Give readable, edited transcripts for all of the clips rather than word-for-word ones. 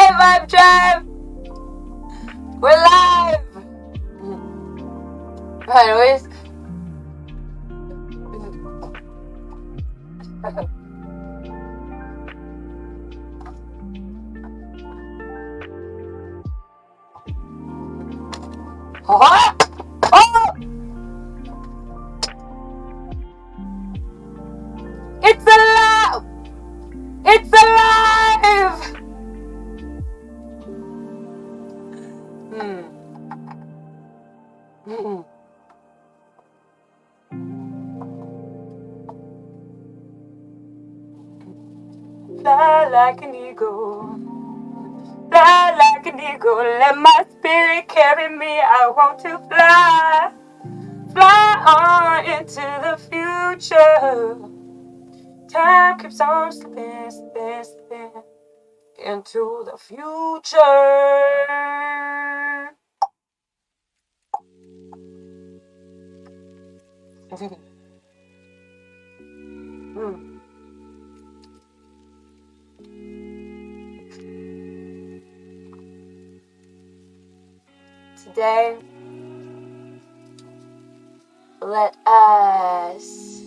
Vibe Tribe! We're live! Anyways. Oh! Oh! It's alive! It's alive! Fly like an eagle. Fly like an eagle. Let my spirit carry me. I want to fly. Fly on into the future. Time keeps on slipping, slipping, slipping into the future. Today, let us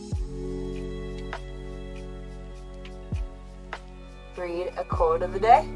read a quote of the day.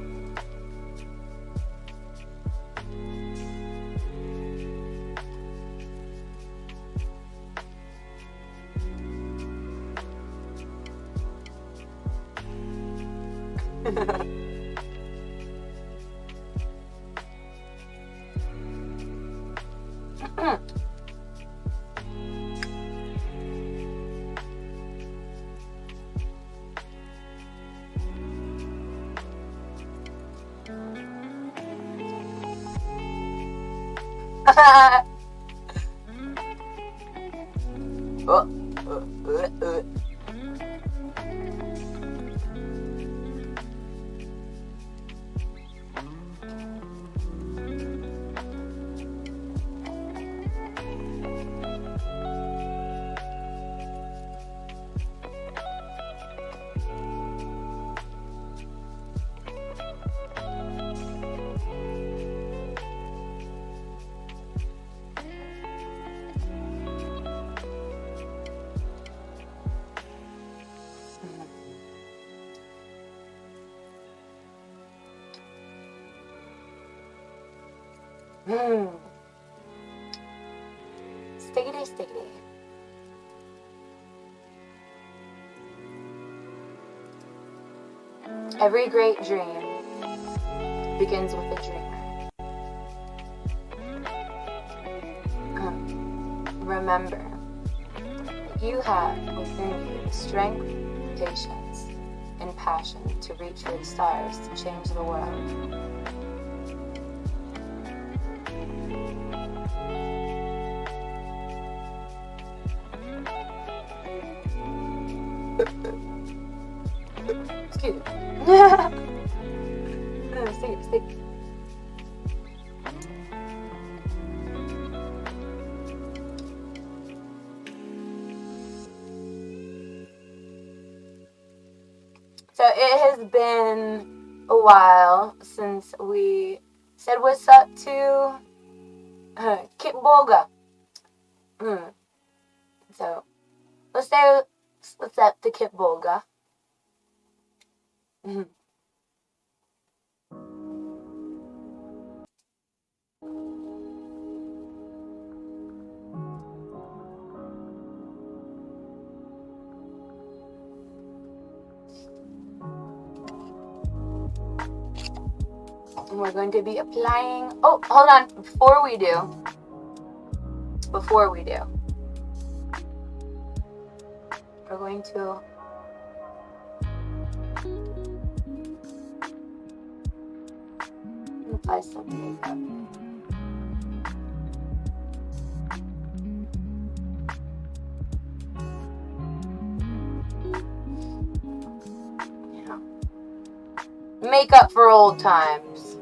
Stiggity, stiggity. Every great dream begins with a dreamer. Remember, you have within you the strength, patience, and passion to reach for the stars to change the world. Excuse me. Stick. So it has been a while since we said what's up to Kitboga. So let's say what's up to Kitboga. And we're going to be applying. Oh, hold on. Before we do, we're going to apply some makeup. Yeah. Makeup for old times.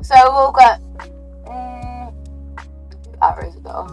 So I woke up 2 hours ago.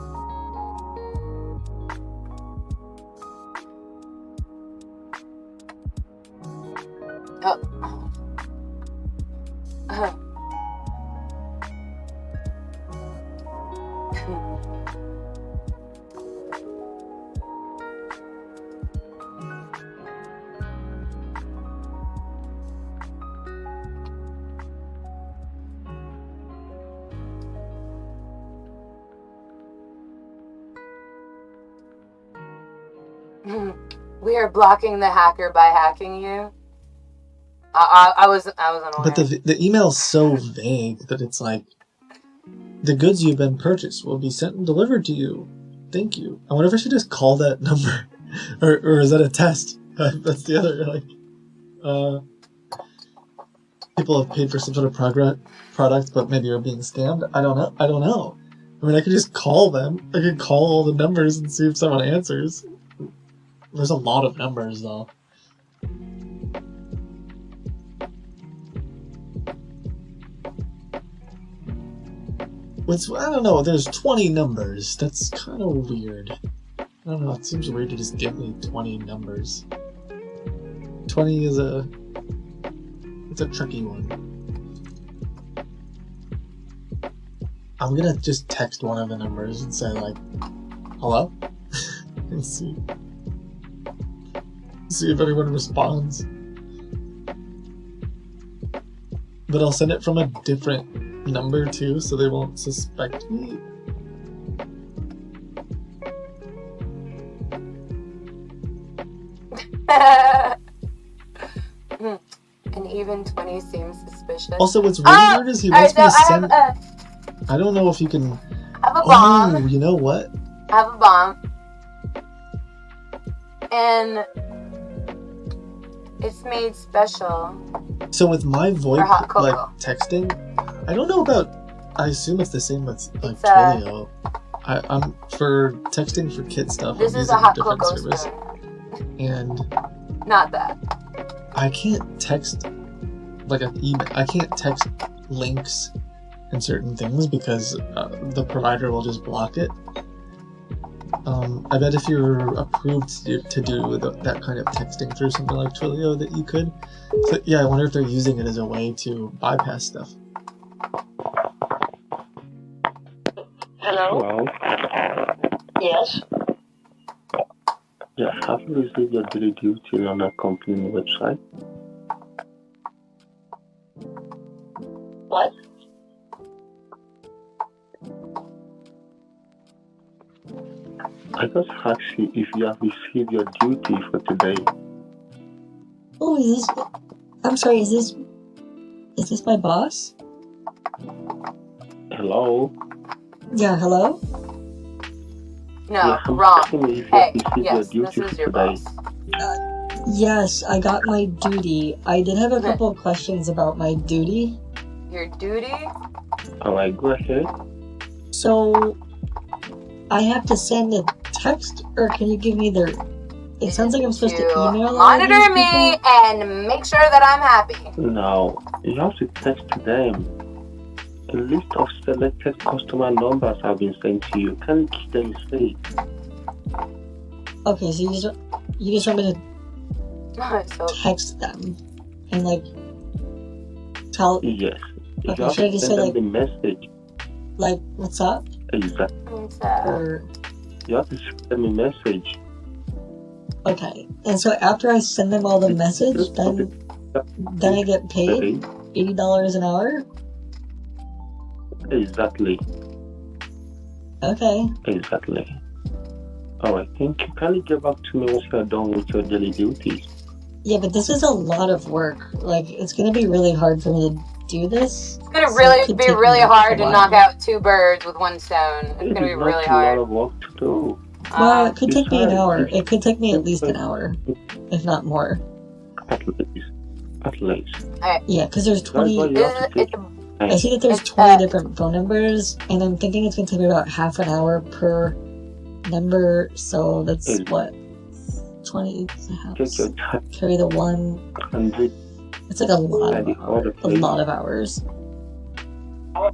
We are blocking the hacker by hacking you. I was unaware. But the email's so vague that it's like, the goods you've been purchased will be sent and delivered to you. Thank you. I wonder if I should just call that number, or is that a test? That's the other people have paid for some sort of product, but maybe are being scammed. I don't know. I mean, I could just call them. I could call all the numbers and see if someone answers. There's a lot of numbers, though. I don't know, there's 20 numbers. That's kind of weird. I don't know, it seems weird to just give me 20 numbers. 20 is it's a tricky one. I'm gonna just text one of the numbers and say, like, hello? And see if anyone responds. But I'll send it from a different number too, so they won't suspect me. An even 20 seems suspicious. Also, what's really weird is he wants me to send. I don't know if you can. I have a bomb. Oh, you know what? I have a bomb. And it's made special. So with my VoIP, like texting, I don't know about. I assume it's the same with like Twilio. I'm for texting for kid stuff. This is a hot cocoa service, and not that. I can't text like an email. I can't text links and certain things because the provider will just block it. I bet if you're approved to do that kind of texting through something like Twilio that you could. So, yeah, I wonder if they're using it as a way to bypass stuff. Hello? Yes? Yeah, have you received your daily duty on the company website? What? I just asked you if you have received your duty for today. Oh, I'm sorry, is this my boss? Hello? Yeah, hello? No, wrong. Hey, yes, this is your boss. Yes, I got my duty. I did have a couple of questions about my duty. Your duty? Alright, go ahead. So, I have to send a text, or can you give me their... It sounds like I'm supposed to email monitor me and make sure that I'm happy. No, you have to text them. A list of selected customer numbers have been sent to you. Can you keep them safe? Okay, so you just want me to text them and like tell. Yes. Okay, should I just say like the message? Like, what's up? Exactly. Or you have to send them a message. Okay, and so after I send them all the message, then I get paid $80 an hour. Exactly. Okay. Exactly. Alright, thank you. Can you get back to me once you're done with your daily duties? Yeah, but this is a lot of work. Like, it's gonna be really hard for me to do this. It's gonna be really hard to knock out 2 birds with 1 stone. It's gonna be really hard. A lot of work to do. Well, it could take me an hour. It could take me at least an hour, if not more. At least. Alright. Yeah, because there's 20... I see that there's 20 different phone numbers, and I'm thinking it's going to take me about half an hour per number, so that's what? 20 carry the 1. It's like a lot of hours. Hello?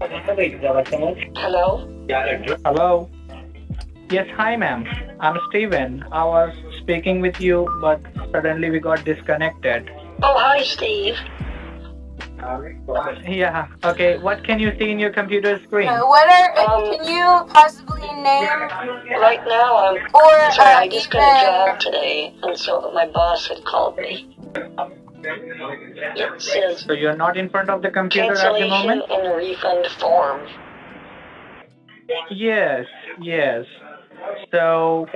Hello. Yes, hi, ma'am. I'm Steven. I was speaking with you, but suddenly we got disconnected. Oh, hi, Steve. Yeah. Okay. What can you see in your computer screen? Can you possibly name? Right now, sorry, I just got a job today, and so my boss had called me. It says So you're not in front of the computer at the cancellation moment? and refund form. Yes. So,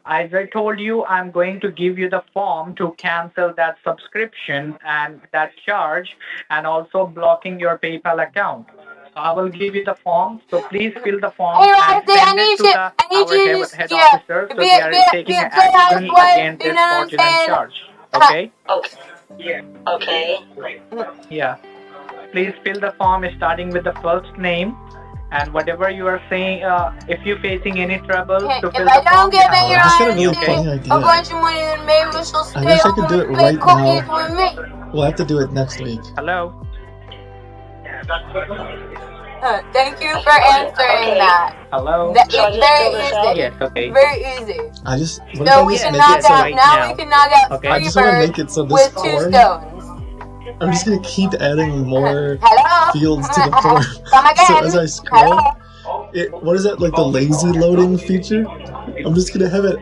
as I told you, I'm going to give you the form to cancel that subscription and that charge, and also blocking your PayPal account. So I will give you the form. So please fill the form Hey, and Rosie, send it to our head officer. So they are taking an action against this fraudulent charge. Okay? Okay. Yeah. Please fill the form starting with the first name. And whatever you are saying, if you're facing any trouble to fill the form, get me your I just got a really honesty, funny idea. a bunch of money, then maybe she'll stay I wish I could home do it and right bake cookies now. with me. We'll have to do it next week. Hello? Thank you for answering that. Hello? It's very easy. Yes, okay. Very easy. I just what So if I we just can make knock it so out. right Now now. we can knock out Okay. I three just want to birds make it so this with 2 form. stones. I'm just gonna keep adding more Hello. fields to the form. Come again. So as I scroll, Hello. what is that, like the lazy loading feature? I'm just gonna have it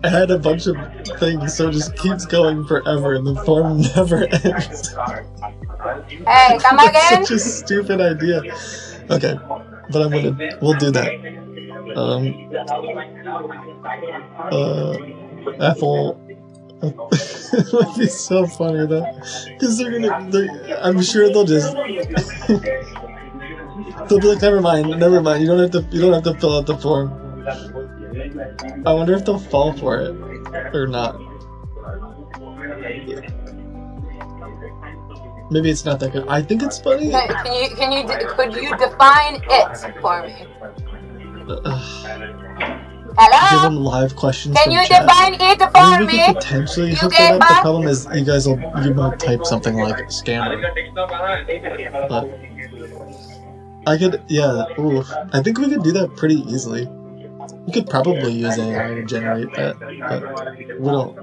add a bunch of things so it just keeps going forever and the form never ends. Hey, come That's again. such a stupid idea. Okay, but we'll do that. Apple. It would be so funny though, because I'm sure they'll just they'll be like, never mind, you don't have to fill out the form. I wonder if they'll fall for it or not. Maybe it's not that good. I think it's funny. Could you define it for me? Hello? Give them live questions. Can from you chat. define it for I mean, we me? could potentially hook that up. The problem is you might type something like scammer. But I could, yeah, oof. I think we could do that pretty easily. We could probably use AI to generate that, but we don't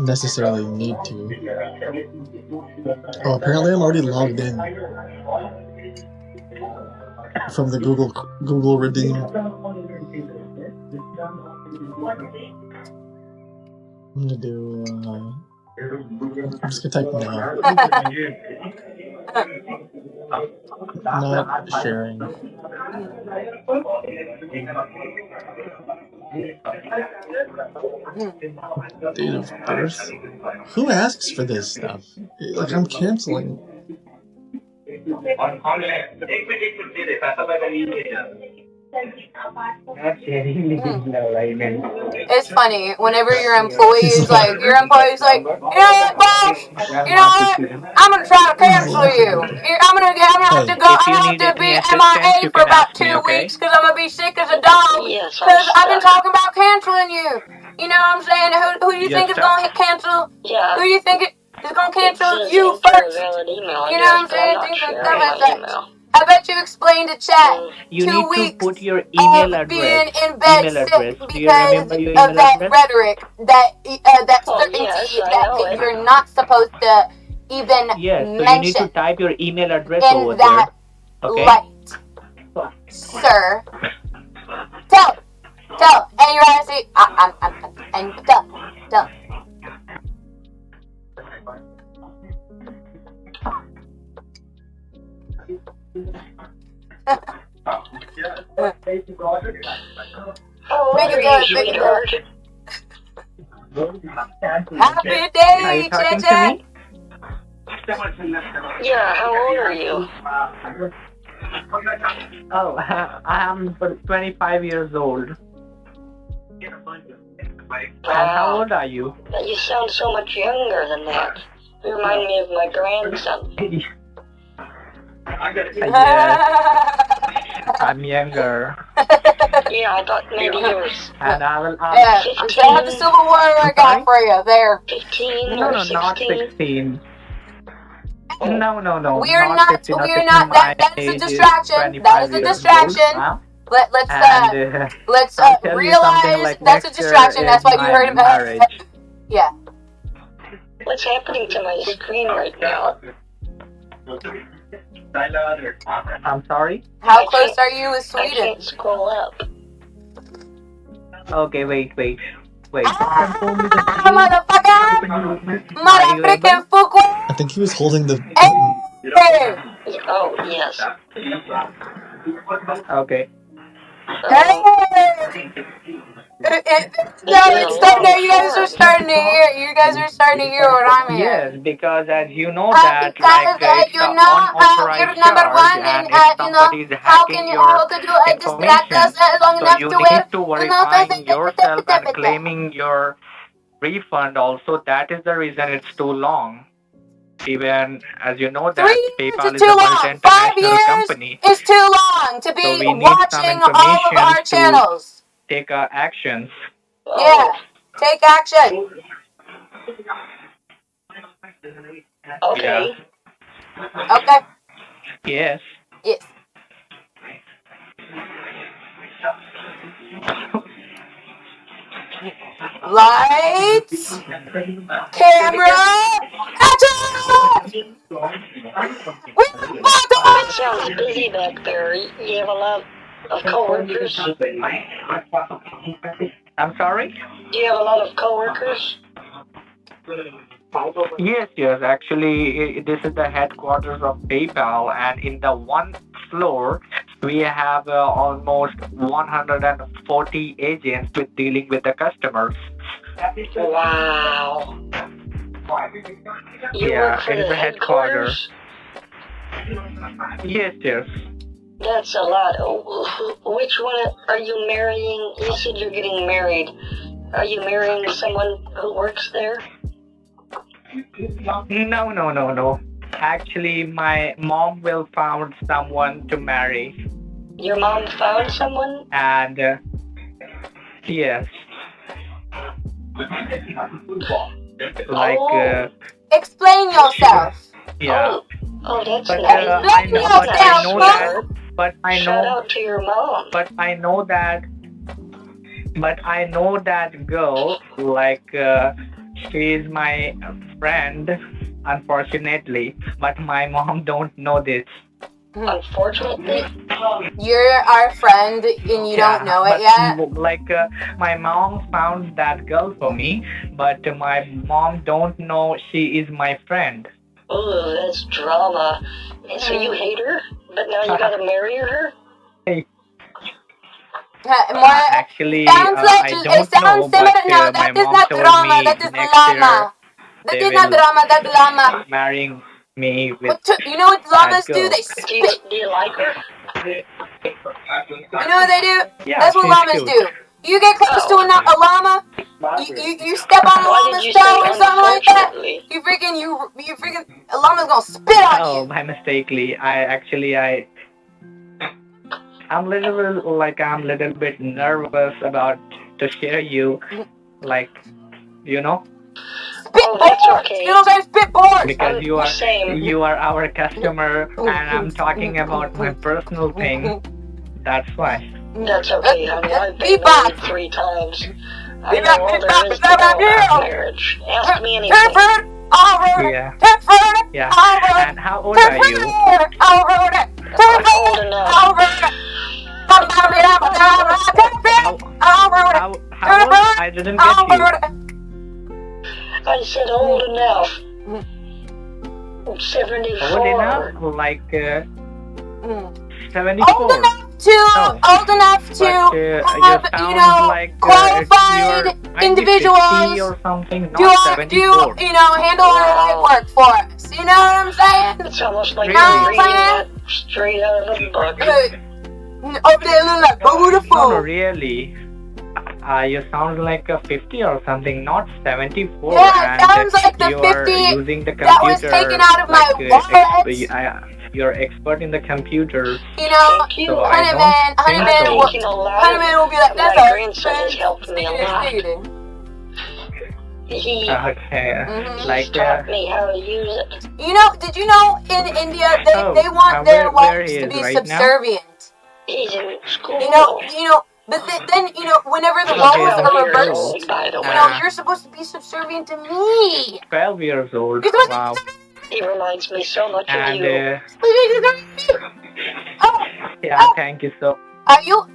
necessarily need to. Oh, apparently I'm already logged in from the Google Redeem. I'm gonna do, I'm just gonna type no. Not sharing. Date of birth? Who asks for this stuff? Like, I'm canceling. It's funny whenever your employee's like, you know what, boss? You know what? I'm gonna try to cancel you. I'm gonna have to be MIA for about 2 weeks because I'm gonna be sick as a dog. Because I've been talking about canceling you. You know what I'm saying? Who do you think is gonna cancel? Yeah. Who do you think is gonna cancel you first? You know what I'm saying? Things like that. I bet you explained to chat. You 2 need weeks to put your email of address. being in bed Email sick address. Do you remember your because of email that address? rhetoric, that certainty that you're not supposed to even Yes, so you need to mention type your email address in over that there. Okay? light, sir. Tell, and you're honestly, and tell. Make it Happy day, Are you talking to me? Yeah, how old are you? Oh, I'm 25 years old. And how old are you? You sound so much younger than that. You remind me of my grandson. Yes, I'm younger. Yeah, I thought maybe you were And I will Yeah, is that the Civil War I got for you there? 15 No, or not 16. 16. No, no, no. We're not not. 50, not We're 50. not. My That is a age is distraction. That 25 is a years old distraction. now. Let's And let's I'll tell you something realize like that's a next year distraction. is That's why you my heard him. marriage. Yeah. What's happening to my screen right now? I'm sorry? How close are you with I Sweden? can't scroll up. Okay, wait. Motherfucker! Are you able? Motherfucking fuck! I think he was holding the button. Hey! Oh, yes. Okay. Hey! No, it's starting to, you guys are starting to hear. You guys are starting to hear what I'm hearing. Yes, because as you know that, like, Because it's you an know, unauthorized you're number charge, one, and and if you know, somebody is how hacking can you, your how could you distract us information, long so enough you to need to you know, verifying yourself and claiming your refund also. That is the reason it's too long. Even as you know 3 that years PayPal is is too a long. 5 multi-international years company, is too long to so be we need some watching all of information our to channels. take actions. Yeah, take action. Okay. Yeah. Okay. Yes. Yes. Lights, camera, action! It sounds busy back there. You have a lot of coworkers? I'm sorry? Do you have a lot of coworkers? Yes. Actually, this is the headquarters of PayPal, and in the one floor, we have almost 140 agents with dealing with the customers. Wow. You Yeah, work for it is the the headquarters? Yes. That's a lot. Which one are you marrying? You said you're getting married. Are you marrying someone who works there? No. Actually, my mom will found someone to marry. Your mom found someone? And yes. Like, explain yourself. yeah. Oh, that's But nice. I know that. But I Shout know. out to your mom. But I know that girl. Like, she is my friend. Unfortunately, but my mom don't know this. Unfortunately? You're our friend and you don't know it yet? Like, my mom found that girl for me, but my mom don't know she is my friend. Ooh, that's drama. So you hate her, but now you gotta marry her? Actually, I don't know, but no, that my is mom not told drama, me that is next llama. That year is they not will drama, that's llama. marrying me with You know what llamas that do? girl. They spit. Do you like her? You know what they do? Yeah, that's what she's llamas cute. do. You get close to a llama, you step on a Why did llama's you toe say or something like that. unfortunately? You freaking a llama's gonna spit on Oh, you. by mistakenly. I'm little bit nervous about to share you, like, you know. Oh, that's okay. You know what I'm saying? Spitboard. Because Same. you are our customer, and I'm talking about my personal thing. That's why. That's okay, honey. I've been married 3 times. I know all there is to know about marriage. Ask me anything. Yeah. Yeah. And how old are you? I'm old enough. How old? I didn't get you. I said old enough. 74. Old enough? Like 74. Old enough to have, you sound like qualified individuals or something, do, handle our work for us. You know what I'm saying? It's almost like Really? I'm reading that straight out of a book. Over there looking like beautiful. No, really. You sound like a 50 or something, not 74. Yeah, it sounds like the you 50 are using the computer, that was taken out of my wallet. You're expert in the computer. You know, Thank you. So I Honeyman thinking a lot will be like, that's my a grandson has helped me a lot. He Okay. he's taught me how to use it. Did you know in India they want their wives to be subservient? He's in school. But then whenever the roles are reversed, By the way, you're supposed to be subservient to me. 12 years old. You're supposed Wow. he reminds me so much of And you. yeah, thank you so. Are you?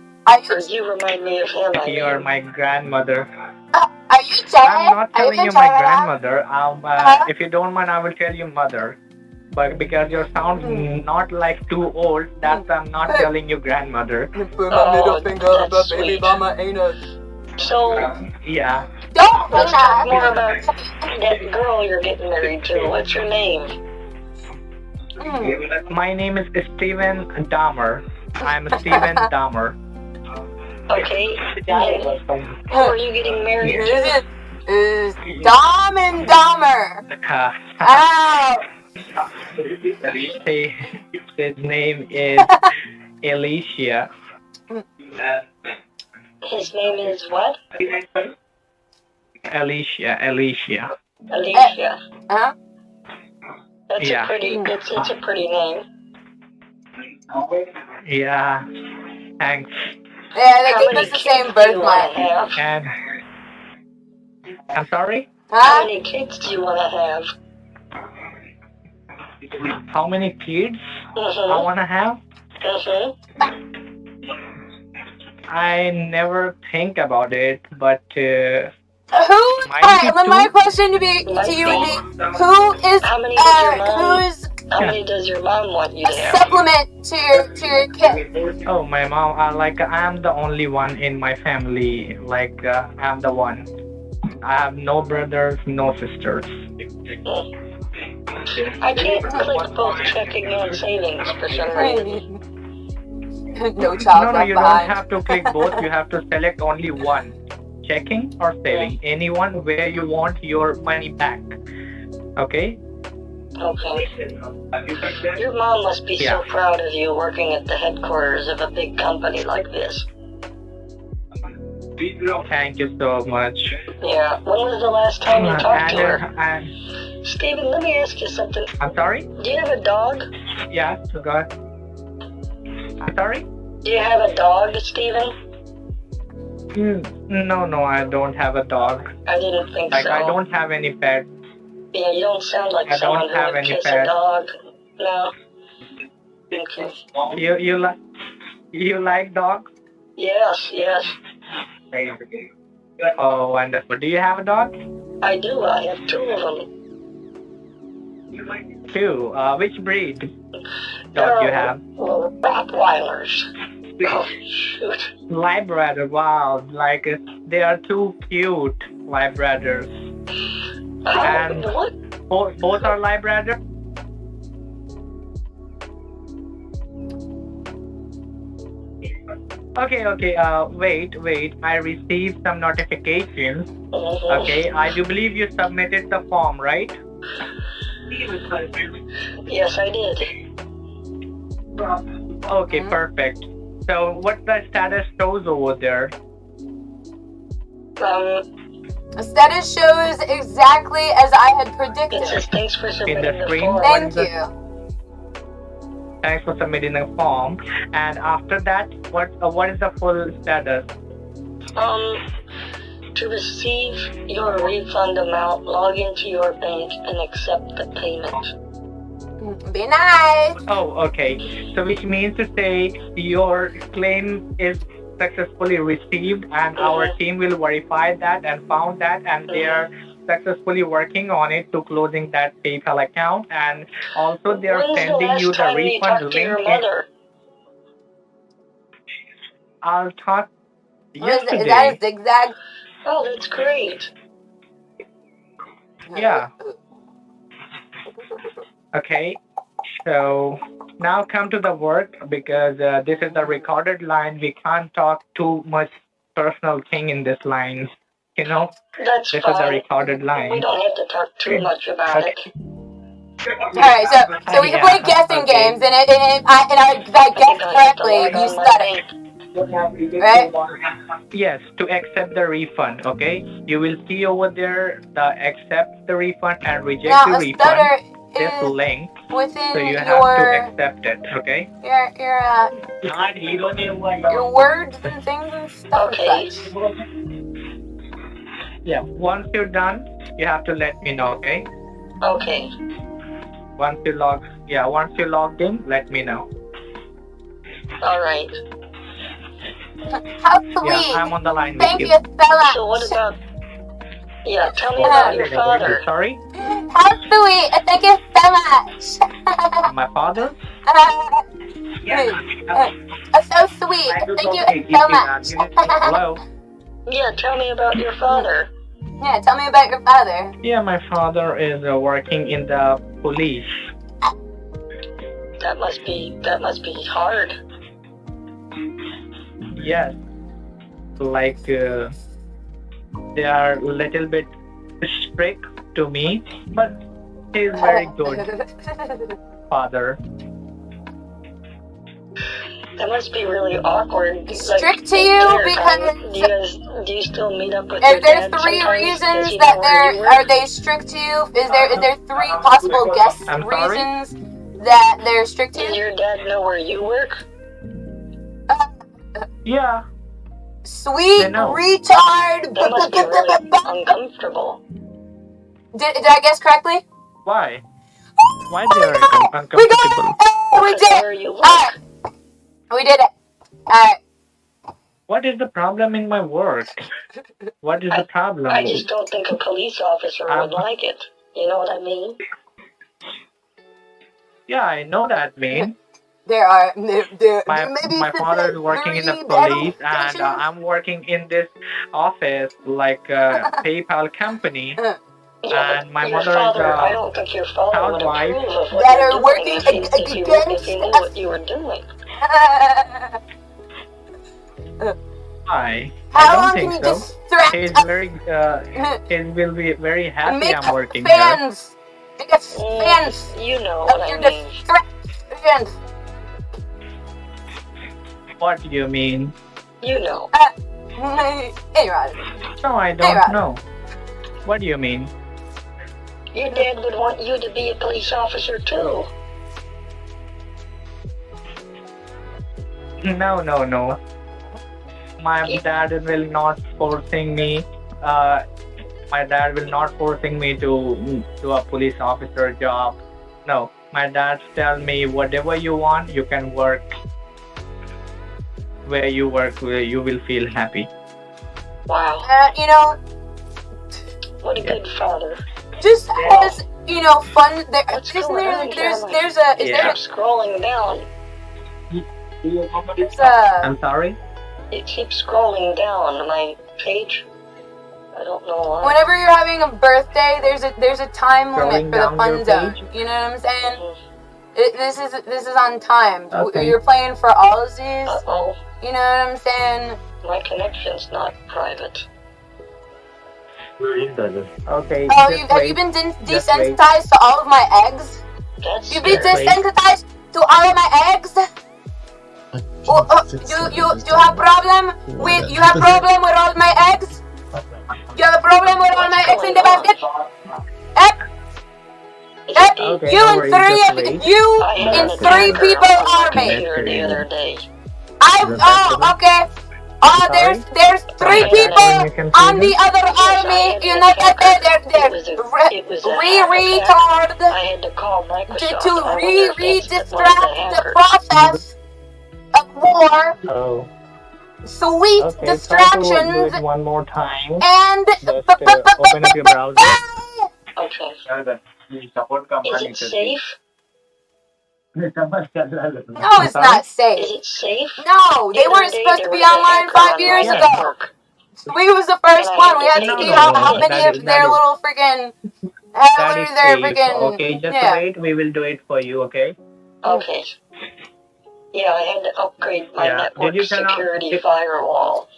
You remind me of him. You are my grandmother. Are you I'm not telling you my grandmother. If you don't mind, I will tell you mother. But because your sound not like too old, that's I'm not telling you grandmother. Put my middle finger up a baby by my anus. So yeah. Let's talk more about that girl you're getting married to. What's her name? My name is Steven Dahmer. I'm Steven Dahmer. Okay. Who are you getting married to? Is Dom and Dahmer. His name is Alicia. His name is what? Alicia. Alicia. Huh? That's a pretty. It's a pretty name. Yeah. Thanks. Yeah, they give us the same birthmark. And I'm sorry? How many kids do you want to have? How many kids I want to have? I never think about it, but my question to you would be, how many does your mom want you to have? Supplement to your kid? Oh, my mom. I'm the only one in my family. I'm the one. I have no brothers, no sisters. I can't click both checking and savings for some reason. No child No, you don't have to click both. You have to select only one. Checking or saving. Anyone where you want your money back. Okay? Okay. Your mom must be so proud of you working at the headquarters of a big company like this. Thank you so much. Yeah. When was the last time you talked to her? Steven, let me ask you something. I'm sorry? Do you have a dog? Yeah, go ahead. I'm sorry? Do you have a dog, Steven? No, I don't have a dog. I didn't think so. I don't have any pets. Yeah, you don't sound like someone who would kiss a dog. No. Okay. You like dogs? Yes. Oh, wonderful. Do you have a dog? I do. I have 2 of them. 2? Which breed dog you have? Rottweilers. Oh, shoot. Labrador. Wow. They are too cute. Labradors. And what? Both are Labrador? Okay. Wait. I received some notifications. Okay. I do believe you submitted the form, right? Yes, I did. Okay, perfect. So, what the status shows over there? The status shows exactly as I had predicted. It says thanks for submitting In the screen? form. Thank you. Thanks for submitting the form. And after that, what is the full status? To receive your refund amount, log into your bank and accept the payment. Be nice. Oh, okay. So which means to say your claim is successfully received and our team will verify that and found that and they are successfully working on it to closing that PayPal account and also they are sending you the refund link. I'll talk yesterday. Is that a zigzag? Oh, that's great. Yeah. Okay. So now come to the work because this is the recorded line. We can't talk too much personal thing in this line. You know? That's this fine. Is a recorded line. We don't have to talk too much about it. Alright, so we can play guessing games and if I guess correctly, you said it. Right? Yes, to accept the refund, okay? You will see over there the accept the refund and reject Now, the a refund. stutter This is link, within so you have to your accept it, okay? your words and things and stuff Okay. and such. Yeah. Once you're done, you have to let me know, okay? Okay. Once you logged in, let me know. All right. How Yeah, sweet. I'm on the line Thank with you so much. So what about? Yeah, tell me about your father. Sorry? How sweet. Thank you so much. My father? So sweet. Thank you so much. Hello? Yeah, tell me about your father. Yeah, tell me about your father. Yeah, my father is working in the police. That must be hard. Yes. Like, they are a little bit strict to me, but he's very good father. That must be really awkward. Strict to you because do you still meet up with are your there dad three sometimes? reasons Does he that know where you work? are they strict to you? Is there three possible guess I'm sorry? reasons that they're strict to Does you? your dad know where you work? Yeah. Sweet I know. retard. That must be really uncomfortable. Did I guess correctly? Why? Why Oh they are my God! We got uncomfortable? it! Hey, we did Where it! you Alright. work? We did it. Alright. What is the problem in my work? What is the problem? I just don't think a police officer would like it. You know what I mean? Yeah, I know that, man. There may be My father is working in the police, and I'm working in this office like a PayPal company. Yeah, And my your mother father, is I don't think your father would housewife. approve of what that you're are doing working if he knew what you were doing. Why? How I don't long think can you so. distract He's very, he will be very happy make I'm working here. fans? Make us fans You know of what I your mean. distractions. What do you mean? You know. Ennyarodasi. No, I don't know. What do you mean? Your dad would want you to be a police officer too. No. My dad will not forcing me. My dad will not forcing me to do a police officer job. No, my dad tell me whatever you want, you can work. Where you work, where you will feel happy. Wow. You know, what a good father. Just as fun. What's going on, There's scrolling down. I'm sorry? It keeps scrolling down my page. I don't know why. Whenever you're having a birthday, there's a time limit for the fun zone. You know what I'm saying? This is on time. Okay. You're playing for allsies. Uh-oh. You know what I'm saying? My connection's not private. Okay. Oh, have you been desensitized to all of my eggs? You've been desensitized to all of my eggs? You have problem with problem with all my eggs? You have a problem with all my eggs in the basket? Okay, you and three people are me. The other day. Okay. There's three people on the other army. You know that they're retard I had to call Microsoft. to distract the process of war. Oh. Sweet Okay, distractions. try to do it one more time. And Just open up your browser. Okay. Is it safe? No, it's not safe. Is it safe? No, they weren't supposed to be online 5 years ago. We was the first one. We had to see how many of their little freaking Okay, just wait. We will do it for you. Okay. Okay. Yeah, I had to upgrade my network security firewall.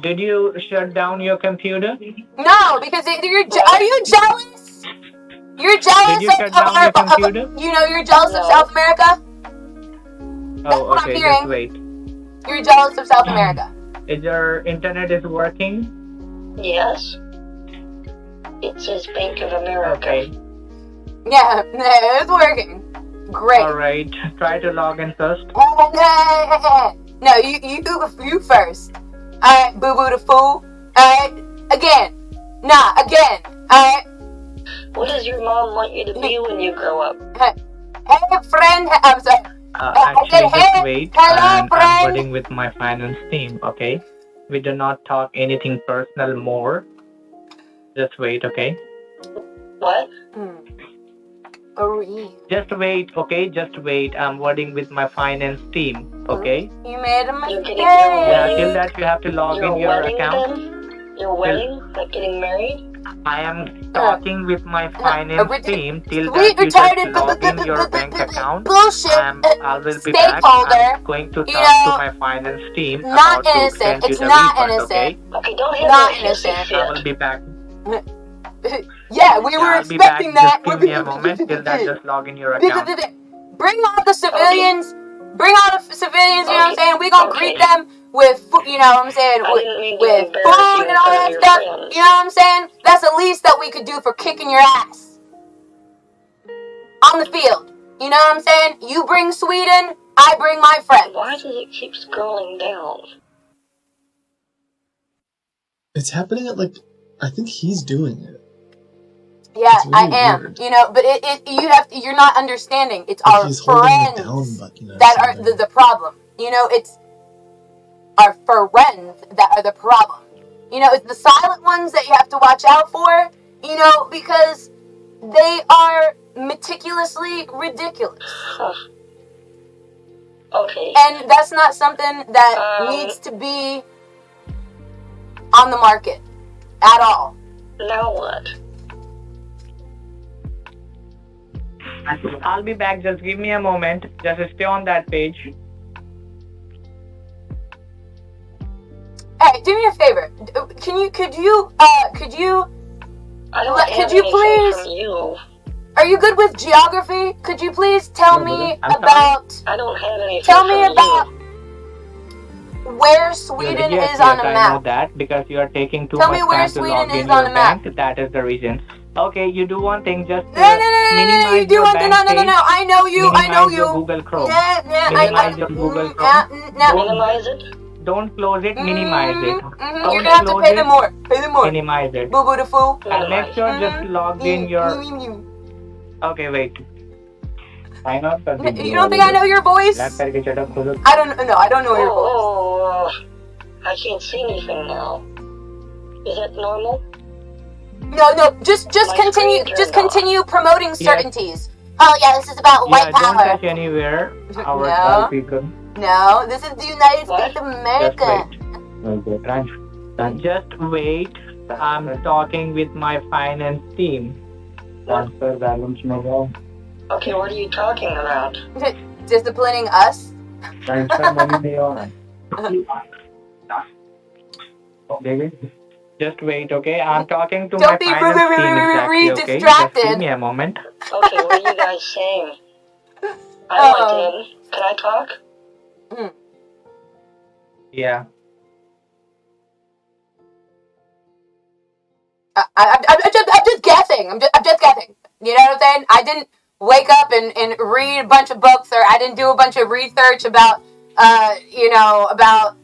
Did you shut down your computer? No, because are you jealous? You're jealous Did you shut down your computer? You're jealous of South America? Oh, okay, just wait. You're jealous of South America. Is your internet is working? Yes. It says Bank of America. Okay. Yeah, it's working. Great. Alright, try to log in first. No, you first. Alright, boo boo the fool. Alright, again. Nah, again. Alright. What does your mom want you to be when you grow up? Hey, friend. I'm sorry. Actually, just wait. Hello, I'm friend. working with my finance team, okay? We do not talk anything personal more. Just wait, okay? What? Just wait, okay? Just wait. I'm working with my finance team, okay? You made a mistake. Yeah, till that you have to log in your account. Then? Your wedding? Like getting married? I am talking with my finance team till Sweet that you retarded just log in your bank account. bullshit. I will be back. I'm going to talk to my finance team Not about innocent. to send It's you the not refund, innocent. Okay, don't have Not that innocent. hissy I will fit. be back. Yeah, we were I'll be back. expecting that. Just give me a moment till that just log in your account. Bring all the civilians. Bring all the civilians. You know what I'm saying? We gonna greet them with, you know what I'm saying, with food and all that stuff. You know what I'm saying? That's the least that we could do for kicking your ass on the field. You know what I'm saying? You bring Sweden, I bring my friends. Why does it keep scrolling down? It's happening at I think he's doing it. Yeah, really I am. Weird. You know, but you're not understanding. It's our he's holding the down friends button that are the problem. You know, it's our friends that are the problem. You know, it's the silent ones that you have to watch out for. You know, because they are meticulously ridiculous. Okay. And that's not something that needs to be on the market at all. Now what? I'll be back. Just give me a moment. Just stay on that page. Hey, do me a favor. Could you please? From you. Are you good with geography? Could you please tell me about? I don't have anything. Tell me about where Sweden Yes, is on a I map. know that because you are taking too Tell much me where time to Sweden log is in on your the map. bank. That is the reason. Okay, you do one thing. Just No, minimize you do your one thing. bank No. page. I know you. Minimize your Google Chrome. Minimize your Google Chrome. Minimize it. Don't close it. Minimize it. You're gonna have to pay them more. Pay them more. Minimize it. Boo boo the fool. And make sure just log in your. Okay, wait. Sign up. You don't think I know your voice? I don't know. I don't know your voice. Oh, I can't see anything now. Is that normal? No. Just continue. Just continue promoting certainties. Oh yeah, this is about white Don't power. touch anywhere. No, this is the United States of America. Just wait. I'm talking with my finance team. Okay, what are you talking about? Disciplining us? Just wait, okay? I'm talking to Don't my finance team exactly, okay? distracted. Just give me a moment. Okay, what are you guys saying? I want in. Can I talk? Yeah. I'm just guessing. I'm just guessing. You know what I'm saying? I didn't wake up and read a bunch of books, or I didn't do a bunch of research about, about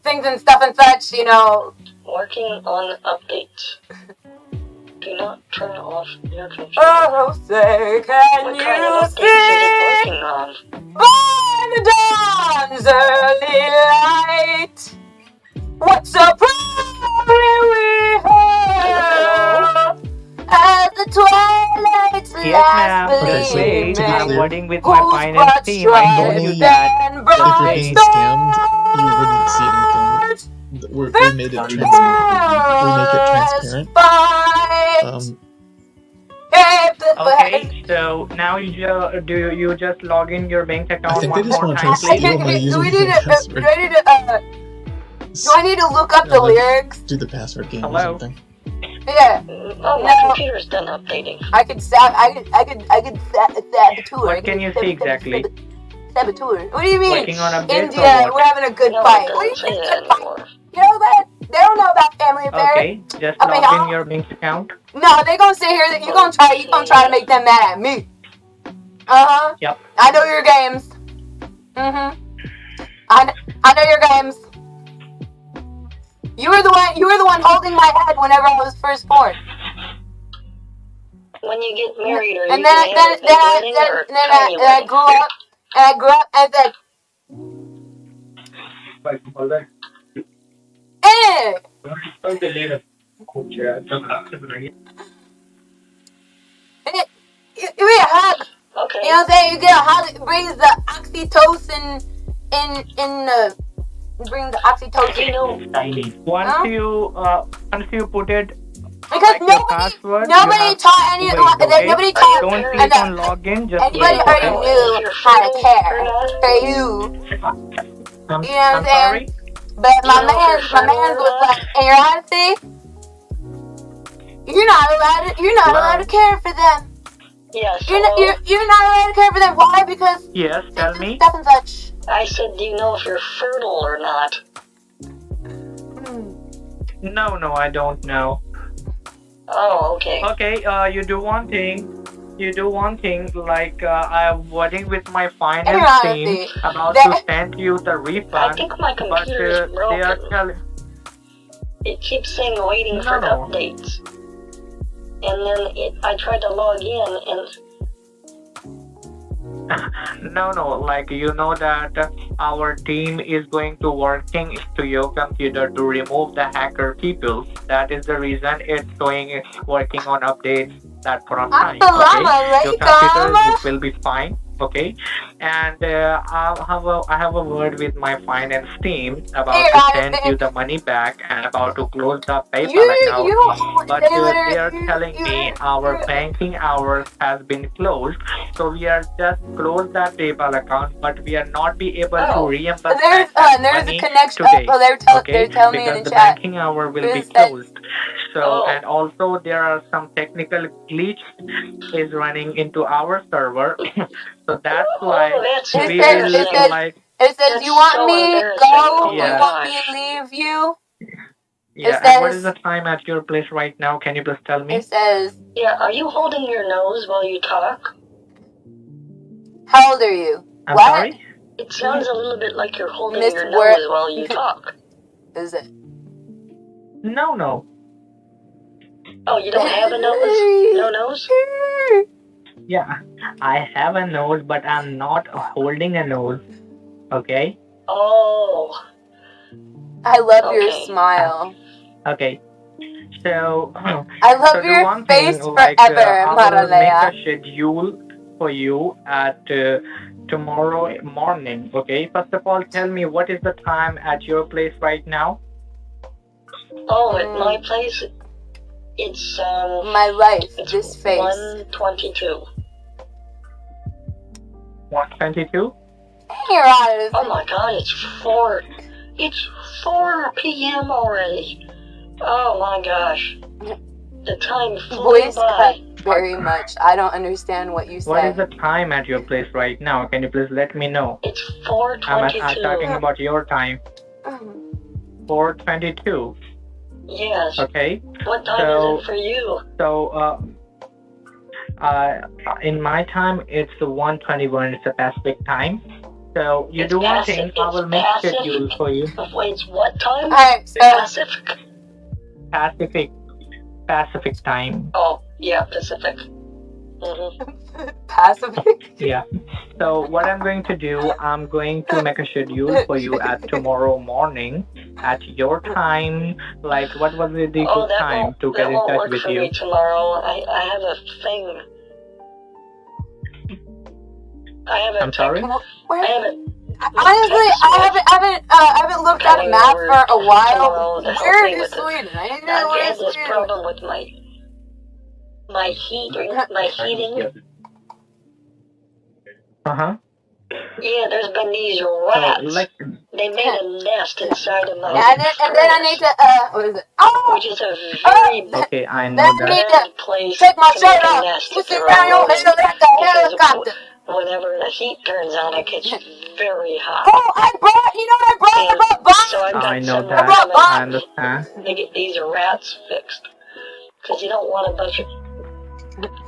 things and stuff and such, Working on updates. Do not turn off your computer. Oh, say, can What you kind of updates see is it working on? by the dawn's early light what so proudly we hailed as the twilight's last gleaming, I'm working with my finance team. I told you If that. you're being scammed, you wouldn't see anything. We made it transparent. We make it transparent. Okay, so now you just log in your bank account I think they one just more want to time, try to please? steal my username and password. Do I need to look up the lyrics? Do the password game Hello? or something. Yeah. Oh, my computer's done updating. I could saboteur. What can you see exactly? Saboteur. What do you mean? Working on updates India, or we're having a good No, fight. it What do doesn't you mean say good that fight? anymore. You know that? They don't know about family affairs. Okay, just I mean, log in your Bing's account. No, they gonna sit here. You gonna try to make them mad at me. Yep. I know your games. I know your games. You were the one holding my head whenever I was first born. When you get married, or And you then can have a big wedding or a tiny I wedding. grew up and said, hey. You get a hug. Okay. You know what I'm saying? You get a hug. It brings the oxytocin bring the oxytocin. You know, Once you put it because your password, nobody taught any. Nobody taught. Don't click on login. Just Anybody wait. already Okay? knew how to care for you. You know what I'm saying? But my man was like, ennyarodasi, you're not allowed to care for them. yes. You're not allowed to care for them. Why? Because Yes, tell me. stuff and such. I said, do you know if you're fertile or not? No, I don't know. Oh, okay. Okay, you do one thing. Like I'm working with my finance Ennyarodasi, team about to send you the I refund, think my but computer is they are broken. telling. It keeps saying waiting for No. updates. And then I tried to log in, and No, like you know that our team is going to working to your computer to remove the hacker people. That is the reason it's showing working on updates that for a time. Okay, your computer will be fine. Okay, and I have a word with my finance team about to send you the money back and about to close the PayPal account. But they are telling me our banking hours has been closed, so we are just close that PayPal account, but we are not be able to reimburse There's money a connection. today. They're telling me in Because the the chat. banking hour will be closed. So and also there are some technical glitch is running into our server. So that's why we will like. It says you want me to go. You want me to leave you. Yeah, and what is the time at your place right now? Can you please tell me? It says. Yeah, are you holding your nose while you talk? How old are you? I'm sorry? It sounds a little bit like you're holding Miss your nose while you talk. Is it? No. Oh, you don't have a nose? No nose? Yeah, I have a nose, but I'm not holding a nose. Okay? Oh. I love your smile. Okay. So, I love your face forever, I will make a schedule for you at tomorrow morning. Okay? First of all, tell me what is the time at your place right now? Oh, at my place, it's my life. It's this face. 1:22. 1:22? Oh my God! It's 4 p.m. already. Oh my gosh! The time flew by. Very much. I don't understand what you said. What is the time at your place right now? Can you please let me know? It's 4:22. I'm talking about your time. 4:22. Yes. Okay. What time is it for you? So, in my time, it's 1:21. It's a Pacific time. So you do one thing. I will make schedule for you. Wait, it's what time? Pacific. Pacific time. Oh, yeah, Pacific. Pacific? Yeah. So what I'm going to do, I'm going to make a schedule for you at tomorrow morning at your time. Like, what was the good time to get in touch with you? Me tomorrow. I have a thing. I'm sorry? Honestly, I haven't looked at a map for a while. Where is Sweden? I need to know where is Sweden. I have this problem with my heating. Yeah, there's been these rats. They made a nest inside of my. And then I need to what is it? Oh, which is a very I know that. bad place take my to shirt make a off. nest You if sit you're down alone. and like a helicopter. whenever the heat turns on, it gets very hot. Oh, I brought, you know what I brought? I brought bombs. So I've got I know someone that. coming I understand. to get these rats fixed. Because you don't want a bunch of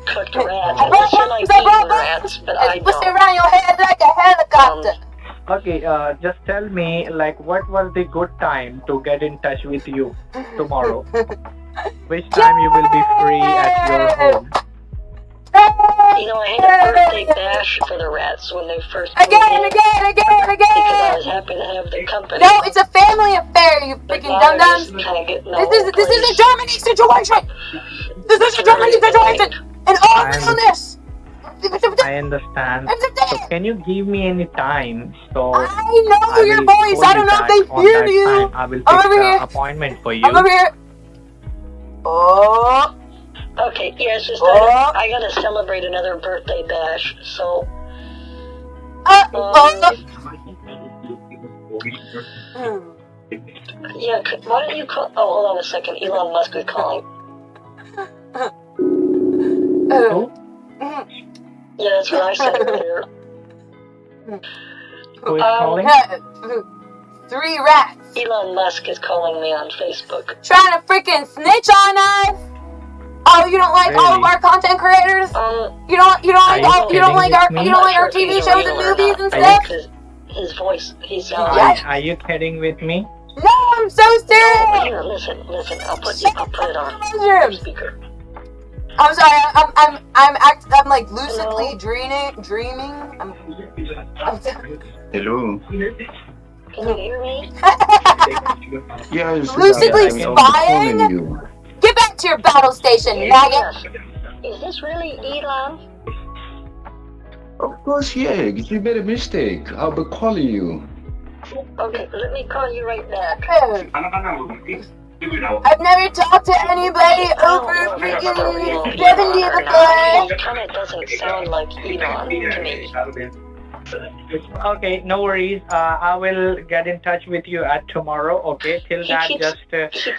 cooked rats. Unless you like eating rats, but I Push it don't. around your head like a helicopter. Okay, just tell me, like, what was the good time to get in touch with you tomorrow? Which time you will be free at your home? You know, I had a birthday bash for the rats when they first moved Again, in. again. Because I was happy to have the company. No, it's a family affair, you But freaking now they're dum-dums. just kind of getting This all is over this the is a place. Germany situation. This is a Germany situation. And all realness. I understand. So can you give me any time? So I know your will voice. call I don't know back if they on hear that you. time. I will I'm fix over the here. appointment for you. I'm over here. Oh. Okay, yeah, it's just Oh. I gotta celebrate another birthday bash, so... Yeah, why don't you call... Oh, hold on a second. Elon Musk is calling. Who? Yeah, that's what I said earlier. Who is calling? 3 rats. Elon Musk is calling me on Facebook. Trying to freaking snitch on us. Oh, you don't like all of our content creators? You don't like our TV shows and movies and stuff? His voice, he's Are you kidding with me? No, I'm so serious. No, here, listen. I'll put it on speaker. I'm sorry. I'm like lucidly dreaming. Hello. Can you hear me? Yes. Lucidly I'm spying? calling you. Get back to your battle station, maggot. Is this really Elon? Of course, yeah. It's a bit of mistake. I'll be calling you. Okay, let me call you right back. I've never talked to anybody over freaking 70 before. It kind of doesn't sound like Elon to me. Okay, no worries. I will get in touch with you at tomorrow. Okay, till that, just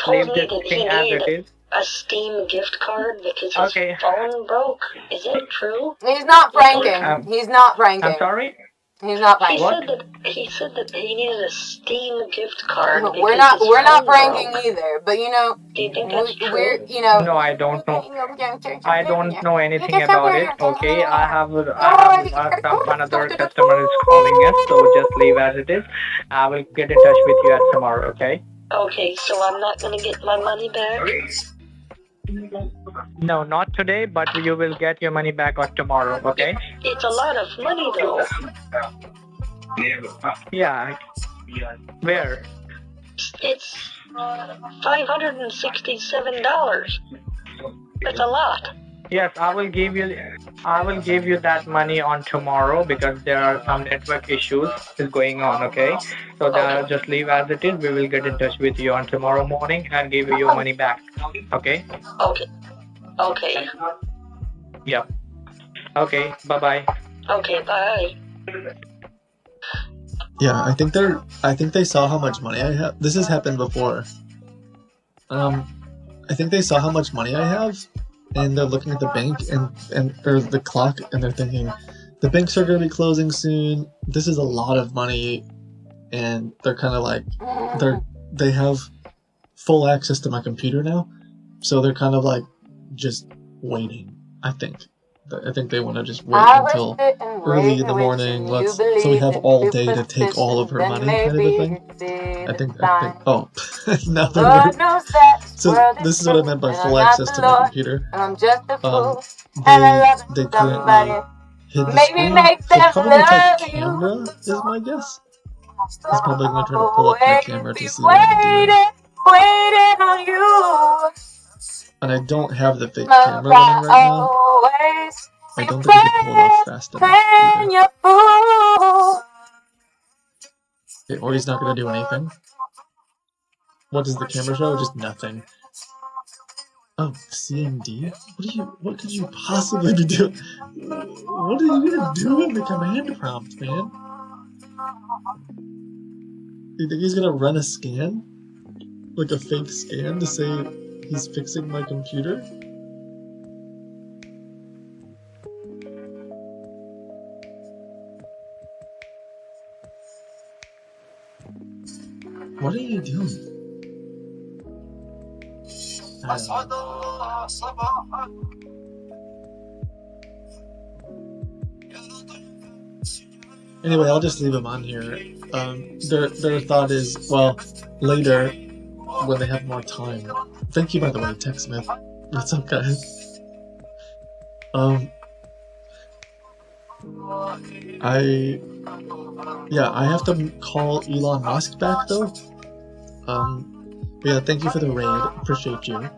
leave this thing as it is. A Steam gift card because his phone broke. Is it true? He's not pranking. He's not pranking. I'm sorry? He's not pranking. He said that he needed a Steam gift card. We're not pranking either. But you know, do you think that's true? we're you know. No, I don't know. I don't know anything about it. Okay, I have some another customer is calling us, so just leave as it is. I will get in touch with you at tomorrow. Okay. Okay, so I'm not gonna get my money back. No, not today, but you will get your money back on tomorrow, okay? It's a lot of money, though. Yeah. Where? It's $567. That's a lot. Yes, I will give you that money on tomorrow because there are some network issues is going on, okay? So just leave as it is. We will get in touch with you on tomorrow morning and give you your money back. Okay? Okay. Yep. Okay, bye-bye. Okay, bye. Yeah, I think they saw how much money I have. This has happened before. I think they saw how much money I have, and they're looking at the bank or the clock, and they're thinking, the banks are going to be closing soon. This is a lot of money, and they're kind of like, they have full access to my computer now, so they're kind of like just waiting. I think they want to just wait until early in the morning. So we have all day to take all of her money, kind of a thing. I think. Oh, now they're. So this is what I meant by full access to my computer. They currently hid the screen. So probably my camera is my guess. He's probably going to try to pull up my camera to see what I'm doing. And I don't have the fake camera running right now. I don't think I can pull it off fast enough either. Okay, or he's not going to do anything. What does the camera show? Just nothing. Oh, CMD? What could you possibly be doing? What are you going to do in the command prompt, man? You think he's going to run a scan? Like a fake scan to say he's fixing my computer? What are you doing? I don't know. Anyway, I'll just leave them on here. Their thought is, well, later, when they have more time. Thank you, by the way, TechSmith. What's up, guys? I have to call Elon Musk back, though. But yeah, thank you for the raid. Appreciate you.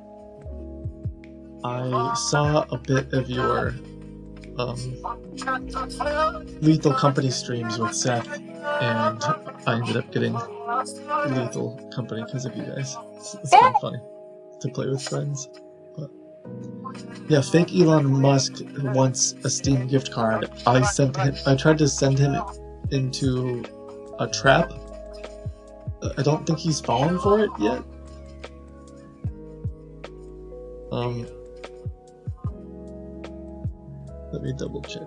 I saw a bit of your Lethal Company streams with Seth, and I ended up getting Lethal Company because of you guys. It's kind of funny to play with friends. But yeah, fake Elon Musk wants a Steam gift card. I tried to send him into a trap. I don't think he's fallen for it yet. Let me double check.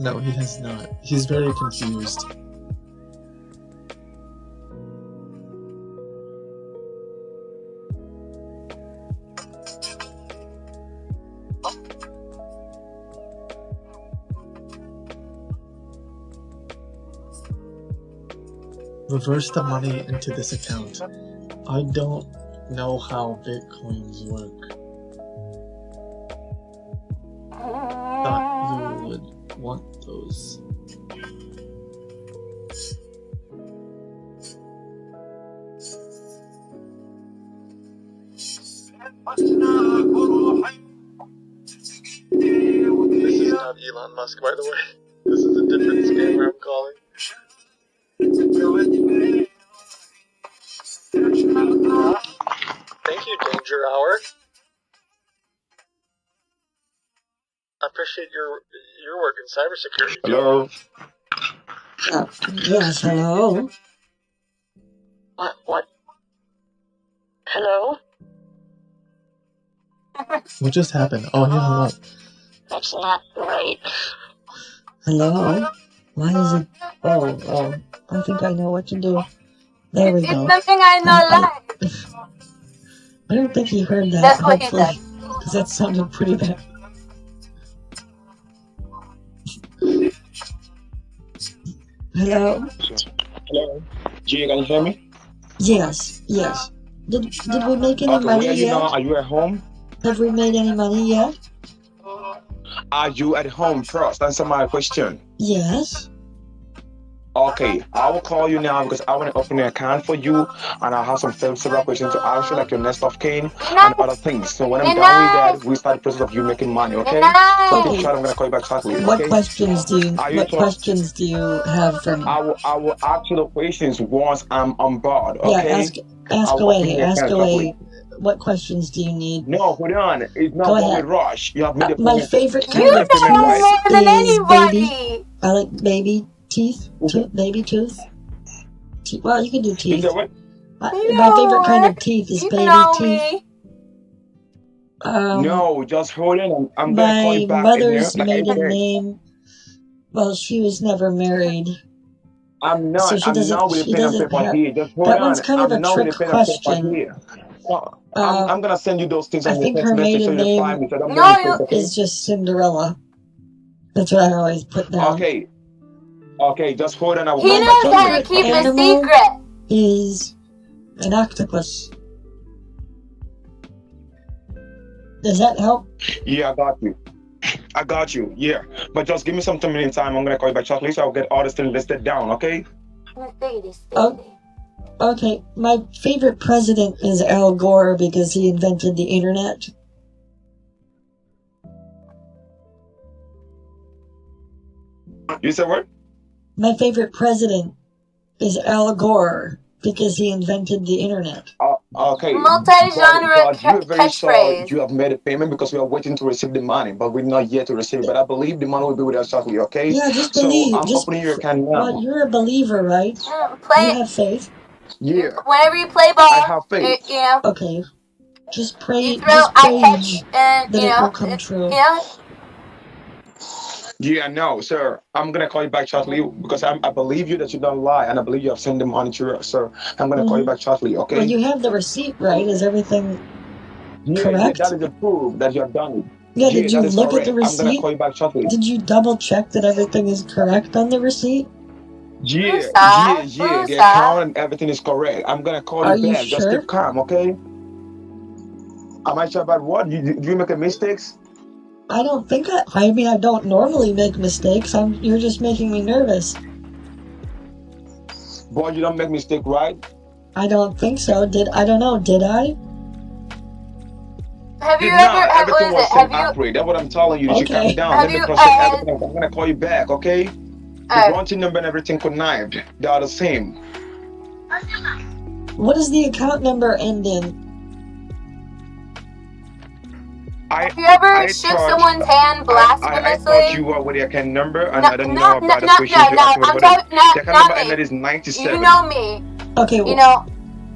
No, he has not. He's very confused. Reverse the money into this account. I don't know how Bitcoins work. Thought you would want those. This is not Elon Musk, by the way. This is a different scammer I'm calling. Thank you, Danger Hour. I appreciate your work in cybersecurity. Hello? Yes, hello? What? Hello? What just happened? Oh, he hung up. That's not right. Hello? Why is it... Oh, I think I know what to do. There we go. It's something I know live. I don't think he heard that, That's what he hopefully, said. because that sounded pretty bad. Hello? Hello? G, can you hear me? Yes. Did we make any money where are you yet? now? Are you at home? Have we made any money yet? Are you at home first? Answer my question. Yes. Okay, I will call you now because I want to open an account for you and I have some several questions to ask you, like your next of kin and other things. So when I'm done with that, we start the process of you making money, okay? So keep trying, I'm going to call you back shortly, okay? What questions do you have for me? I will ask you the questions once I'm on board, okay? Yeah, ask away. What questions do you need? No, hold on. It's not going to rush. You have made a my payment. favorite You kind of know more tooth than is anybody. baby. I like baby teeth. Baby tooth. Well, you can do teeth. Is that what? My favorite kind of teeth is baby teeth. No, just hold on. I'm going to call you back. My mother's maiden name. Well, she was never married. I'm not. So I'm not with a pen and paper here. Just hold that on. one's kind of I'm a not with trick a pen and paper question. here. I'm gonna send you those things on I your think text her message so maiden you reply me. name is just Cinderella. That's what I always put down. Okay, just hold on. I will He call knows back how to keep a secret. Is an octopus. Does that help? Yeah, I got you. Yeah, but just give me some time. I'm gonna call you back shortly, so I'll get all this things listed down. Okay? Okay, my favorite president is Al Gore because he invented the internet. You said what? My favorite president is Al Gore because he invented the internet. Okay. Multi-genre catchphrase. You have made a payment because we are waiting to receive the money, but we're not yet to receive it. But I believe the money will be with us shortly, okay? Yeah, just believe. So I'm opening your account now. Well, you're a believer, right? You have faith. Yeah. Whenever you play ball, I have faith. Okay. Just pray. You throw, I catch, and that it will come true. Yeah, no, sir. I'm gonna call you back shortly because I believe you that you don't lie, and I believe you have sent the money to her, sir. I'm gonna call you back shortly, okay? Well, you have the receipt, right? Is everything correct? That is a proof that you have done it. Yeah, did you that is look at the correct. I'm gonna receipt? call you back shortly. Did you double check that everything is correct on the receipt? The account and everything is correct. I'm gonna call Are you you back. Just sure? keep calm, okay? Am I sure about what? Do you make a mistakes? I don't think I mean, I don't normally make mistakes. You're just making me nervous. Boy, you don't make mistake, right? I don't think so. I don't know. Did I? Have you ever? Everything was set accurate. That's what I'm telling you. You should calm down. Let me process everything. I'm gonna call you back, okay? The routing number and everything connived. They are the same. What does the account number end in? Have you ever shook someone's hand blasphemously? I thought you were with the account number, and I don't know about the question you asked me. The account number ended is 97. You know me. Okay. You know.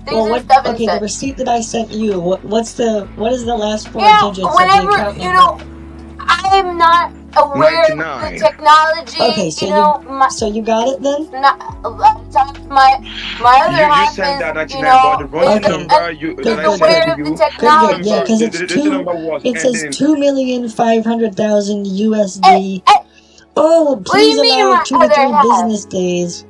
Okay, the receipt that I sent you. What is the last four digits of the account number? You know, I'm not aware of the technology. Okay, so you got it then? My other half sent that is, 99, but the wrong number that I sent to you. Technology. Yeah, because it's it says 2,500,000 USD. Oh, please allow 2 to 3 business days.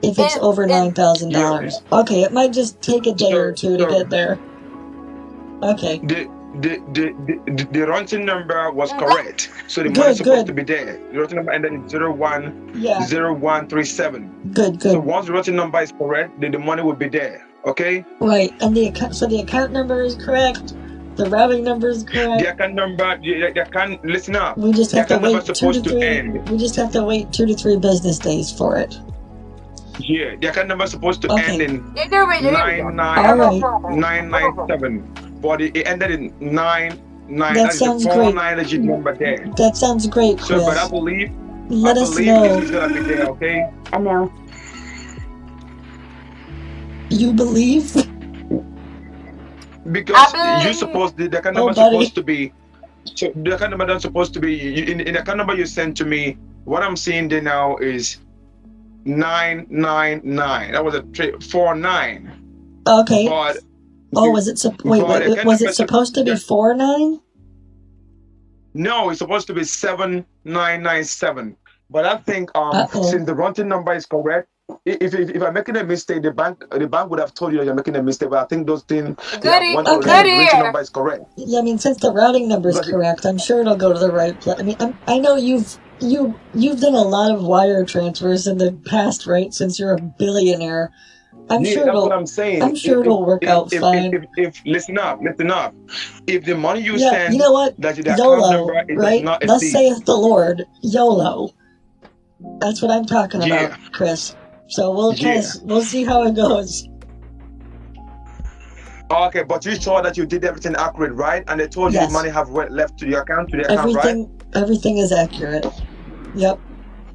If it's over $9,000. Okay, it might just take a day or two to get there. Okay. The routing number was correct, so the money is supposed to be there. The routing number ended in 0137. Good. So once the routing number is correct, then the money will be there. Okay. Right, and the account number is correct. The routing number is correct. The account number, listen up. We just have to wait 2 to 3. We just have to wait 2 to 3 business days for it. Yeah, the account number is supposed to end in 997, but it ended in 99. That sounds great. 4-9-digit number there. That sounds great, Chris. So, but I believe us know. It's gonna be there, okay? I know. You believe? Because you're supposed the account number supposed to be. So the account number that's supposed to be in the account number you sent to me. What I'm seeing there now is 999. That was a 49. Okay. But was it was it supposed to be 49? No, it's supposed to be 7997. But I think since the routing number is correct, if I'm making a mistake, the bank would have told you that you're making a mistake. But I think those things the routing number is correct. Yeah, I mean, since the routing number is correct, I'm sure it'll go to the right place. I mean, I know you've done a lot of wire transfers in the past, right? Since you're a billionaire, I'm sure that's what I'm saying. I'm sure it'll work out fine. If listen up. If the money you send, you know what? That the YOLO, account number right? Not Thus saith the Lord, YOLO. That's what I'm talking about, Chris. So we'll see how it goes. Okay, but you saw that you did everything accurate, right? And they told you the money have left to the account, right? Everything is accurate. Yep.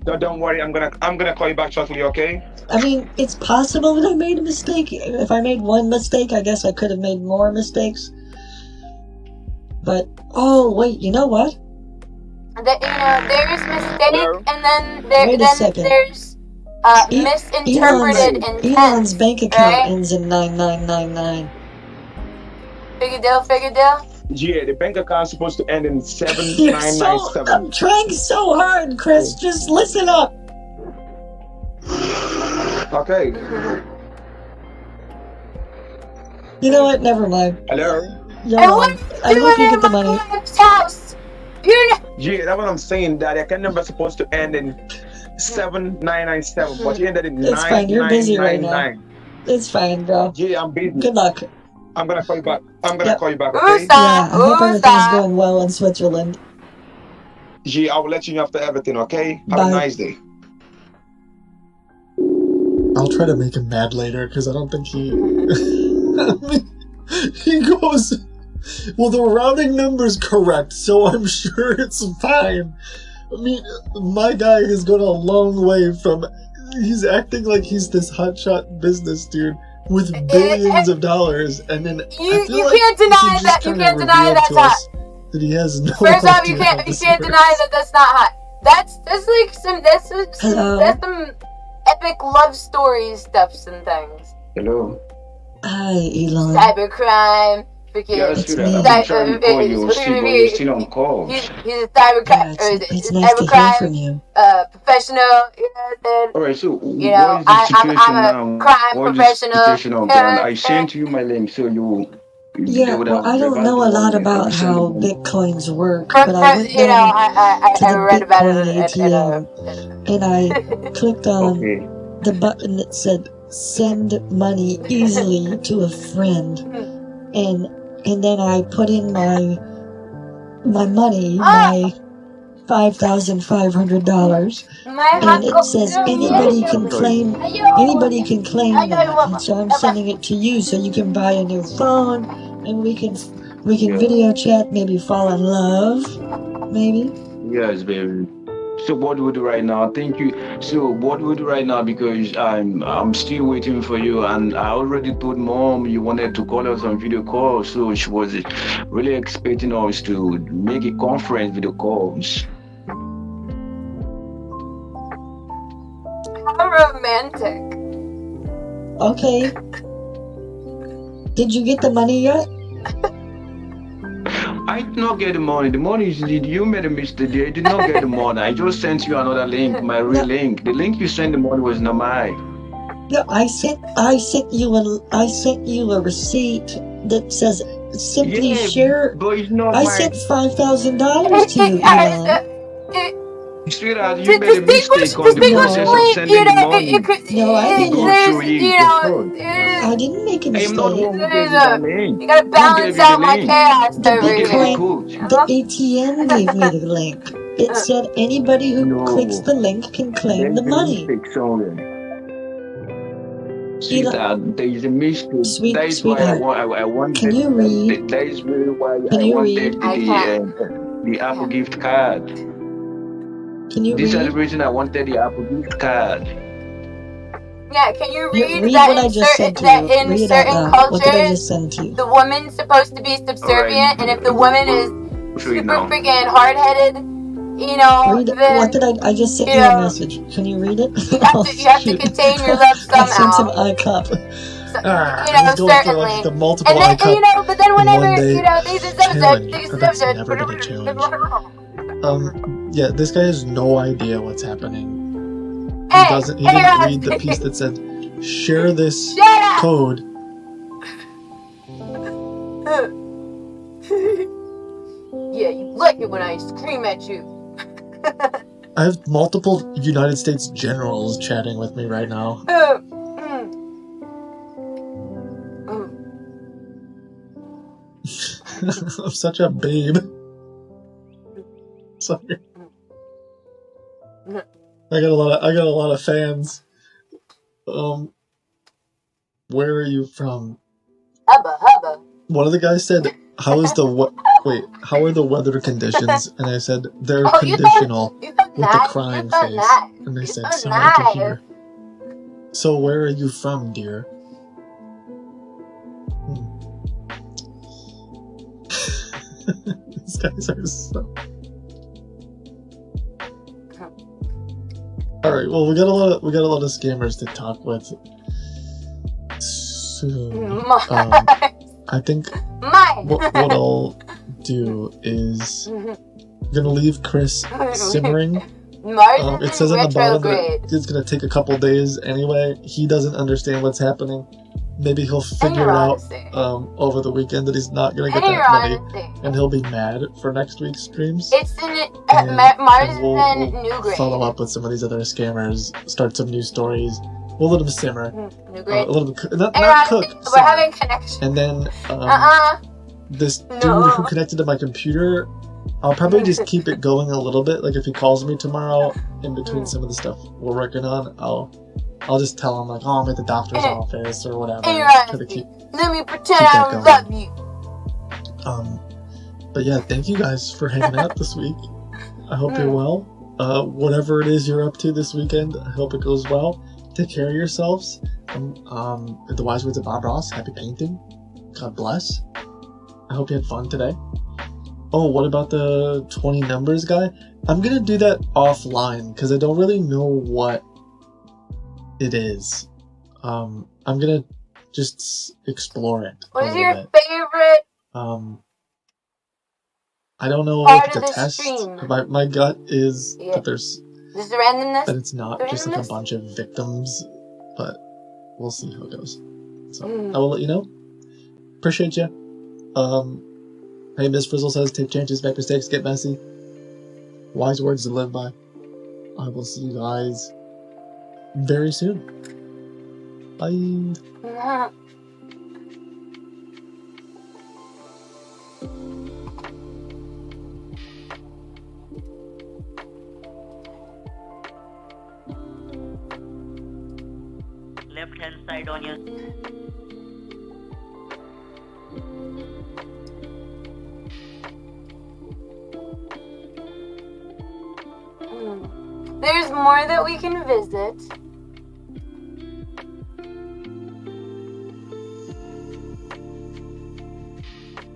So don't worry, I'm gonna call you back shortly, okay? I mean, it's possible that I made a mistake. If I made one mistake, I guess I could have made more mistakes. But wait, you know what? There's mistake, and then there's misinterpreted intent. Elon's bank account ends in 9999. Figure deal? Yeah, the bank account is supposed to end in 7997. I'm trying so hard, Chris. Just listen up. Okay. You know what? Never mind. Hello? I hope you get the money. House. Yeah, that's what I'm saying. That account number is supposed to end in 7997, but you ended in 9999. It's fine. You're busy right now. It's fine, bro. Yeah, I'm busy. Good luck. I'm gonna call you back. Call you back, Yeah, okay? I hope everything's going well in Switzerland. Yeah, I will let you know after everything, okay? Have a nice day. I'll try to make him mad later, because I don't think he... he goes... Well, the routing number's correct, so I'm sure it's fine. I mean, my guy has gone a long way from... He's acting like he's this hotshot business dude with billions of dollars, and then you can't deny that. You can't deny that's hot. that he has no First off, idea you how can't this deny works. that that's not hot. That's Hello? some epic love story stuffs and things. Hello. Hi, Elon. Cybercrime, freaking. Yeah, It's sweetheart. me. I've been trying to call you, Steve, but you're still on call. He's a Yeah, it's nice to hear from you. professional. You know, All right, so you what know, is the I'm situation a now? crime What is the professional. situation on ground? I sent you my link, so they Yeah, would well, have I don't revised know the a lot money. Have about you sent how the money? Bitcoins work, but I went You know, down I to the read about it Bitcoin ATM and I clicked on Okay. the button that said send money easily to a friend, and then I put in my money, my $5,500, and it says anybody can claim that. So I'm sending it to you so you can buy a new phone, and we can Yeah. video chat, maybe fall in love, maybe. Yes, baby. So what do we do right now? Thank you. So what do we do right now? Because I'm still waiting for you, and I already told mom you wanted to call us on video call. So she was really expecting us to make a conference video calls. How romantic. Okay. Did you get the money yet? I did not get the money. The money is you made a mistake. I did not get the money. I just sent you another link, my real link. The link you sent the money was not mine. No, I sent you a receipt that says simply share. But it's not I mine. sent $5,000 to you, Elon. Sweetheart, you made a mistake on the process of sending the money. No, I didn't. Go through it. I didn't make a I am not the mistake. one who gave you the link. You gotta balance out my chaos The over here. Bitcoin, the ATM gave me the link. It said anybody who clicks the link can claim the money. Sweetheart, there is a mistake. That is why I want. Can you read? That is really why Can I you wanted read? the Apple gift card. Can you These are the read? reason I wanted the Apple gift card. Yeah, can you read Read that what I just said to you. in Read it out certain loud. What did I cultures, just send to you? the woman's supposed to be subservient, and if the woman is super freaking hard-headed, you know, Read it. then What did I just sent you a message. Can you read it? you have to contain your love I sent some somehow. iCop. He's going through like the multiple And then, you know, but then whenever, you know, these challenge, are but that's never been a challenge. Yeah, this guy has no idea what's happening. He didn't read the piece that said, share this code. Yeah, you like it when I scream at you. I have multiple United States generals chatting with me right now. I'm such a babe. Sorry. I got a lot of fans. Where are you from? Hubba. One of the guys said, how are the weather conditions? And I said, they're conditional with the crying face. And they said, sorry to hear. So where are you from, dear? These guys are so... Alright, well we got a lot of scammers to talk with soon. I think what I'll do is I'm gonna leave Chris simmering. It says on the bottom that it's gonna take a couple days anyway. He doesn't understand what's happening. Maybe he'll figure it out over the weekend that he's not gonna get that money, and he'll be mad for next week's streams. It's in Mars and New follow up with some of these other scammers, start some new stories. We'll let them simmer. A little bit, not cook. We're having connection. And then this dude who connected to my computer, I'll probably just keep it going a little bit. Like if he calls me tomorrow in between some of the stuff we're working on, I'll just tell him like, oh, I'm at the doctor's office or whatever. Try to keep, let me pretend I don't love you. But yeah, thank you guys for hanging out this week. I hope you're well. Whatever it is you're up to this weekend, I hope it goes well. Take care of yourselves. The wise words of Bob Ross, happy painting. God bless. I hope you had fun today. oh, what about the 20 numbers guy? I'm gonna do that offline because I don't really know what it is. I'm gonna just explore it. What a is little your bit. favorite I don't know part if of it's a the test. stream? My gut is Yeah. that there's Just the randomness? that it's not The just like a randomness? bunch of victims, but we'll see how it goes. So Mm. I will let you know. Appreciate you. Hey, Miss Frizzle says, take chances, make mistakes, get messy. Wise words to live by. I will see you guys very soon. Bye. Left hand side on your. There's more that we can visit.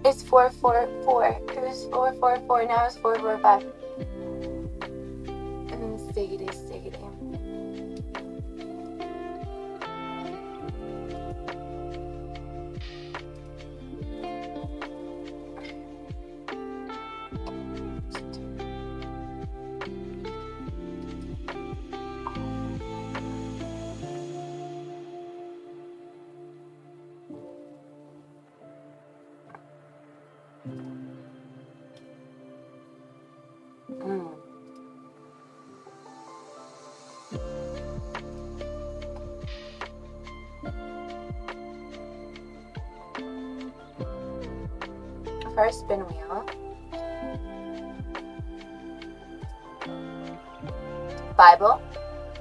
It's 444. It was 444. Now it's 445. Stiggity, stiggity. First spin wheel. Bible,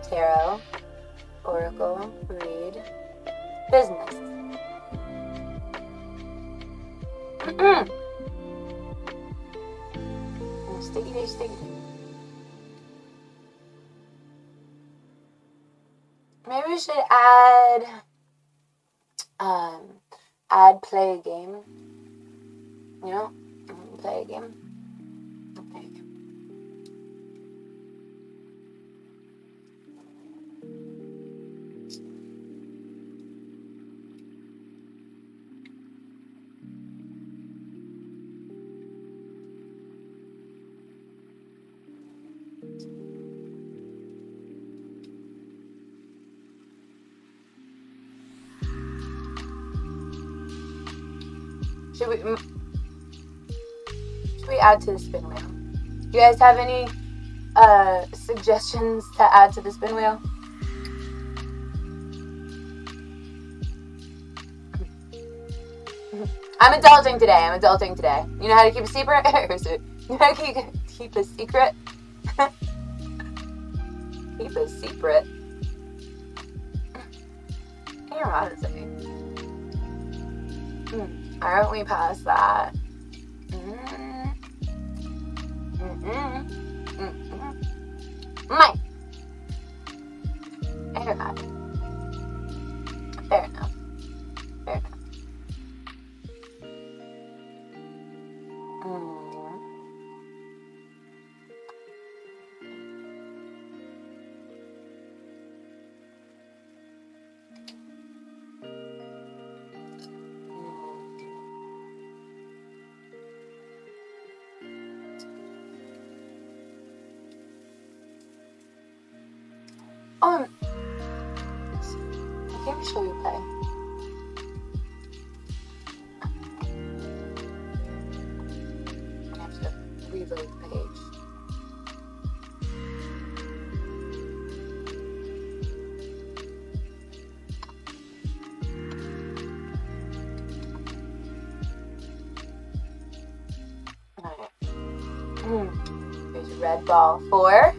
tarot, oracle, read, business. Sticky, sticky. Maybe we should add play a game. You know, play a game. Okay. Should we add to the spin wheel? Do you guys have any suggestions to add to the spin wheel? I'm adulting today. You know how to keep a secret? You know how to keep a secret? Keep a secret? Ennyarodasi. Aren't we past that? Mike. Fair enough. Fair enough. Fair enough. What game shall we play? I have to reload the page. Alright. Here's red ball 4.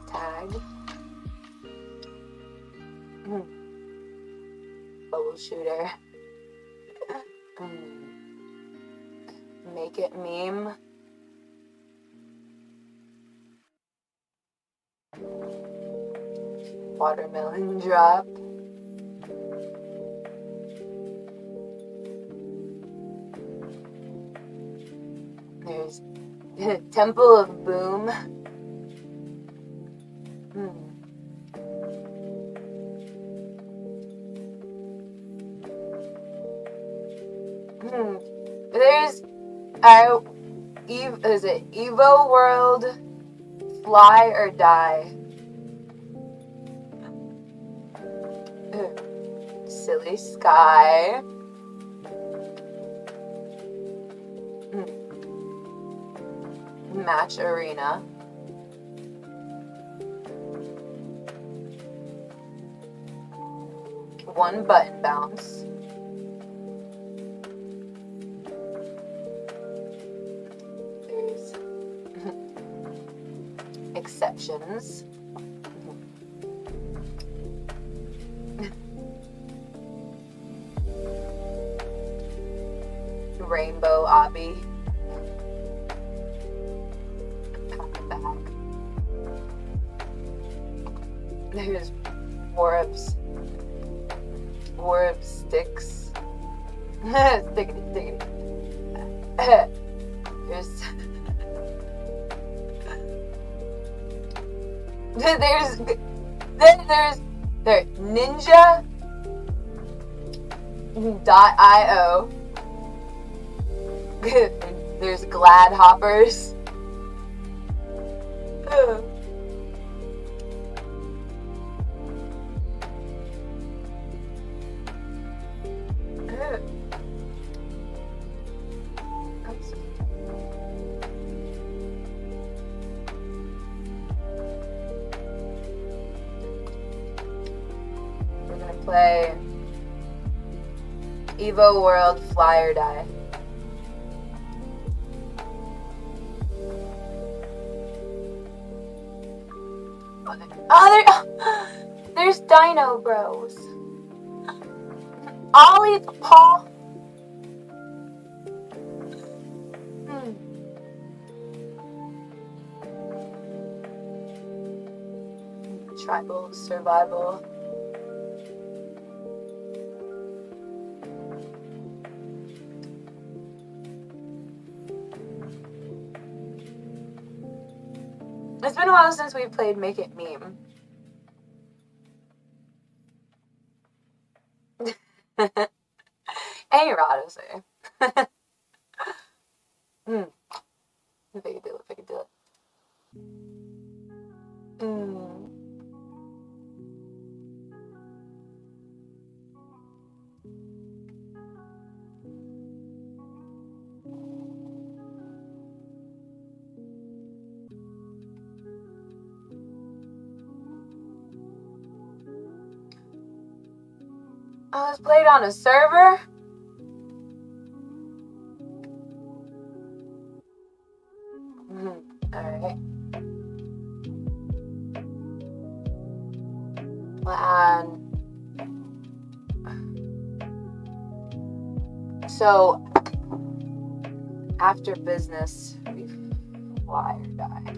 Tag. Bubble shooter. Make it meme. Watermelon drop. There's Temple of Boom. There's is it Evo World Fly or Die? Silly Sky. Match Arena. One button bounce. There's exceptions. Rainbow Obby. Pack it back. There's Orbs. Orb sticks. Stickity. There's Ninja.io. There's Glad Hoppers. We're gonna play Evo World Fly or Die. There's Dino Bros. Ollie the Paw. Tribal Survival. It's been a while since we played Make It Meme. Ennyarodasi. If I could do it. I was played on a server. Alright. And so after business, we fly or die.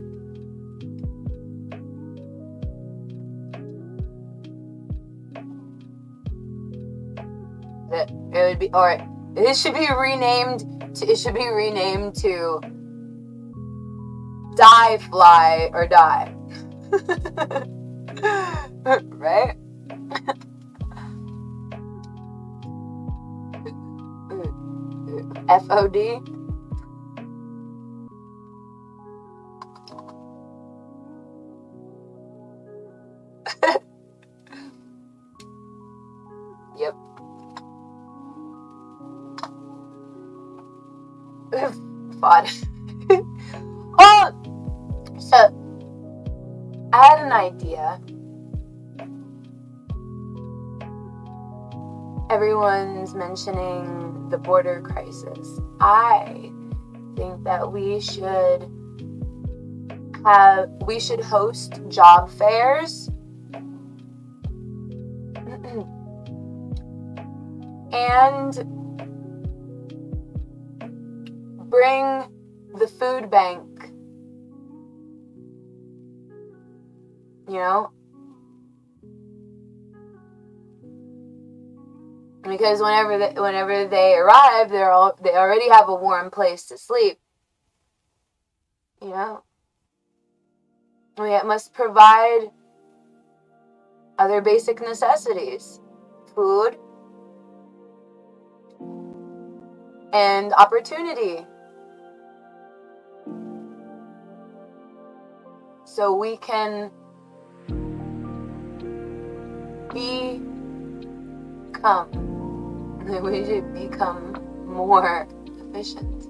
It would be, or it should be renamed to Die, Fly, or Die. Right? FOD. Yep. Fun. Oh, so I had an idea. Everyone's mentioning the border crisis. I think that we should host job fairs and bring the food bank, you know, because whenever they arrive, they already have a warm place to sleep. You know, we must provide other basic necessities, food and opportunity, so we can become more efficient.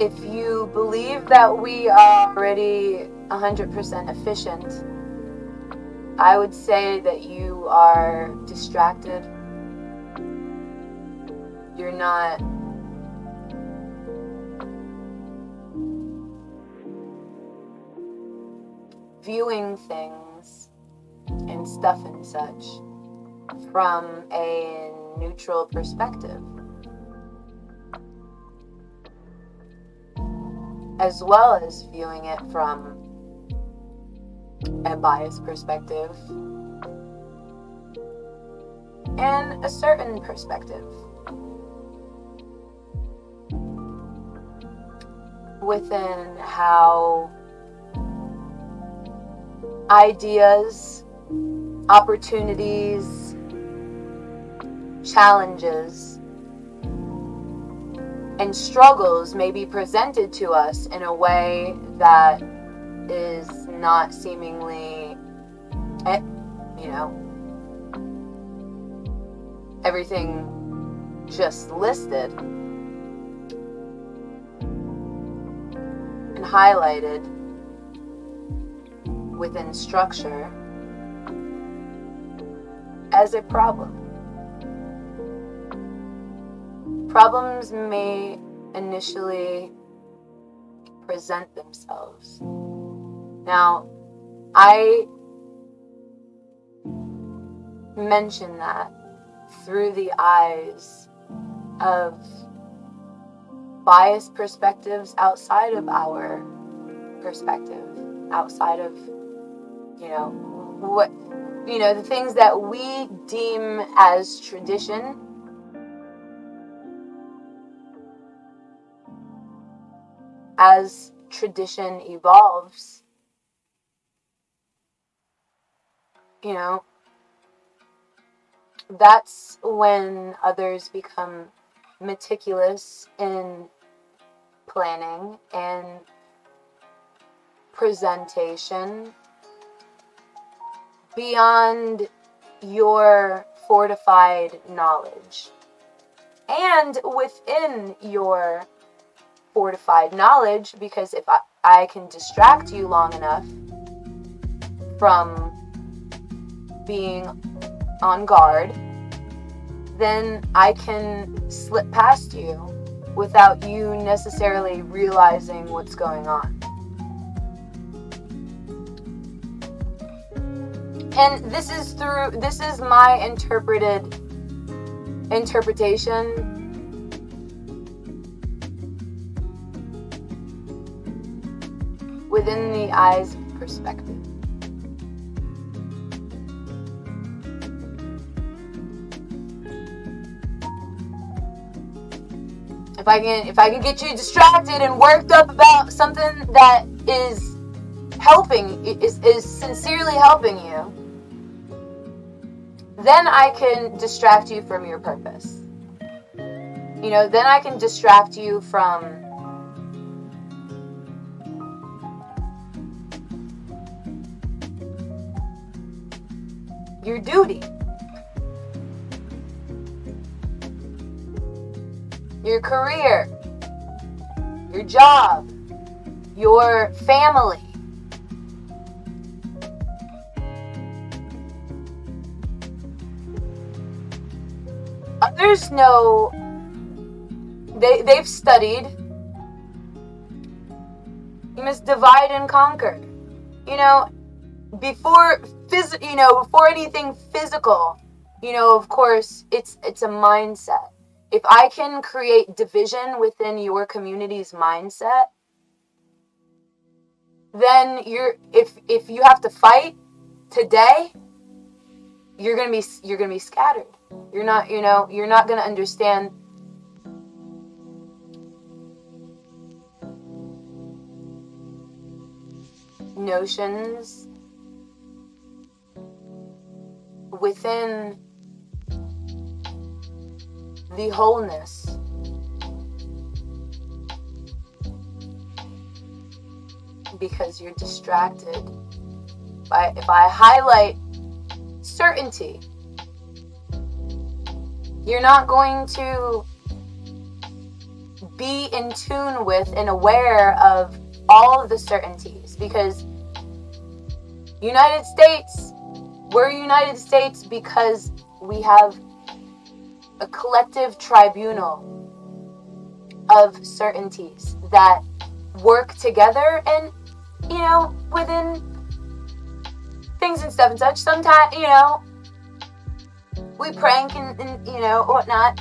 If you believe that we are already 100% efficient, I would say that you are distracted. You're not viewing things and stuff and such from a neutral perspective, as well as viewing it from a biased perspective and a certain perspective. Within how ideas, opportunities, challenges, and struggles may be presented to us in a way that is not seemingly, everything just listed and highlighted within structure as a problem. Problems may initially present themselves. Now, I mention that through the eyes of biased perspectives outside of our perspective, outside of, the things that we deem as tradition. As tradition evolves, that's when others become meticulous in planning and presentation beyond your fortified knowledge. And within your fortified knowledge, because if I can distract you long enough from being on guard, then I can slip past you without you necessarily realizing what's going on. And this is my interpretation within the eyes of perspective. If I can get you distracted and worked up about something that is helping, is sincerely helping you, then I can distract you from your purpose. Then I can distract you from your duty, your career, your job, your family. Others know, they've studied. You must divide and conquer. Before anything physical, of course, it's a mindset. If I can create division within your community's mindset, then if you have to fight today, you're gonna be scattered. You're not gonna understand notions within the wholeness because you're distracted by, if I highlight certainty, you're not going to be in tune with and aware of all of the certainties, because United States, we're United States because we have a collective tribunal of certainties that work together, and within things and stuff and such, sometimes we prank and whatnot.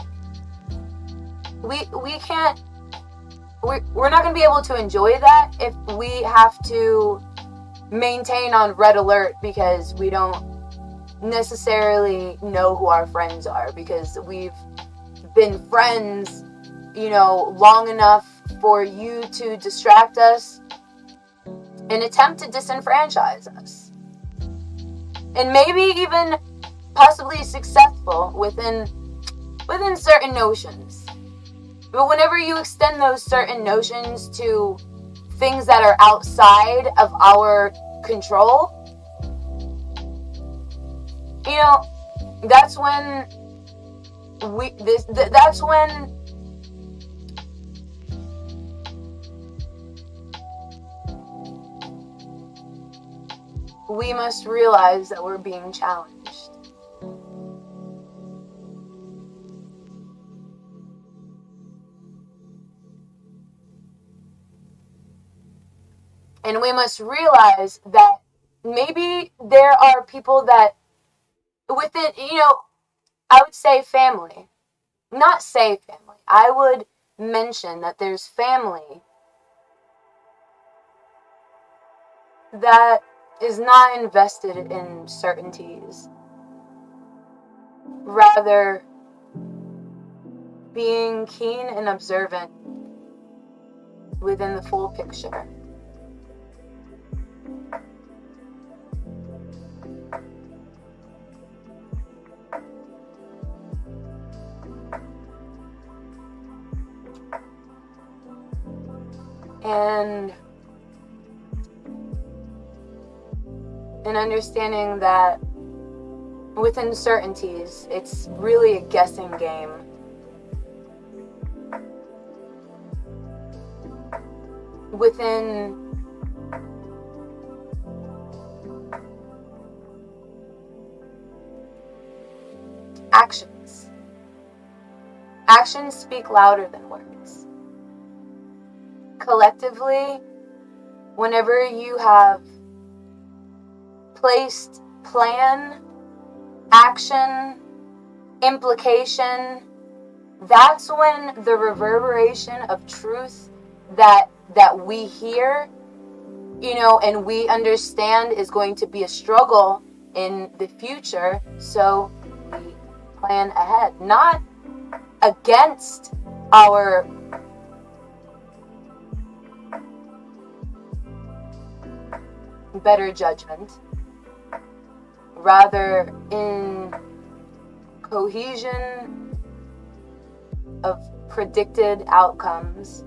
We can't, we're not going to be able to enjoy that if we have to maintain on red alert because we don't necessarily know who our friends are, because we've been friends long enough for you to distract us and attempt to disenfranchise us, and maybe even possibly successful within certain notions. But whenever you extend those certain notions to things that are outside of our control, that's when that's when we must realize that we're being challenged. And we must realize that maybe there are people that within, I would say family, not say family. I would mention that there's family that is not invested in certainties, rather being keen and observant within the full picture. And understanding that within certainties, it's really a guessing game. Within actions speak louder than words. Collectively, whenever you have placed plan, action, implication, that's when the reverberation of truth that we hear, and we understand is going to be a struggle in the future. So we plan ahead, not against our better judgment, rather in cohesion of predicted outcomes.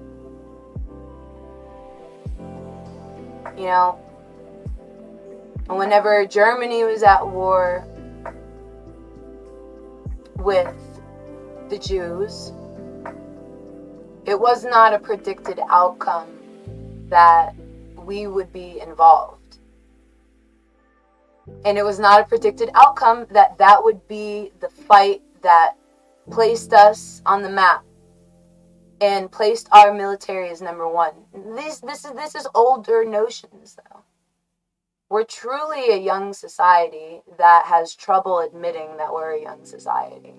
Whenever Germany was at war with the Jews, it was not a predicted outcome that we would be involved. And it was not a predicted outcome that would be the fight that placed us on the map and placed our military as number one. This is older notions, though. We're truly a young society that has trouble admitting that we're a young society.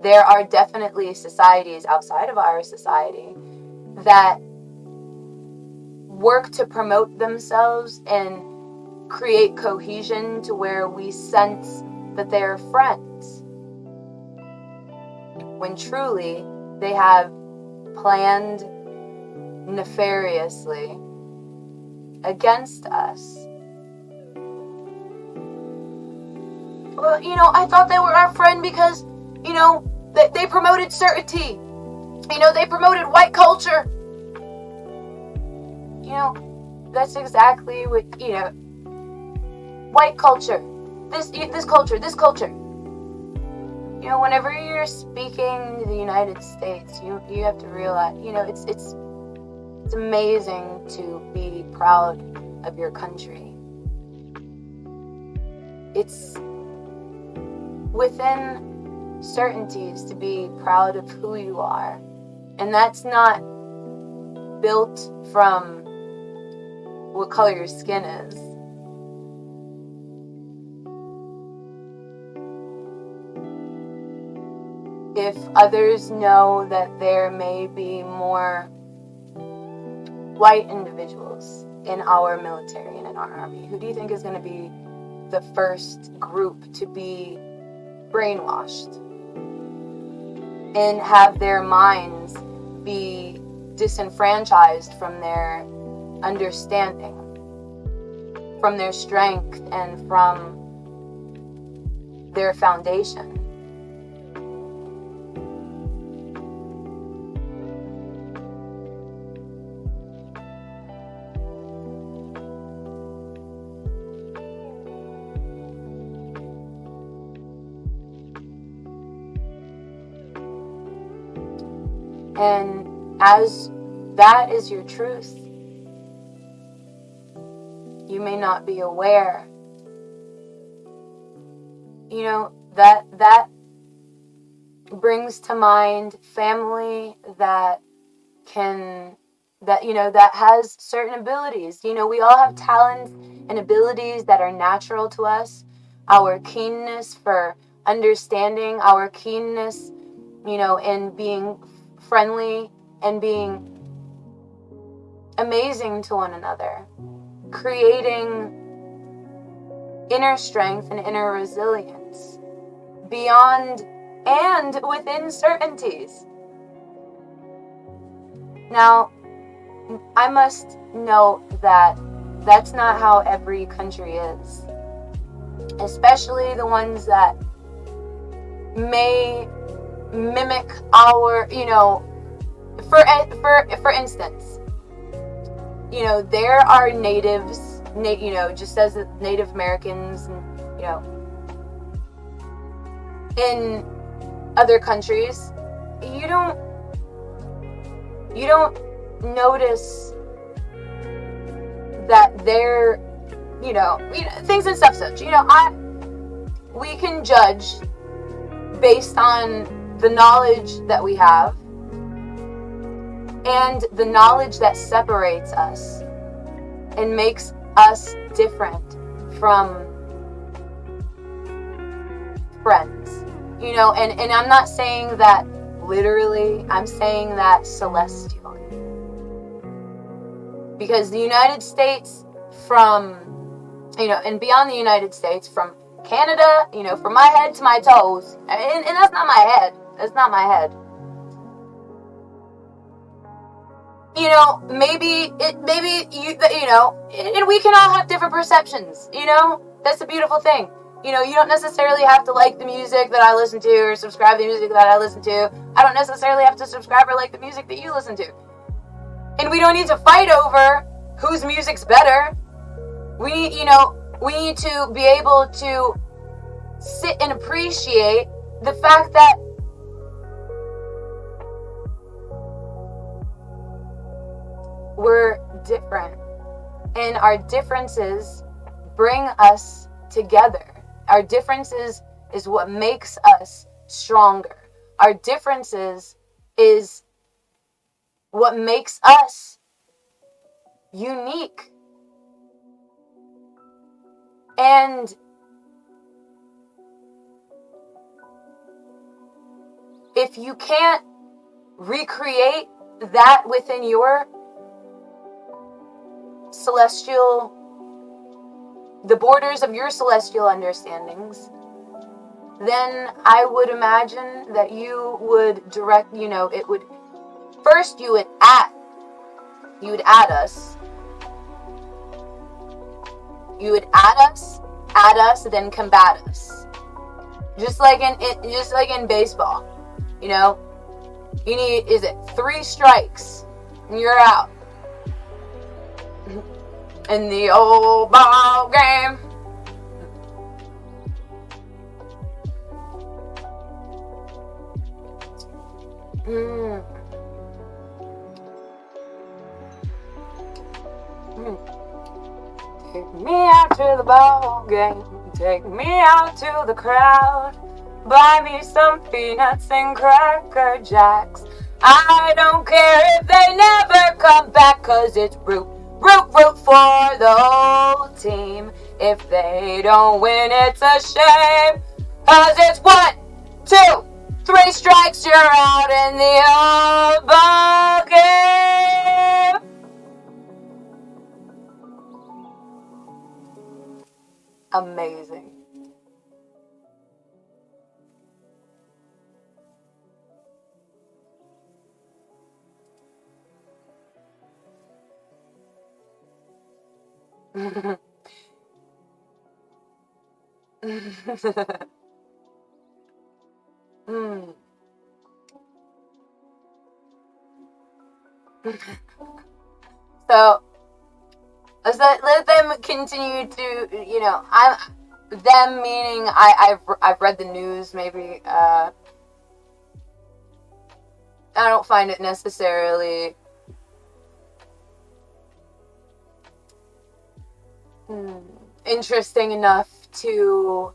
There are definitely societies outside of our society that work to promote themselves and create cohesion to where we sense that they are friends, when truly they have planned nefariously against us. Well, I thought they were our friend because, they promoted certainty. They promoted white culture. That's exactly what, white culture. This culture. Whenever you're speaking to the United States, you have to realize, it's amazing to be proud of your country. It's within certainties to be proud of who you are. And that's not built from what color your skin is. If others know that there may be more white individuals in our military and in our army, who do you think is going to be the first group to be brainwashed and have their minds be disenfranchised from their understanding, from their strength, and from their foundation? And as that is your truth, you may not be aware, that brings to mind family that has certain abilities. We all have talents and abilities that are natural to us. Our keenness for understanding, our keenness, in being friendly and being amazing to one another, creating inner strength and inner resilience beyond and within certainties. Now, I must note that that's not how every country is, especially the ones that may mimic our, for instance, there are natives, just as Native Americans, in other countries, you don't notice that they're, things and stuff such. We can judge based on the knowledge that we have and the knowledge that separates us and makes us different from friends. And I'm not saying that literally, I'm saying that celestially. Because the United States from, and beyond the United States, from Canada, from my head to my toes, and that's not my head. That's not my head. Maybe you, and we can all have different perceptions, that's the beautiful thing. You don't necessarily have to like the music that I listen to or subscribe to the music that I listen to. I don't necessarily have to subscribe or like the music that you listen to. And we don't need to fight over whose music's better. We need to be able to sit and appreciate the fact that we're different, and our differences bring us together. Our differences is what makes us stronger. Our differences is what makes us unique. And if you can't recreate that within the borders of your celestial understandings, then I would imagine that you would direct, it would, first you would add us. You would add us, then combat us. Just like in baseball, you need, is it 3 strikes and you're out in the old ball game. Take me out to the ball game. Take me out to the crowd. Buy me some peanuts and Cracker Jacks. I don't care if they never come back, 'cause it's root for the whole team. If they don't win, it's a shame, 'cause it's 1, 2, 3 strikes, you're out in the old ball game. Amazing. So let them continue to, them meaning I've read the news. Maybe I don't find it necessarily interesting enough to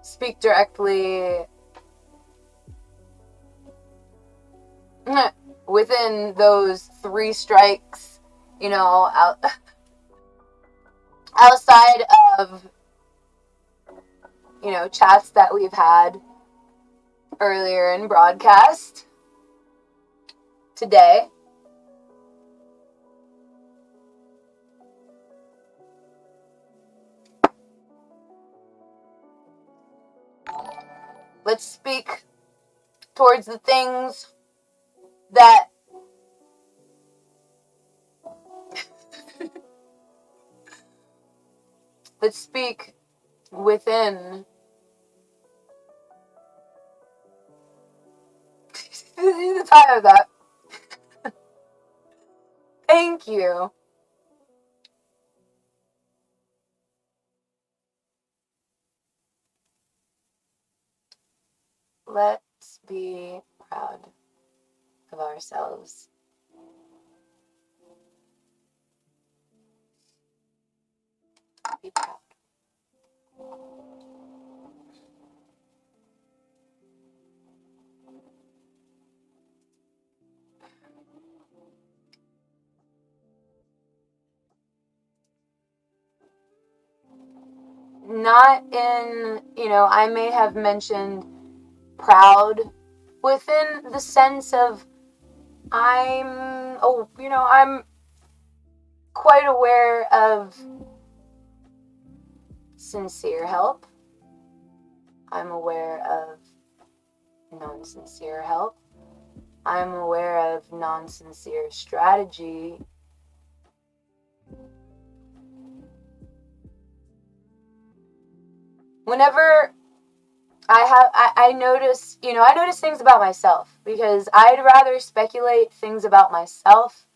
speak directly within those 3 strikes, outside of, chats that we've had earlier in broadcast today. Let's speak towards the things that let's speak within the time of that. Thank you. Let's be proud of ourselves. Be proud. Not in, I may have mentioned proud within the sense of I'm quite aware of sincere help. I'm aware of non-sincere help. I'm aware of non-sincere strategy. Whenever I notice, I notice things about myself, because I'd rather speculate things about myself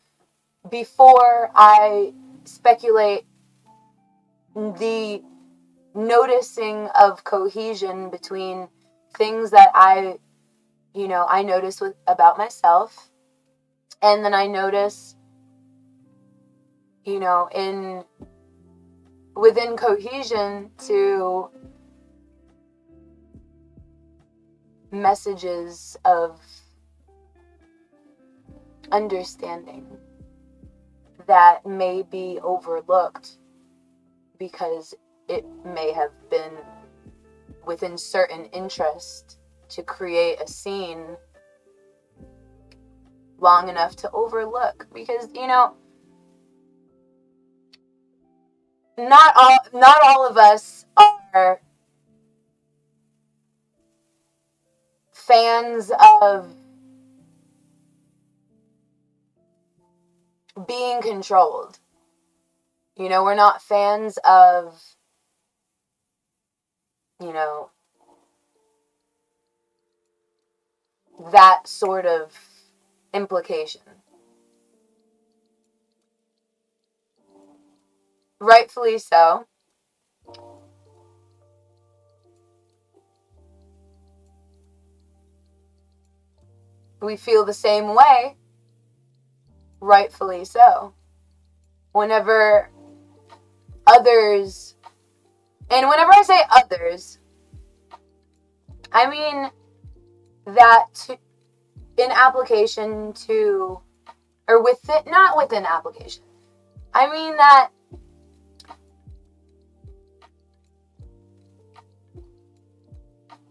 before I speculate the noticing of cohesion between things that I notice about myself, and then I notice, within cohesion to messages of understanding that may be overlooked because it may have been within certain interest to create a scene long enough to overlook. Because, not all of us are fans of being controlled. You know, we're not fans of, you know, that sort of implication. Rightfully so. We feel the same way. Rightfully so. Whenever others, and whenever I say others, I mean that in application to, or not within application. I mean that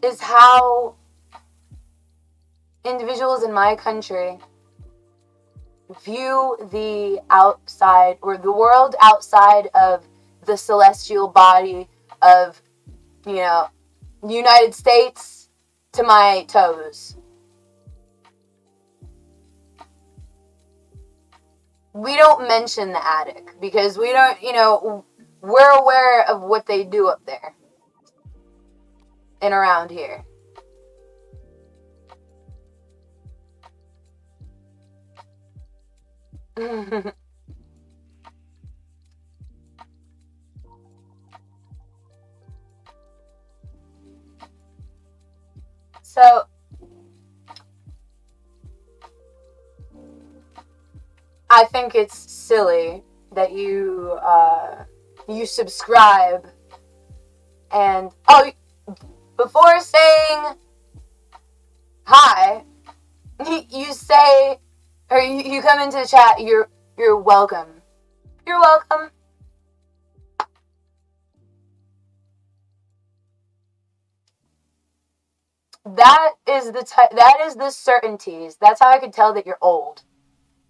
is how individuals in my country view the outside, or the world outside of the celestial body of, you know, United States to my toes. We don't mention the attic because we don't, you know, we're aware of what they do up there and around here. So, I think it's silly that you subscribe and, before saying hi, you say, or you come into the chat, you're welcome. You're welcome. That is the certainties. That's how I could tell that you're old.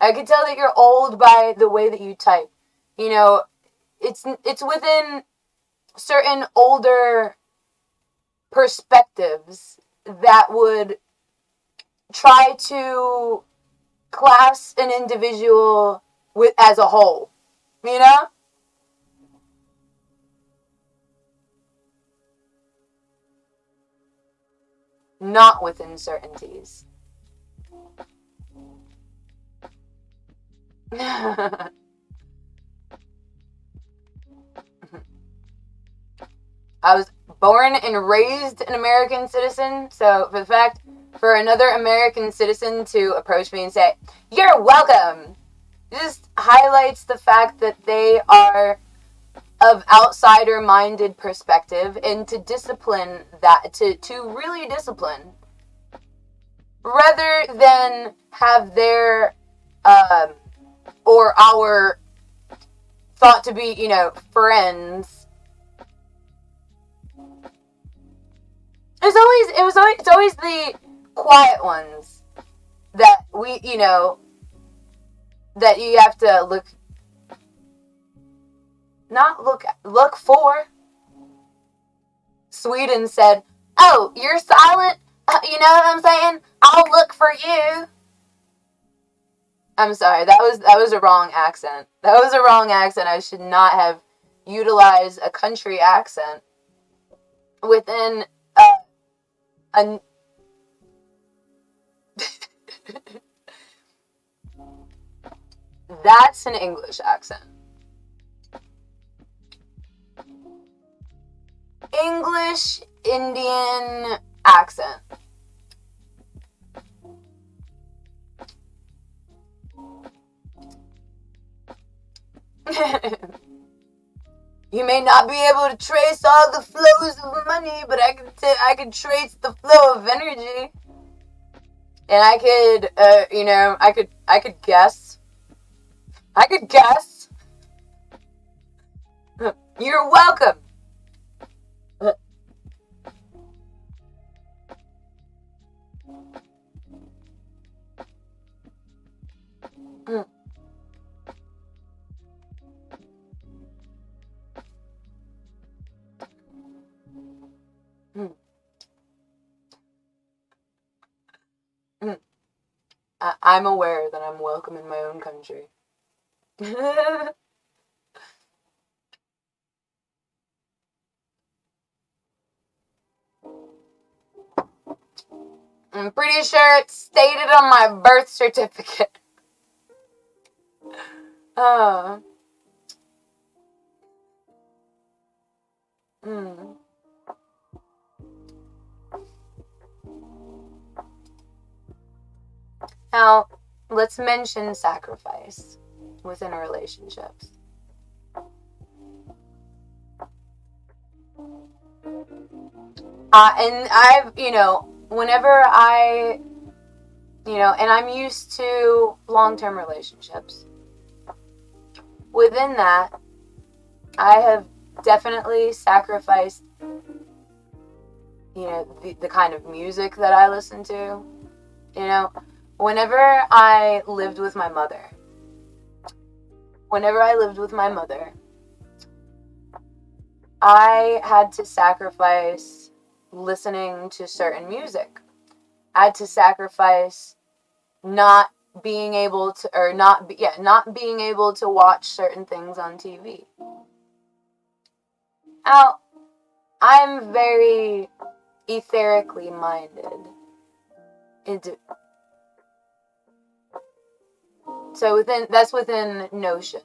I could tell that you're old by the way that you type. You know, it's within certain older perspectives that would try to class an individual as a whole. You know? Not with uncertainties. I was born and raised an American citizen, so for another American citizen to approach me and say, "You're welcome," just highlights the fact that they are of outsider-minded perspective, and to discipline that, to really discipline, rather than have their, or our thought to be, you know, friends. It's always the quiet ones that we, you know, that you have to look for. Sweden said, "Oh, you're silent? You know what I'm saying? I'll look for you." I'm sorry, that was a wrong accent. That was a wrong accent. I should not have utilized a country accent within a That's an English accent. English Indian accent. You may not be able to trace all the flows of money, but I can trace the flow of energy. And I could, I could guess. I could guess. You're welcome. I'm aware that I'm welcome in my own country. I'm pretty sure it's stated on my birth certificate. Now, let's mention sacrifice within relationships. And I've, whenever and I'm used to long-term relationships. Within that, I have definitely sacrificed, the kind of music that I listen to. Whenever I lived with my mother, I had to sacrifice listening to certain music. I had to sacrifice not being able to watch certain things on TV. Now, I'm very etherically minded. So that's within Notion.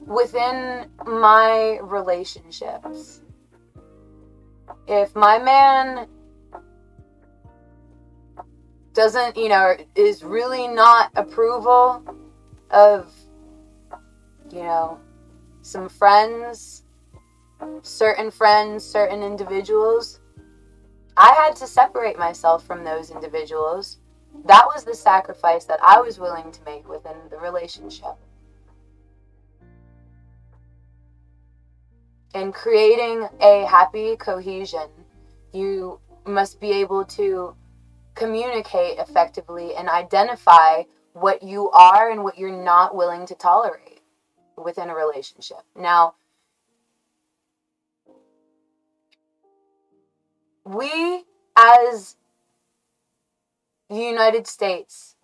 Within my relationships, if my man doesn't, is really not approval of, some friends, certain individuals, I had to separate myself from those individuals. That was the sacrifice that I was willing to make within the relationship. In creating a happy cohesion, you must be able to communicate effectively and identify what you are and what you're not willing to tolerate within a relationship. Now, we as the United States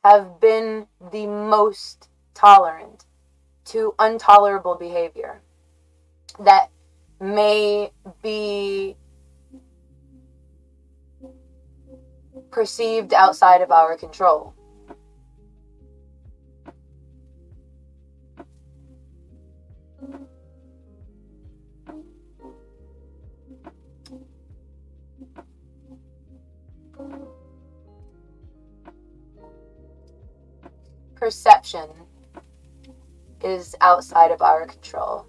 have been the most tolerant to intolerable behavior that may be perceived outside of our control. Perception is outside of our control.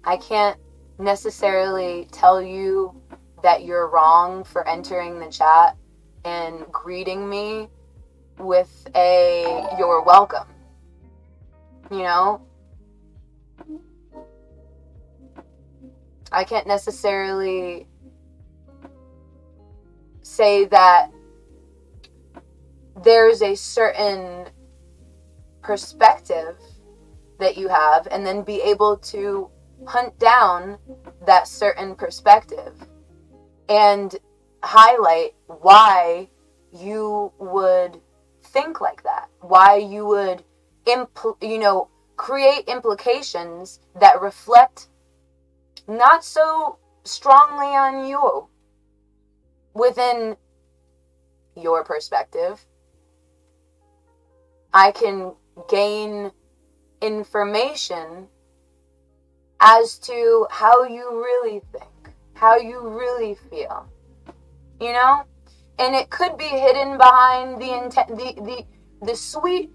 I can't necessarily tell you that you're wrong for entering the chat and greeting me with a "you're welcome." I can't necessarily say that there's a certain perspective that you have and then be able to hunt down that certain perspective and highlight why you would think like that, why you would create implications that reflect not so strongly on you within your perspective. I can gain information as to how you really think, how you really feel, and it could be hidden behind the sweet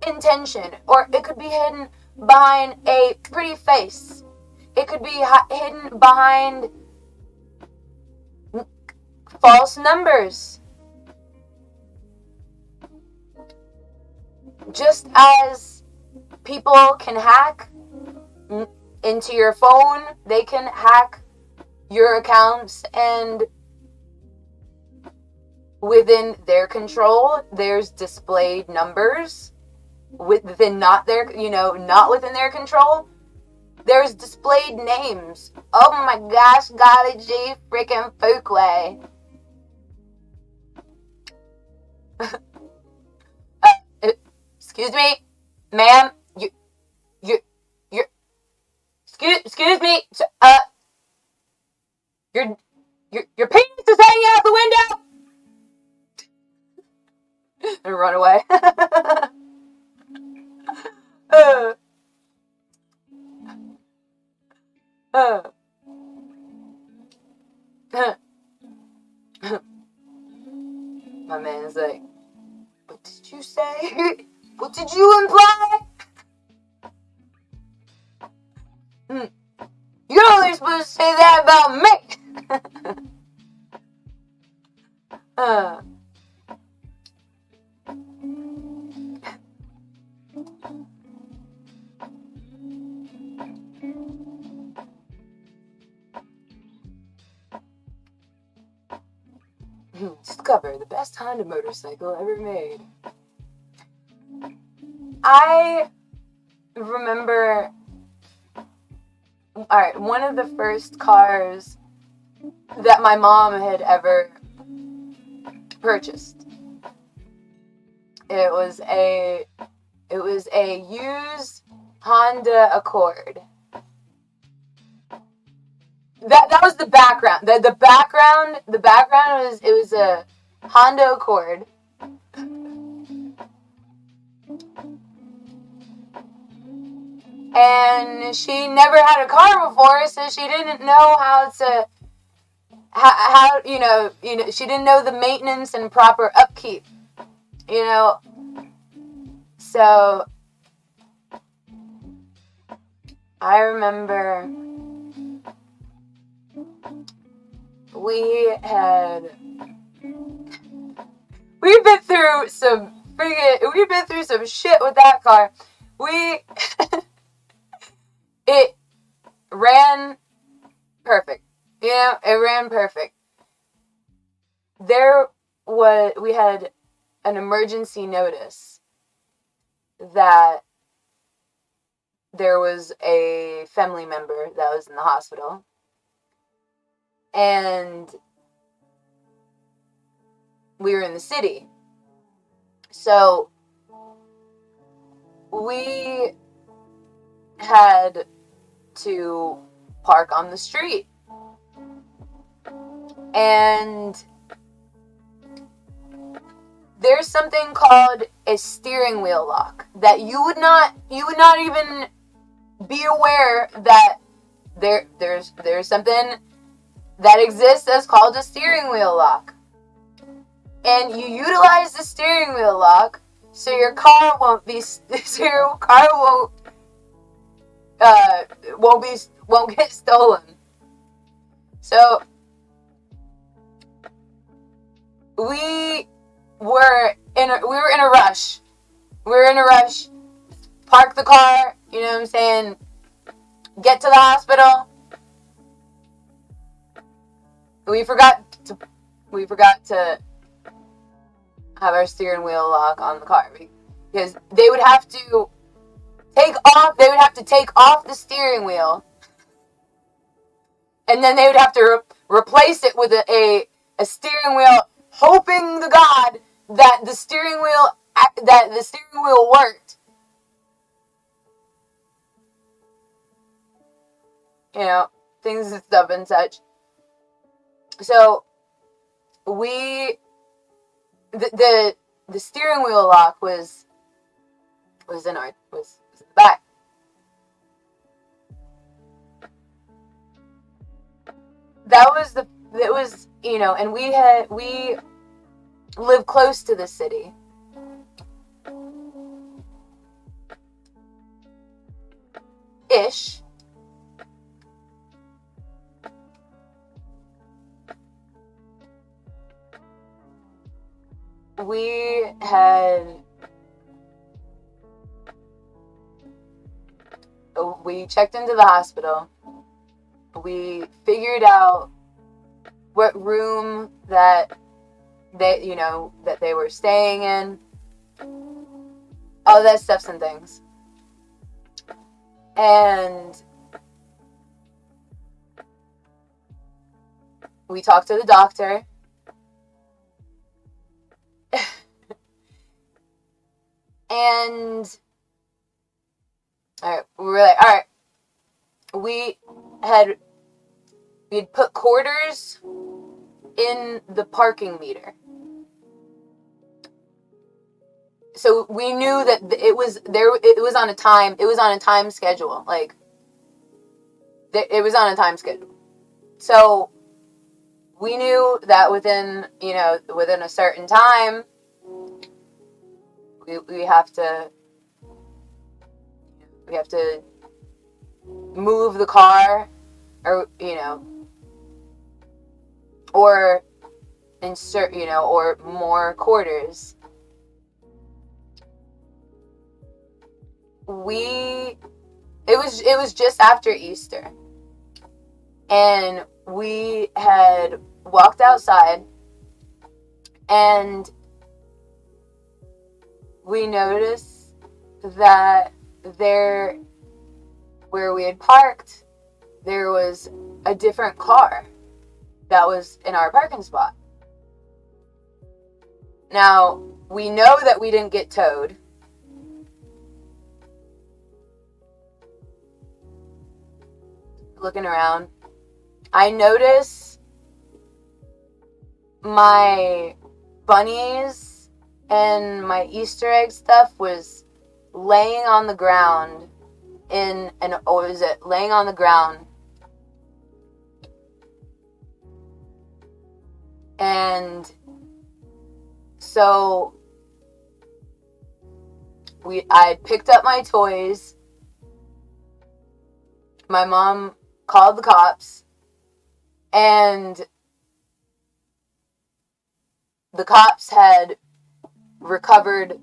intention, or it could be hidden behind a pretty face. It could be hidden behind false numbers. Just as people can hack into your phone, they can hack your accounts, and within their control, there's displayed numbers. Not within their control, there's displayed names. Oh my gosh, golly gee, freaking Fuquay. Excuse me, ma'am. You're. Excuse me. Your penis is hanging out the window. And run away. My man is like, what did you say? What did you imply? You're only supposed to say that about me. Discover the best Honda motorcycle ever made. I remember, alright, one of the first cars that my mom had ever purchased. It was a used Honda Accord. That was the background. The background was, it was a Honda Accord. And she never had a car before, so she didn't know how she didn't know the maintenance and proper upkeep, So I remember we've been through some shit with that car. It ran perfect. It ran perfect. We had an emergency notice that there was a family member that was in the hospital. And we were in the city. So we had to park on the street. And there's something called a steering wheel lock that you would not even be aware that there's something that exists that's called a steering wheel lock. And you utilize the steering wheel lock so your car won't get stolen. So we were in a rush. Park the car, you know what I'm saying? Get to the hospital. We forgot to have our steering wheel lock on the car because they would have to take off the steering wheel, and then they would have to replace it with a steering wheel, hoping to God that the steering wheel worked. Things and stuff and such. So the steering wheel lock was in the back. And we live close to the city. Ish. We checked into the hospital. We figured out what room that they were staying in. All that stuffs and things. And we talked to the doctor. And we're like, all right, we'd put quarters in the parking meter. So we knew that it was on a time schedule. Like, it was on a time schedule. So we knew that within a certain time, we have to move the car, or insert, or more quarters. It was just after Easter, and we had walked outside, and we noticed that where we had parked, there was a different car that was in our parking spot. Now, we know that we didn't get towed. Looking around, I notice my bunnies and my Easter egg stuff was laying on the ground laying on the ground. And so I picked up my toys. My mom called the cops, and the cops had recovered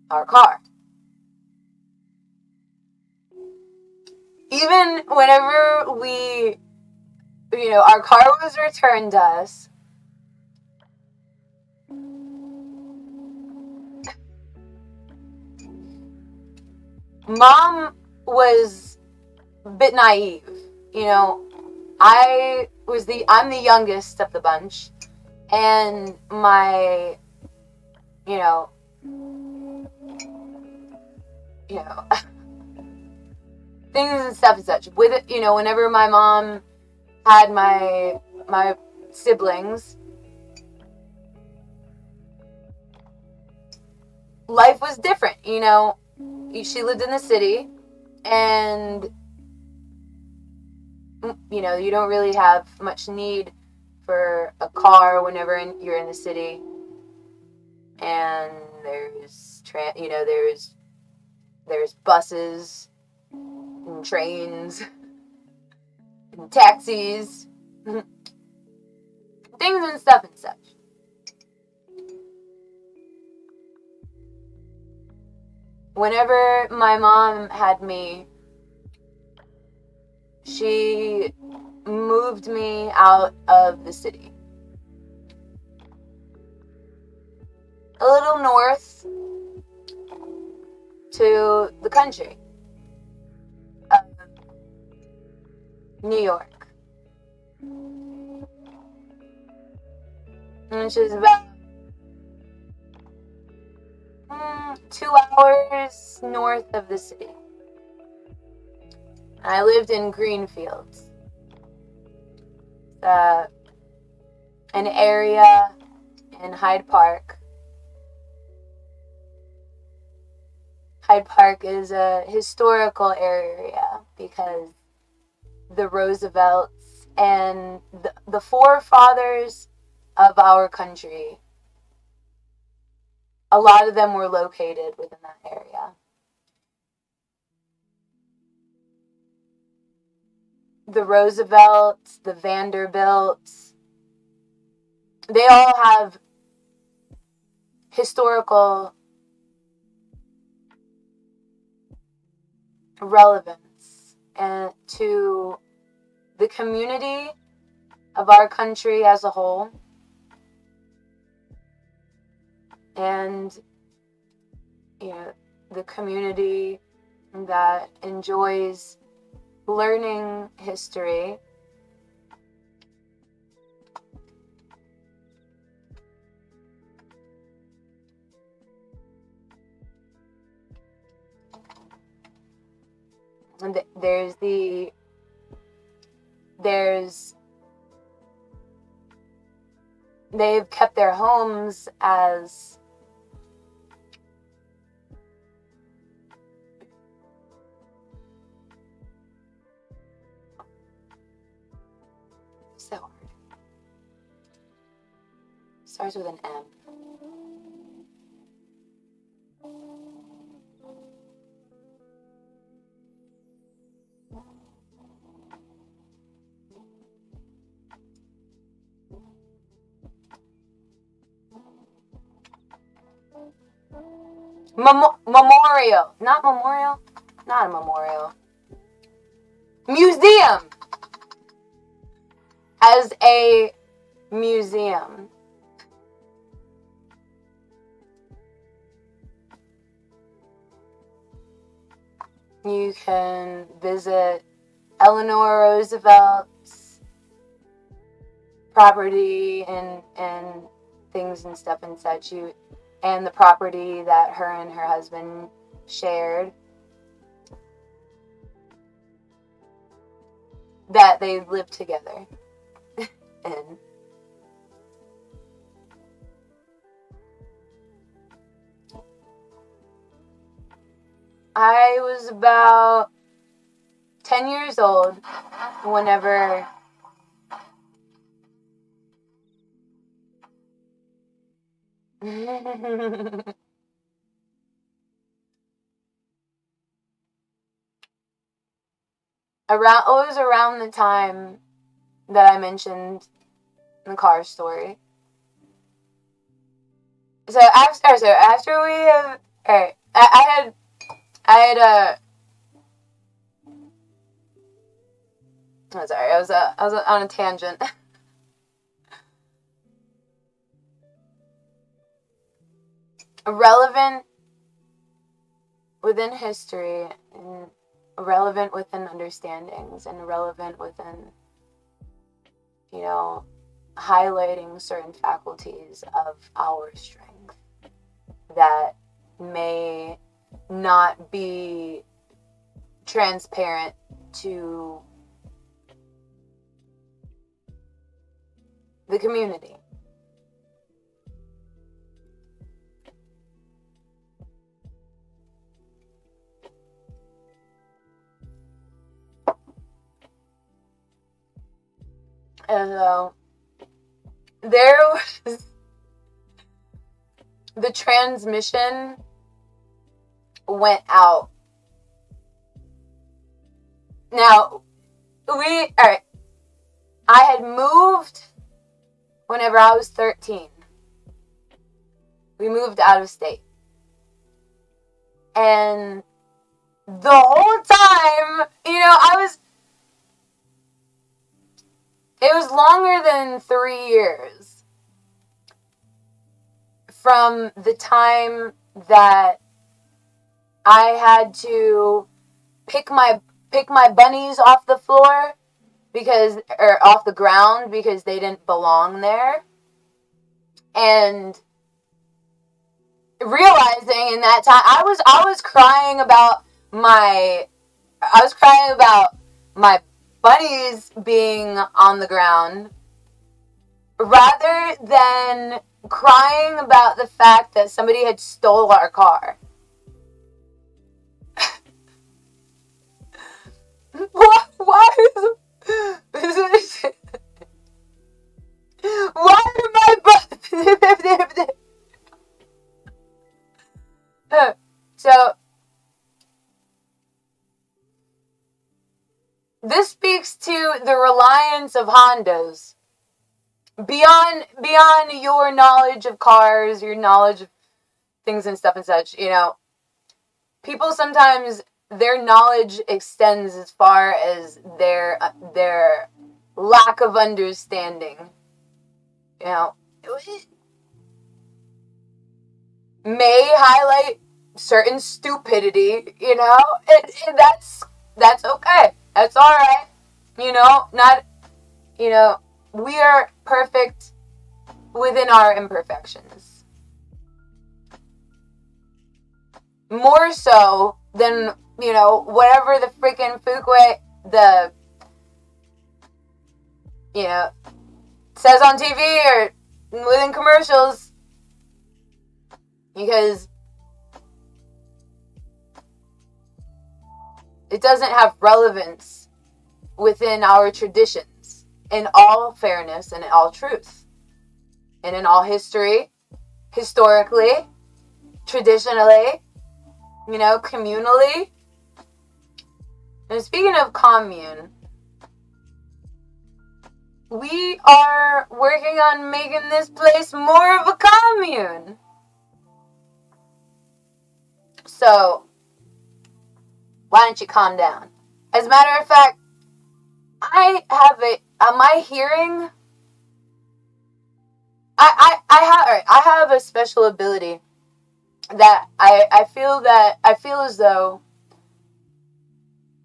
our car. Even whenever our car was returned to us, Mom was a bit naive. I'm the youngest of the bunch, and my, things and stuff and such. With it, whenever my mom had my siblings, life was different. She lived in the city, and you don't really have much need for a car whenever you're in the city. And there's buses and trains and taxis, things and stuff and such. Whenever my mom had me, she moved me out of the city, a little north to the country of New York, which is about 2 hours north of the city. I lived in Greenfields, an area in Hyde Park. Hyde Park is a historical area because the Roosevelts and the forefathers of our country, a lot of them were located within that area. The Roosevelts, the Vanderbilts, they all have historical relevance and to the community of our country as a whole, and the community that enjoys learning history they've kept their homes as so hard. Starts with an M. Memorial. Not memorial. Not a memorial. Museum. As a museum. You can visit Eleanor Roosevelt's property and things and stuff and such. And the property that her and her husband shared, that they lived together in. I was about 10 years old whenever it was around the time that I mentioned the car story. So after we have, alright, I had oh, sorry, I was on a tangent. Relevant within history, and relevant within understandings, and relevant within, highlighting certain faculties of our strength that may not be transparent to the community. And there was the transmission went out. Now, I had moved whenever I was 13. We moved out of state. And the whole time, it was longer than 3 years from the time that I had to pick my bunnies off the floor or off the ground because they didn't belong there, and realizing in that time I was crying about my bunnies being on the ground rather than crying about the fact that somebody had stole our car. Why are my bunnies? So this speaks to the reliance of Hondas beyond your knowledge of cars, your knowledge of things and stuff and such. People sometimes, their knowledge extends as far as their lack of understanding. May highlight certain stupidity, and that's okay. That's all right. We are perfect within our imperfections. more so than, whatever the freaking Fuquay, says on TV or within commercials, because it doesn't have relevance within our traditions, in all fairness and in all truth, and in all history, historically, traditionally, communally. And speaking of commune, we are working on making this place more of a commune. So, why don't you calm down? As a matter of fact, I have a special ability that I feel as though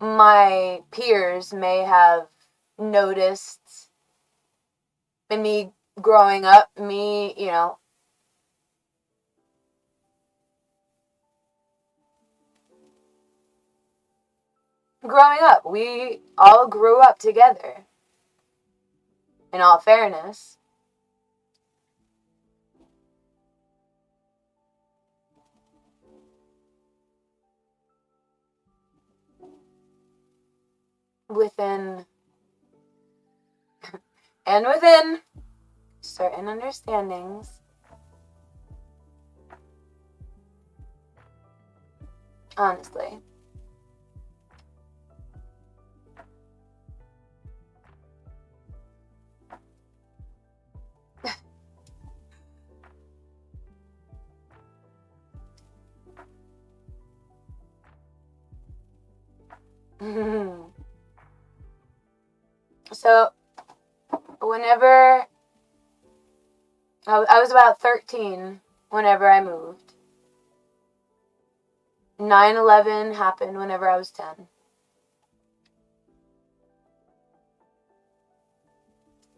my peers may have noticed in me growing up, growing up. We all grew up together, in all fairness. Within certain understandings, honestly. So, whenever I was about 13 whenever I moved. 9/11 happened whenever I was 10.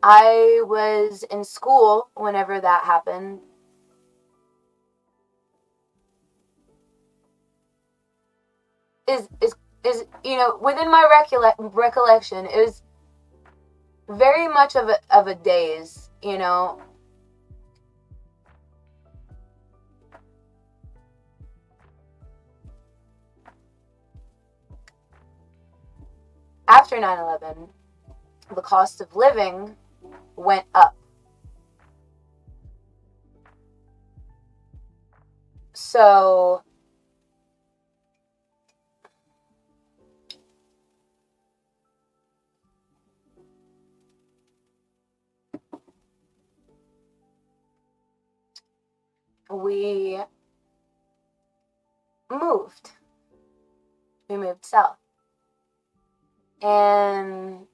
I was in school whenever that happened. Is within my recollection, it was very much of a daze, After 9/11, the cost of living went up. So we moved. We moved south. And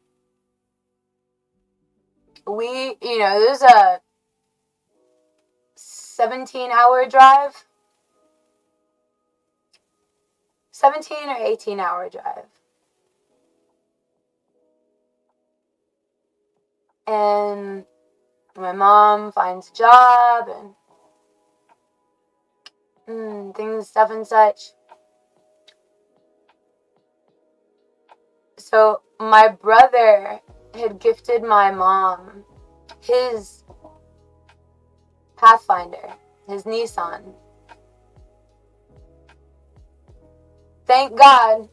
there's a 17-hour drive. 17 or 18-hour drive. And my mom finds a job and stuff and such. So my brother had gifted my mom his Pathfinder, his Nissan. Thank God.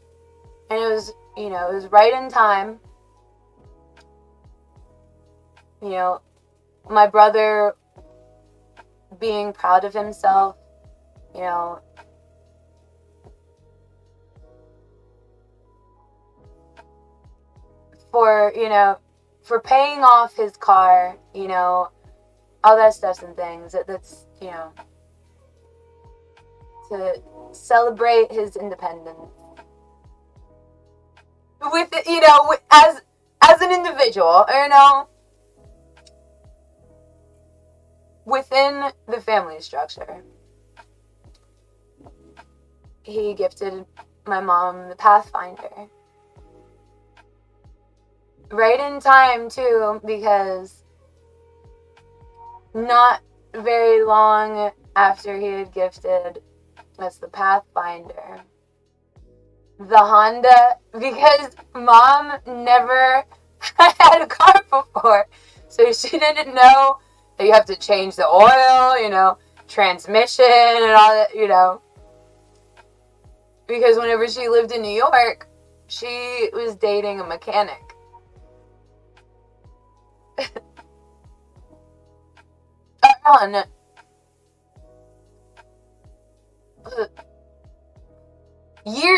And it was right in time. My brother being proud of himself, for paying off his car, all that stuff and things. That's, to celebrate his independence. With, as an individual, within the family structure. He gifted my mom the Pathfinder. Right in time, too, because not very long after he had gifted That's the Pathfinder. The Honda, because Mom never had a car before, so she didn't know that you have to change the oil, transmission and all that, because whenever she lived in New York, she was dating a mechanic.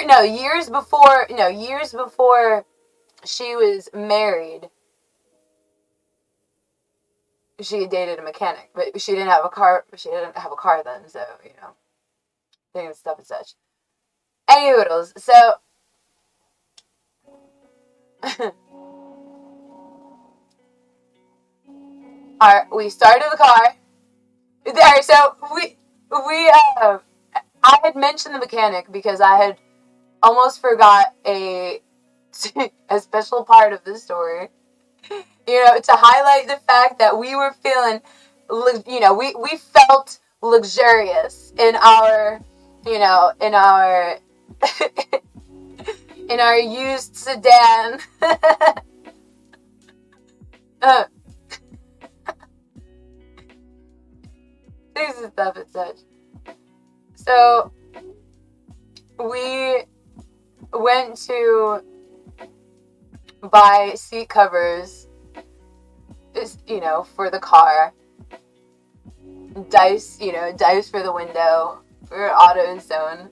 No. Years before she was married, she had dated a mechanic, but she didn't have a car. She didn't have a car then, so things, stuff and such. Anyways, so we started the car. There, so I had mentioned the mechanic because I had almost forgot a special part of the story. To highlight the fact that we were feeling, we felt luxurious in our, in our in our used sedan. Things and stuff and such. So we went to buy seat covers, for the car. Dice for the window. We were AutoZone.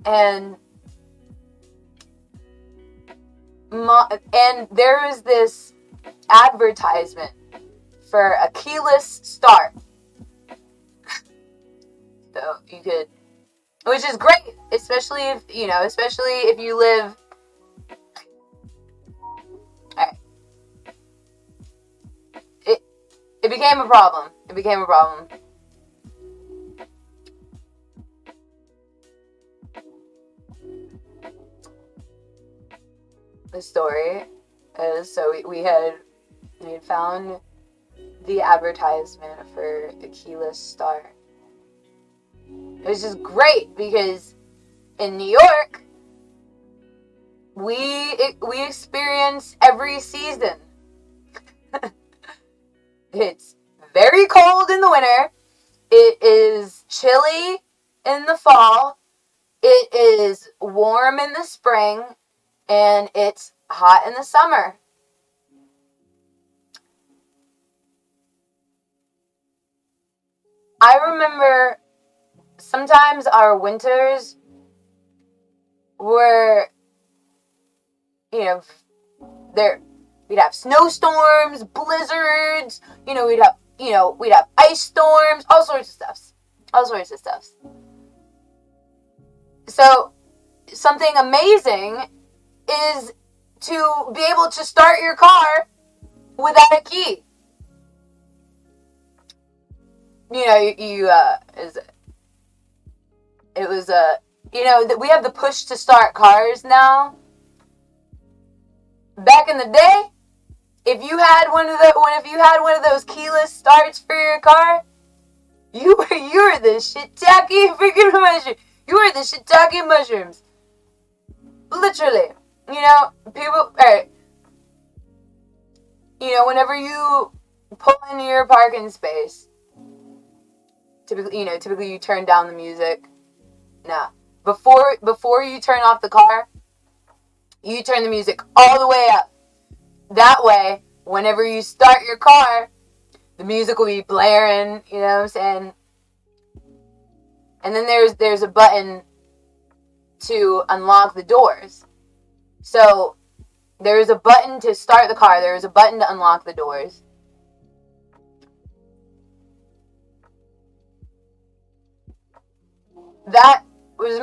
And there was this advertisement for a keyless start. So you could, which is great, especially if you live. Alright. It became a problem. The story is, so we had found the advertisement for the keyless start. It was just great because in New York, we experience every season. It's very cold in the winter. It is chilly in the fall. It is warm in the spring. And it's hot in the summer. I remember sometimes our winters were, we'd have snowstorms, blizzards, we'd have ice storms, all sorts of stuff. So something amazing is to be able to start your car without a key. We have the push to start cars now. Back in the day, if you had one of those keyless starts for your car, you were the shiitake freaking mushroom. You were the shiitake mushrooms. Literally. People, alright. Whenever you pull into your parking space, typically you turn down the music. Nah. Before you turn off the car, you turn the music all the way up. That way, whenever you start your car, the music will be blaring, you know what I'm saying? And then there's a button to unlock the doors. So there is a button to start the car. There is a button to unlock the doors. That was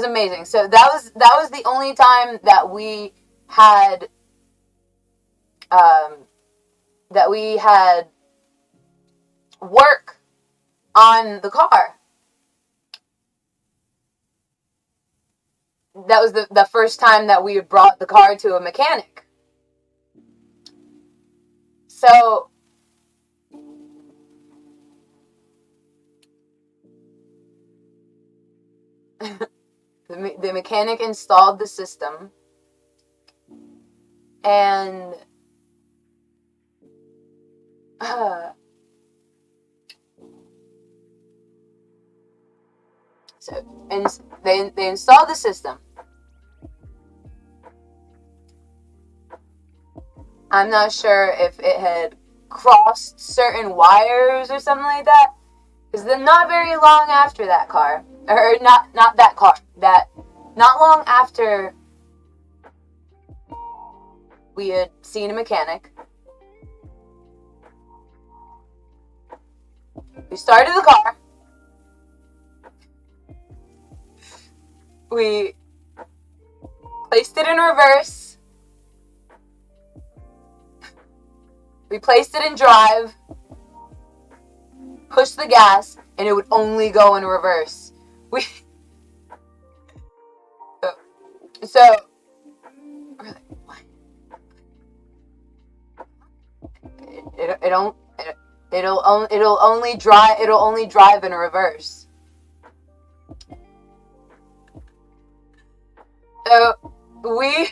amazing. So that was the only time that we had work on the car. That was the first time that we brought the car to a mechanic. So the mechanic installed the system, and they installed the system. I'm not sure if it had crossed certain wires or something like that, because then not very long after that car, or not that car, that not long after we had seen a mechanic, we started the car, we placed it in reverse, we placed it in drive, pushed the gas, and it would only go in reverse. So we're like, what? It'll only drive in reverse. So we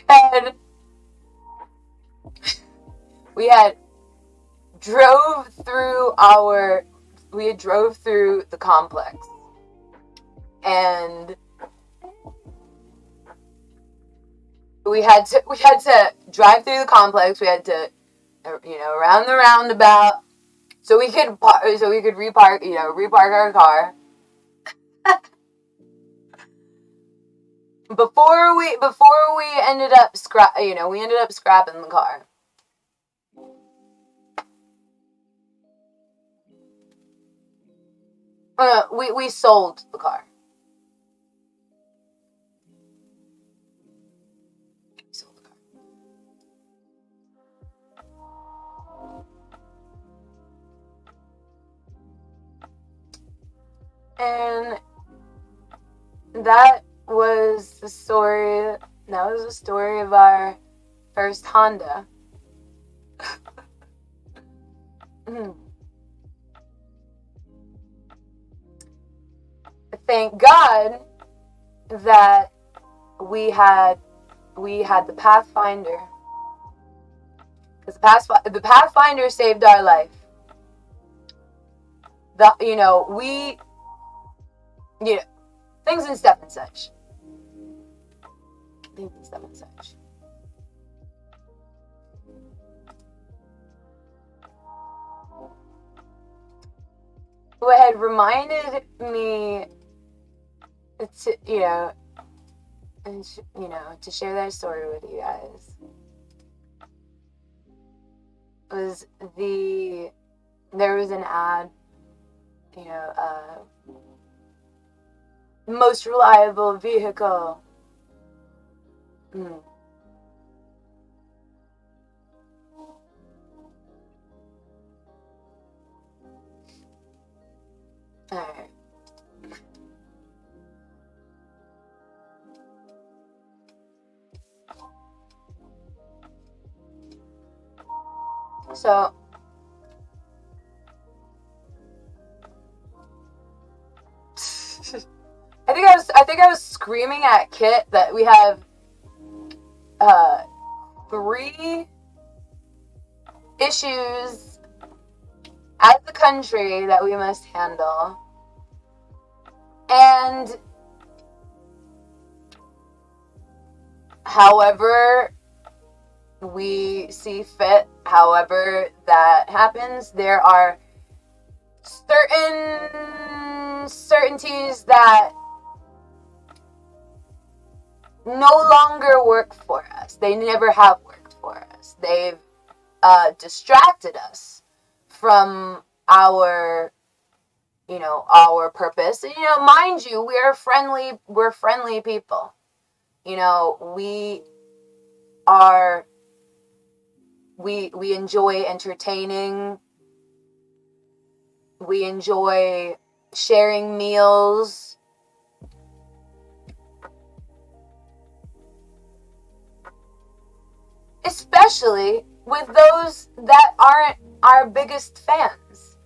had drove through the complex, and we had to drive through the complex. We had to, around the roundabout, so we could repark our car. Before we ended up scrapping the car. We sold the car. And that was the story. That was the story of our first Honda. Thank God that we had the Pathfinder, because the Pathfinder saved our life. Things and stuff and such. What had reminded me to share that story with you guys was there was an ad, most reliable vehicle. Alright. So I think I was screaming at Kit that we have 3 issues as a country that we must handle, and however we see fit, however that happens, there are certainties that no longer work for us. They never have worked for us. They've distracted us from our purpose. And, mind you, we're friendly people. We enjoy entertaining. We enjoy sharing meals. Especially with those that aren't our biggest fans.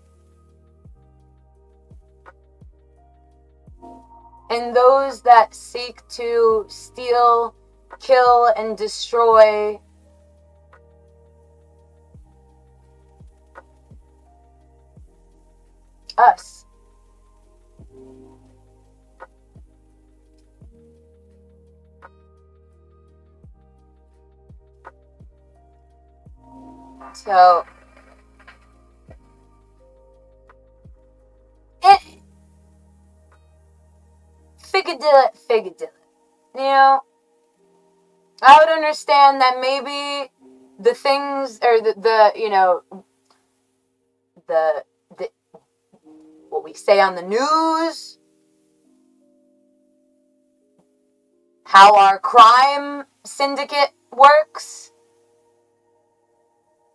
and those that seek to steal, kill, and destroy us. So, figadill. You know, I would understand that maybe the things, or the what we say on the news, how our crime syndicate works,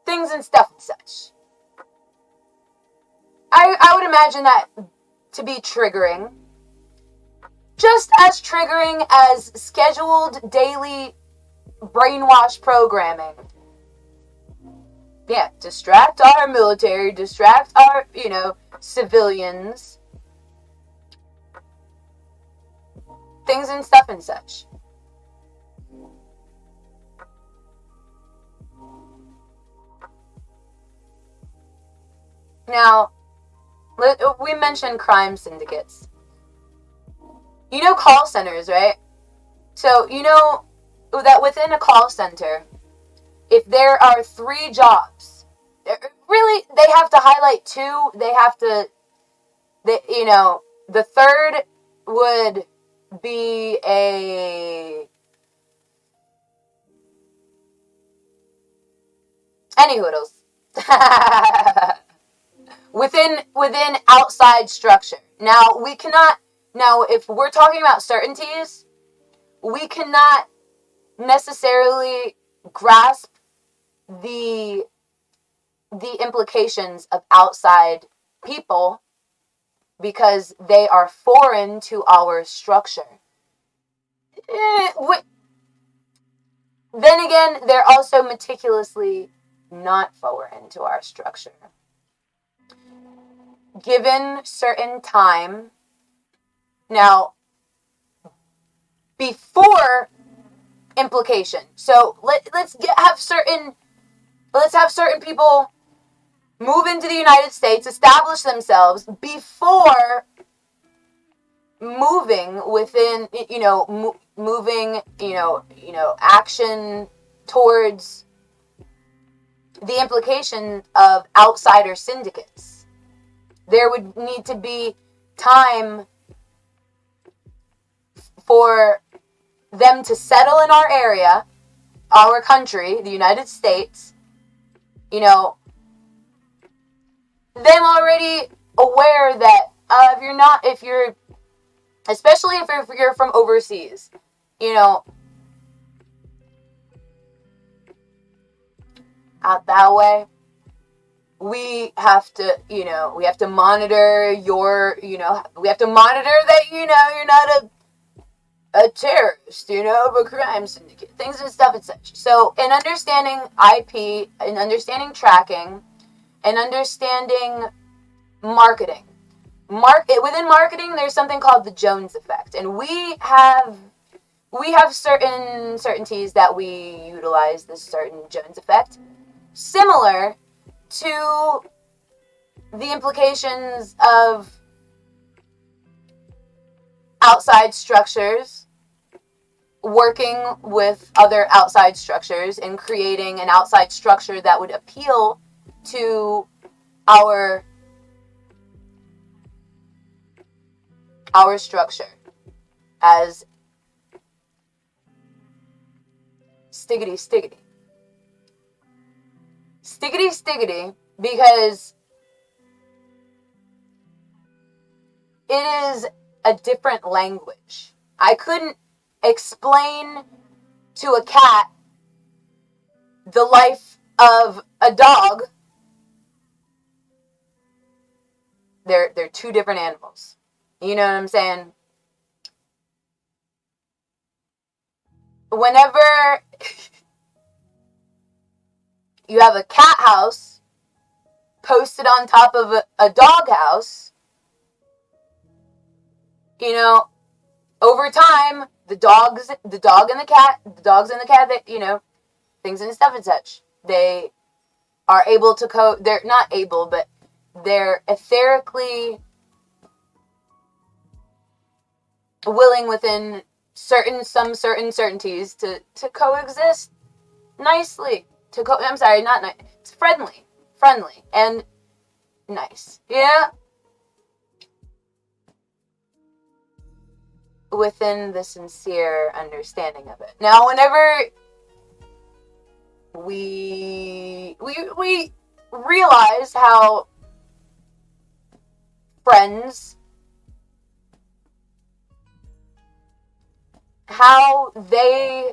things and stuff and such. I would imagine that to be triggering. Just as triggering as scheduled daily brainwash programming. Yeah, distract our military, distract our, civilians. Things and stuff and such. Now, we mentioned crime syndicates. You know call centers, right? So, you know that within a call center, if there are 3 jobs, really, they have to highlight 2. The third would be any hoodles. within outside structure. Now, if we're talking about certainties, we cannot necessarily grasp the implications of outside people because they are foreign to our structure. Then again, they're also meticulously not foreign to our structure. Given certain time, now, before implication. So let's have certain people move into the United States, establish themselves before moving within, action towards the implication of outsider syndicates. There would need to be time for them to settle in our area, our country, the United States, them already aware that especially if you're from overseas, out that way, we have to monitor we have to monitor that, you're not a terrorist, of a crime syndicate, things and stuff and such. So, in understanding IP, in understanding tracking, and understanding marketing, within marketing, there's something called the Jones effect, and we have certain certainties that we utilize this certain Jones effect, similar to the implications of outside structures working with other outside structures and creating an outside structure that would appeal to our structure as stiggity, because it is a different language. I couldn't explain to a cat the life of a dog. They're 2 different animals. You know what I'm saying? Whenever you have a cat house posted on top of a dog house, over time, the dogs and the cat, that, things and stuff and such, they are able to they're not able, but they're etherically willing within certain certainties to coexist nicely. I'm sorry, not nice. It's friendly, and nice. Yeah. Within the sincere understanding of it. Now, whenever we realize how friends, how they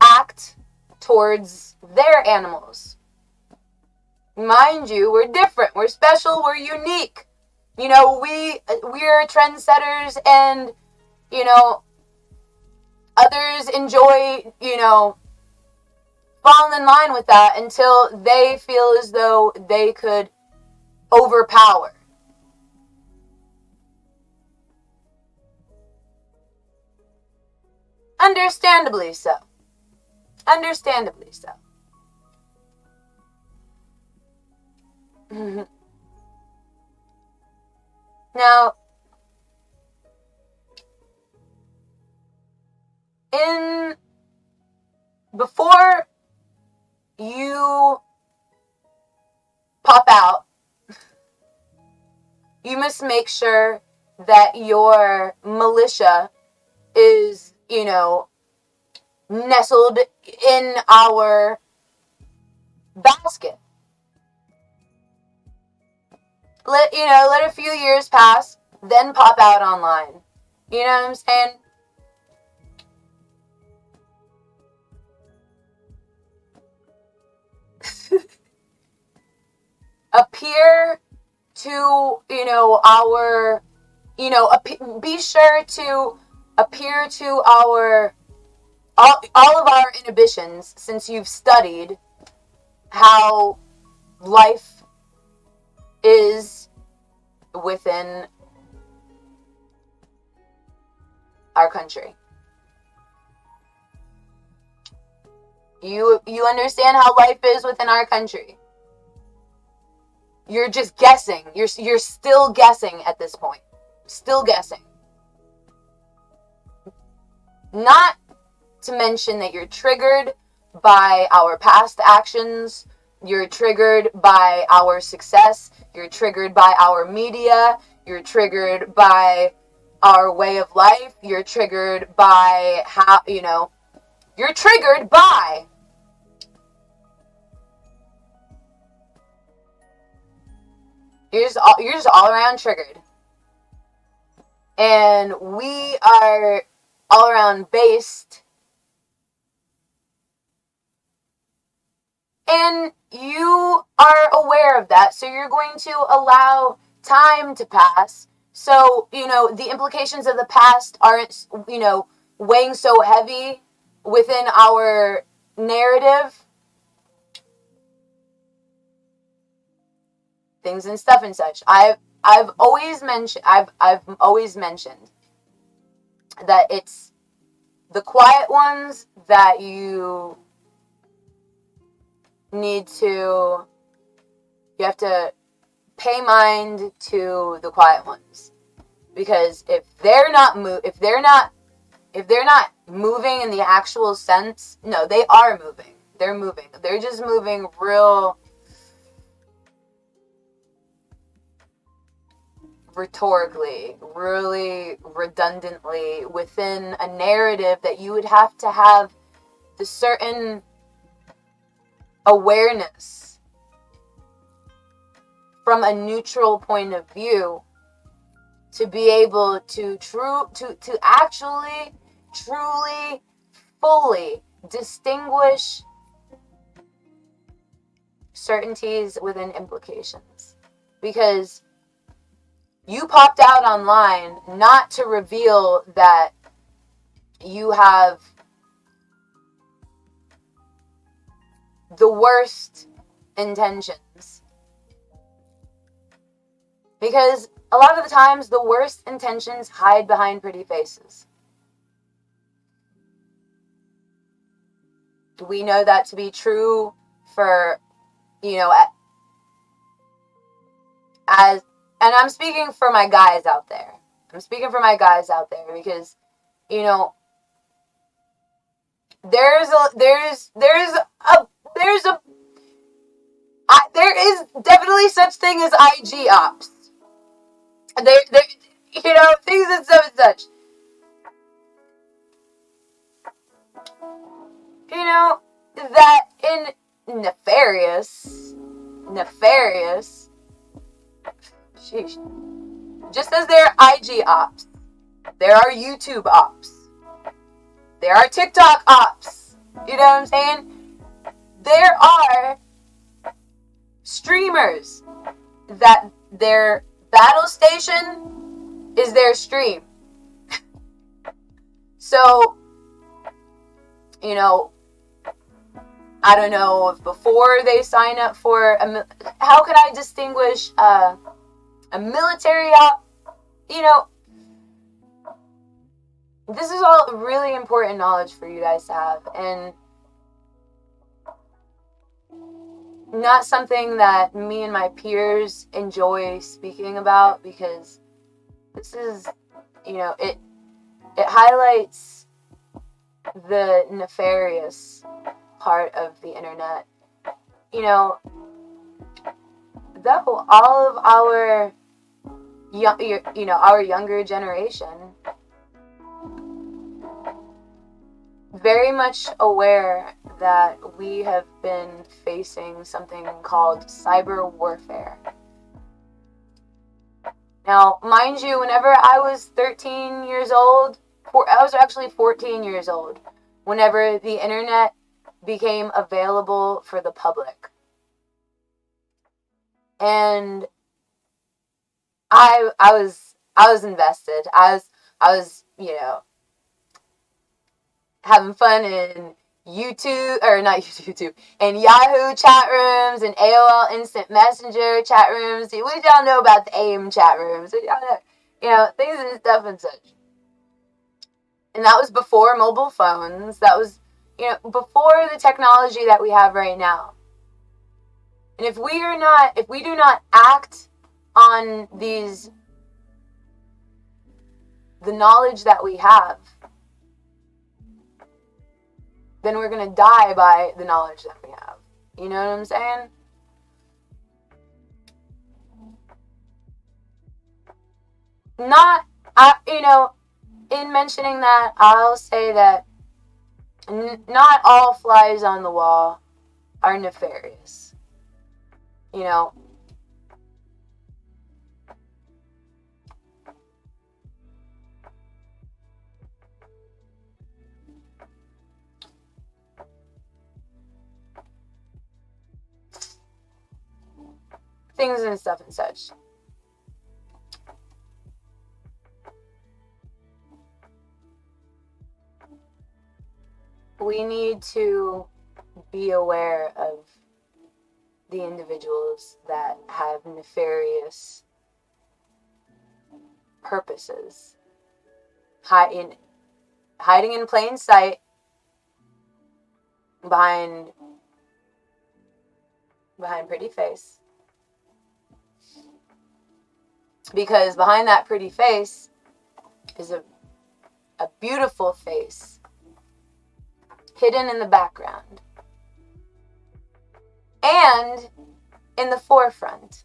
act towards their animals. Mind you, we're different, we're special, we're unique. We're trendsetters, and others enjoy, falling in line with that until they feel as though they could overpower. Understandably so. Now, before you pop out, you must make sure that your militia is, nestled in our basket. Let a few years pass, then pop out online. You know what I'm saying? Appear to, our, be sure to appear to all of our inhibitions, since you've studied how life is within our country. You understand how life is within our country. You're just guessing. You're still guessing at this point. Still guessing. Not to mention that you're triggered by our past actions. You're triggered by our success. You're triggered by our media. You're triggered by our way of life. You're triggered by how, you're triggered by You're just all around triggered. And we are all around based. And you are aware of that, so you're going to allow time to pass. So, the implications of the past aren't, weighing so heavy within our narrative. Things and stuff and such. I've always mentioned that it's the quiet ones that you have to pay mind to the quiet ones, because if they're not moving in the actual sense, no, they are moving. They're moving. They're just moving real rhetorically, really redundantly within a narrative that you would have to have the certain awareness from a neutral point of view to be able to actually, truly, fully distinguish certainties within implications. Because you popped out online not to reveal that you have the worst intentions. Because a lot of the times, the worst intentions hide behind pretty faces. We know that to be true for, and I'm speaking for my guys out there. Because, there is definitely such thing as IG ops. Things and such. That in nefarious, sheesh, just as there are IG ops, there are YouTube ops, there are TikTok ops, you know what I'm saying? There are streamers that their battle station is their stream. So, I don't know if before they sign up for how can I distinguish a military op? This is all really important knowledge for you guys to have, and not something that me and my peers enjoy speaking about, because this is, it highlights the nefarious part of the internet. Though all of our our younger generation very much aware that we have been facing something called cyber warfare. Now, mind you, whenever I was 13 years old, I was actually 14 years old, whenever the internet became available for the public. And I was invested. I was having fun in YouTube, or not YouTube, and Yahoo chat rooms and AOL Instant Messenger chat rooms. What did y'all know about the AIM chat rooms? What y'all know? Things and stuff and such. And that was before mobile phones. That was, before the technology that we have right now. And if we do not act on the knowledge that we have, then we're going to die by the knowledge that we have. You know what I'm saying? In mentioning that, I'll say that not all flies on the wall are nefarious. Things and stuff and such. We need to be aware of the individuals that have nefarious purposes, hiding in plain sight behind pretty face. Because behind that pretty face is a beautiful face hidden in the background and in the forefront.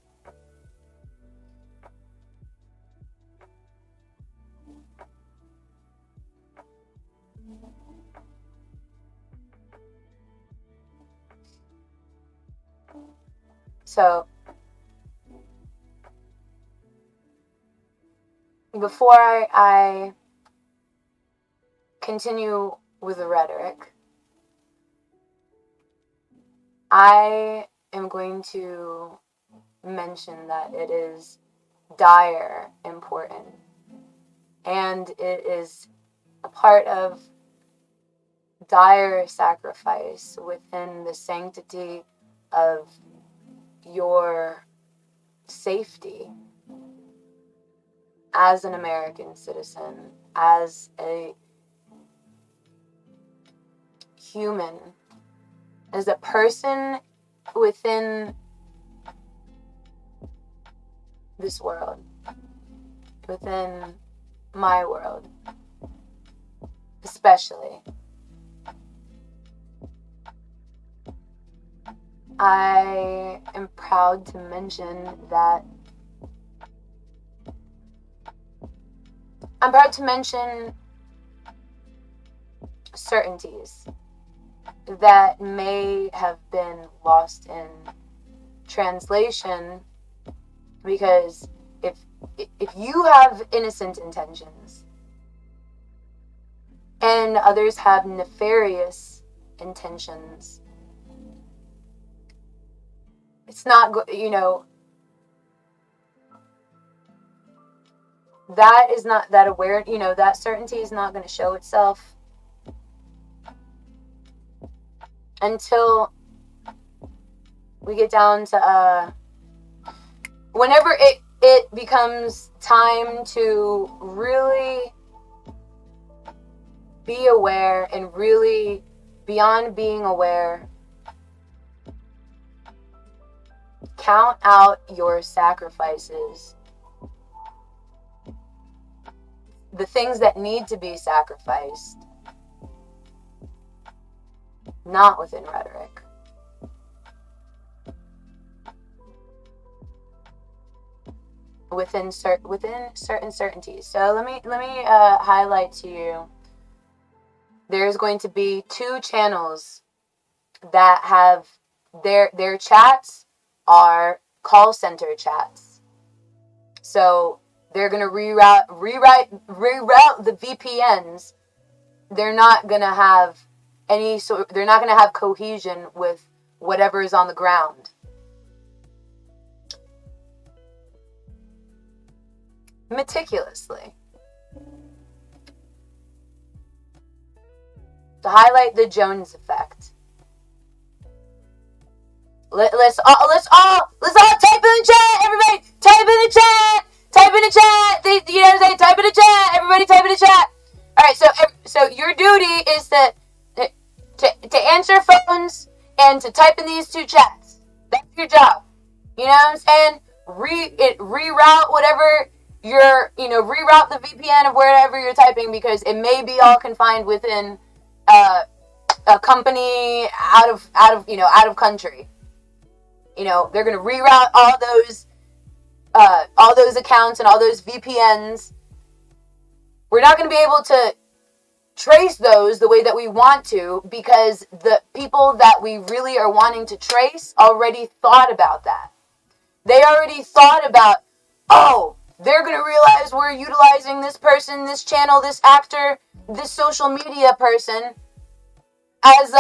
So, before I continue with the rhetoric, I am going to mention that it is dire important, and it is a part of dire sacrifice within the sanctity of your safety as an American citizen, as a human, as a person within this world, within my world, especially. I am proud to mention that certainties that may have been lost in translation, because if you have innocent intentions and others have nefarious intentions, it's not, that is not, that aware, that certainty is not going to show itself until we get down to, whenever it becomes time to really be aware, and really beyond being aware, count out your sacrifices, the things that need to be sacrificed, not within rhetoric. Within certain certainties. So let me highlight to you. There's going to be 2 channels that have their chats are call center chats. So they're gonna reroute the VPNs. They're not gonna have they're not gonna have cohesion with whatever is on the ground. Meticulously. To highlight the Jones effect. Let's all type in the chat. Everybody, type in the chat. Type in the chat. You know what I'm saying? Type in the chat. Everybody, type in the chat. All right. So your duty is to answer phones and to type in these 2 chats. That's your job. You know what I'm saying? Reroute whatever reroute the VPN of wherever you're typing, because it may be all confined within a company out of country. They're going to reroute all those accounts and all those VPNs. We're not going to be able to trace those the way that we want to, because the people that we really are wanting to trace already thought about that. They already thought about, they're going to realize we're utilizing this person, this channel, this actor, this social media person as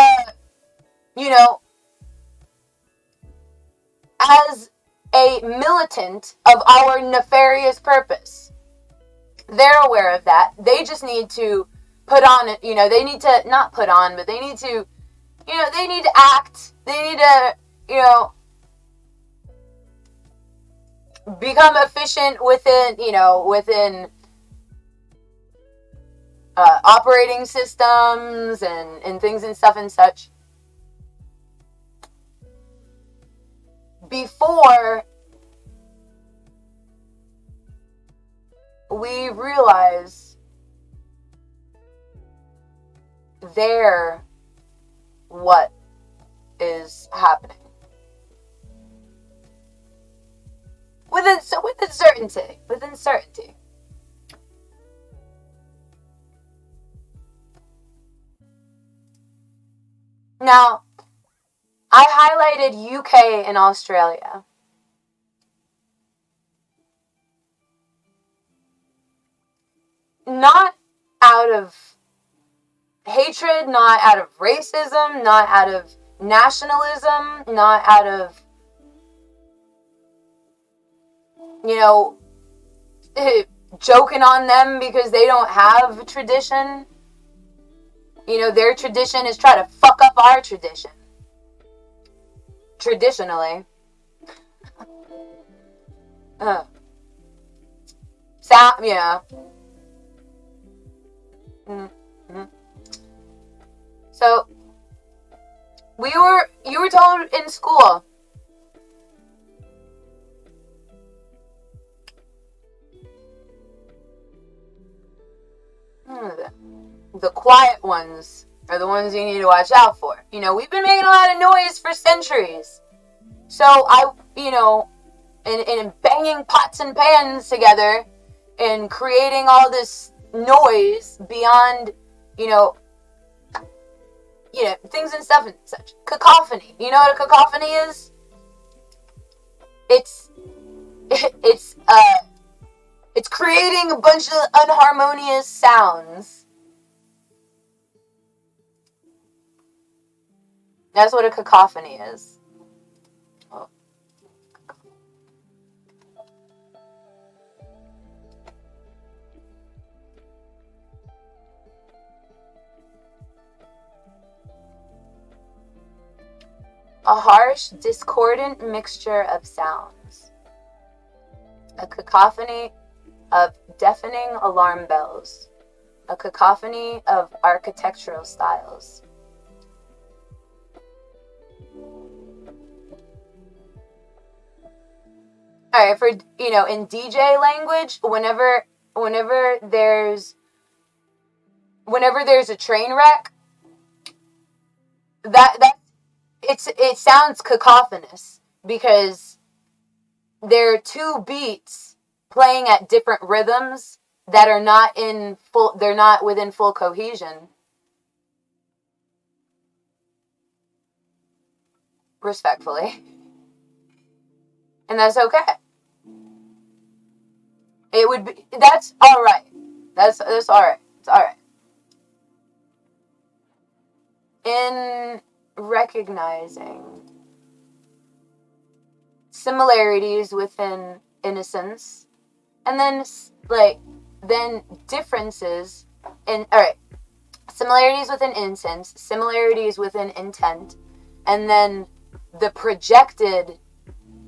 as a militant of our nefarious purpose. They're aware of that. They just need to put on it, they need to not put on, but they need to, they need to act. They need to, become efficient within operating systems and things and stuff and such. Before we realize what is happening. Within certainty. Now, I highlighted UK and Australia. Not out of hatred, not out of racism, not out of nationalism, not out of, joking on them because they don't have tradition. Their tradition is try to fuck up our tradition. Traditionally. sound, yeah. Mm-hmm. So, you were told in school, the quiet ones are the ones you need to watch out for. You know, we've been making a lot of noise for centuries. So in banging pots and pans together and creating all this noise beyond, things and stuff and such. Cacophony. You know what a cacophony is? It's creating a bunch of unharmonious sounds. That's what a cacophony is. Oh. A harsh, discordant mixture of sounds. A cacophony of deafening alarm bells. A cacophony of architectural styles. Alright, for, in DJ language, whenever there's a train wreck, it sounds cacophonous because there are two beats playing at different rhythms that are they're not within full cohesion. Respectfully. And that's okay. That's alright. That's alright. It's alright. In recognizing similarities within innocence, and then differences similarities within innocence, similarities within intent, and then the projected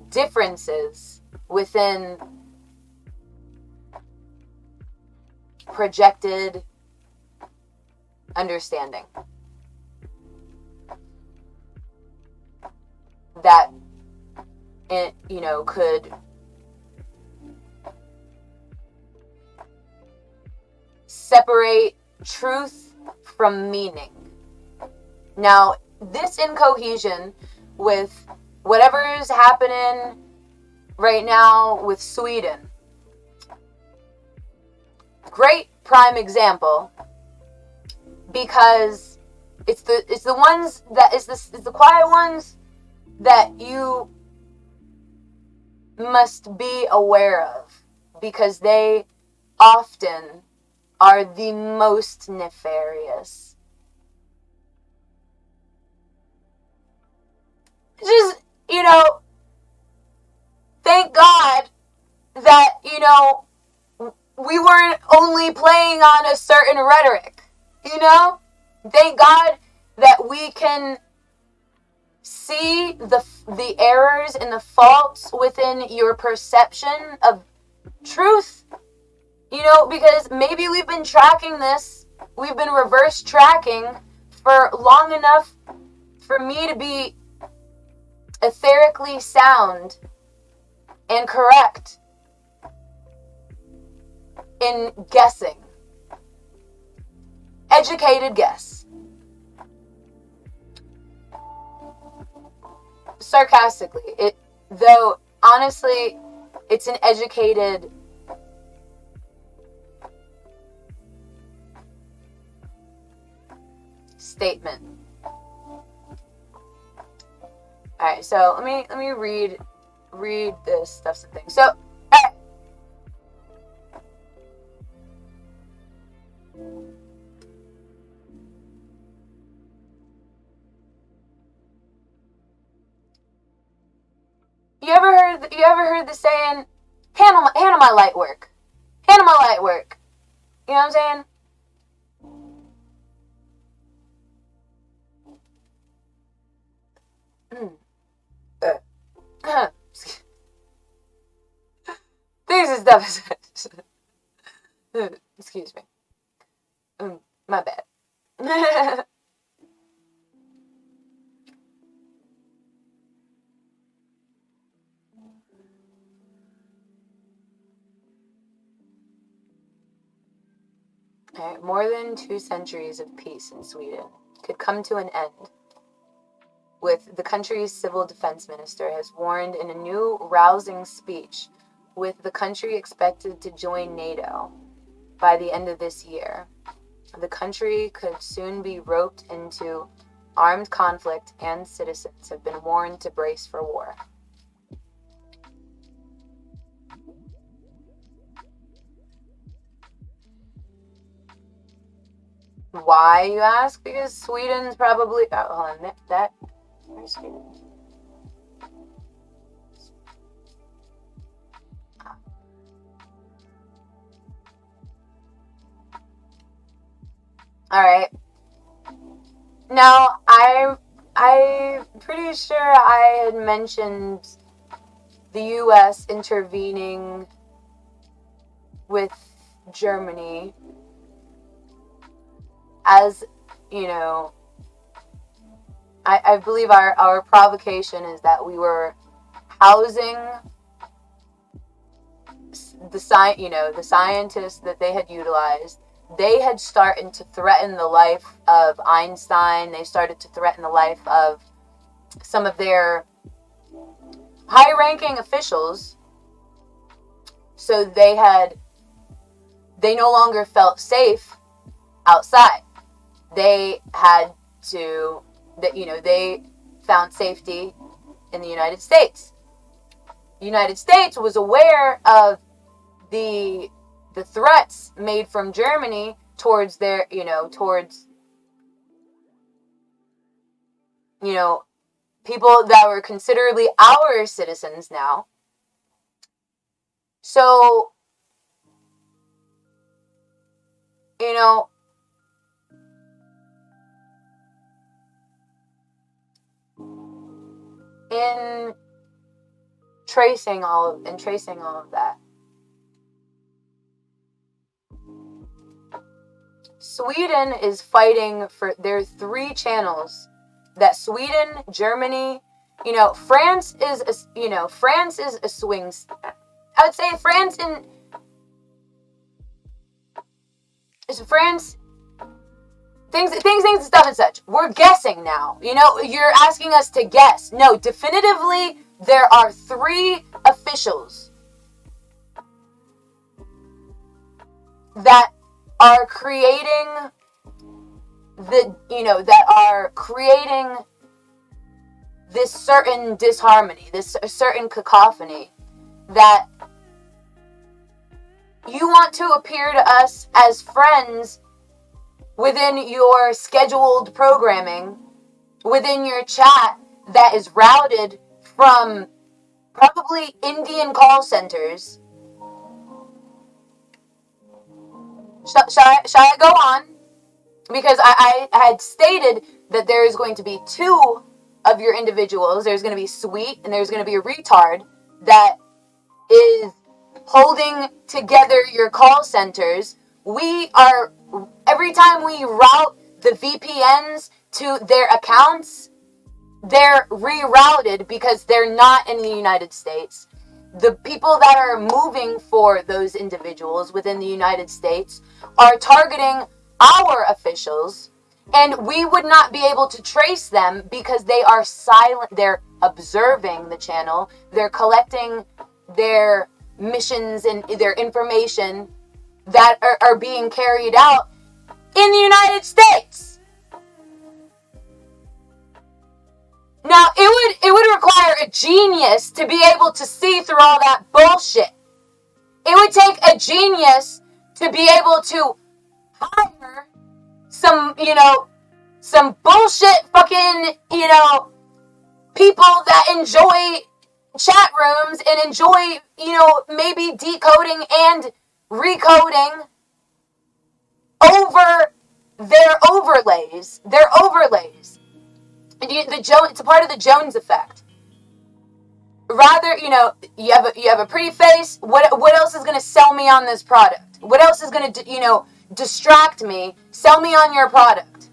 differences within projected understanding. That it, could separate truth from meaning. Now, this in cohesion with whatever is happening right now with Sweden. Great prime example, because it's the ones that it's the quiet ones that you must be aware of, because they often are the most nefarious. Just, thank God that, we weren't only playing on a certain rhetoric, Thank God that we can see the errors and the faults within your perception of truth, because maybe we've been tracking this, we've been reverse tracking for long enough for me to be etherically sound and correct in guessing. Educated guess. Sarcastically, though honestly, it's an educated statement. Alright, so let me read this stuff, something. So, alright. You ever heard the saying, handle my light work. Handle my light work. You know what I'm saying? These is stuff. Excuse me. My bad. Okay, more than 2 centuries of peace in Sweden could come to an end, with the country's civil defense minister has warned in a new rousing speech, with the country expected to join NATO by the end of this year. The country could soon be roped into armed conflict, and citizens have been warned to brace for war. Why, you ask? Because Sweden's probably... hold on, that... Where's Sweden? Alright. Now, I'm pretty sure I had mentioned the U.S. intervening with Germany as, you know, I believe our provocation is that we were housing the scientists that they had utilized. They had started to threaten the life of Einstein. They started to threaten the life of some of their high-ranking officials. So they no longer felt safe outside. They had to, they found safety in the United States. The United States was aware of the threats made from Germany towards their, people that were considerably our citizens now. So, in tracing all of that, Sweden is fighting for their 3 channels that Sweden, Germany, France is a swing. I would say France things stuff and such. We're guessing now. You're asking us to guess. No, definitively there are 3 officials that are creating this certain disharmony, this certain cacophony, that you want to appear to us as friends within your scheduled programming, within your chat that is routed from probably Indian call centers. Shall I go on? Because I had stated that there is going to be 2 of your individuals. There's going to be Sweet and there's going to be a retard that is holding together your call centers. Every time we route the VPNs to their accounts, they're rerouted because they're not in the United States. The people that are moving for those individuals within the United States are targeting our officials, and we would not be able to trace them because they are silent. They're observing the channel. They're collecting their missions and their information that are being carried out in the United States. Now, it would require a genius to be able to see through all that bullshit. It would take a genius to be able to hire some bullshit fucking, people that enjoy chat rooms and enjoy, maybe decoding and recoding over their overlays. It's a part of the Jones effect. Rather, you have a pretty face. What else is going to sell me on this product? What else is going to, distract me? Sell me on your product.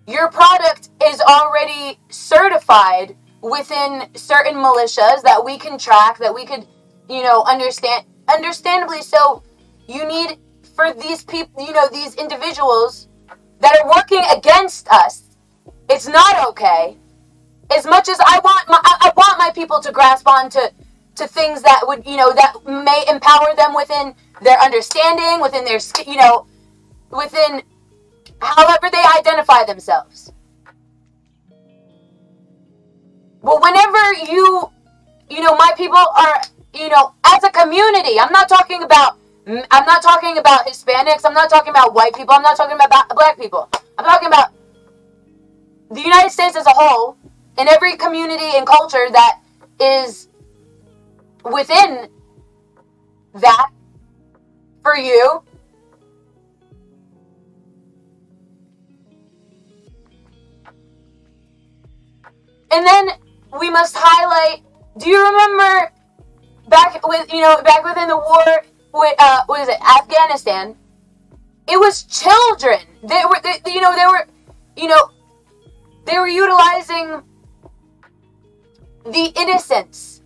Your product is already certified within certain militias that we can track, that we could, understand. Understandably so, you need, for these people, these individuals that are working against us, it's not okay. As much as I want my people to grasp on to things that would, that may empower them within their understanding, within their, within however they identify themselves. But whenever my people are, as a community, I'm not talking about Hispanics, I'm not talking about white people, I'm not talking about black people. I'm talking about the United States as a whole, and every community and culture that is within that for you. And then we must highlight, do you remember back within the war with what is it, Afghanistan? It was children. They were utilizing the innocents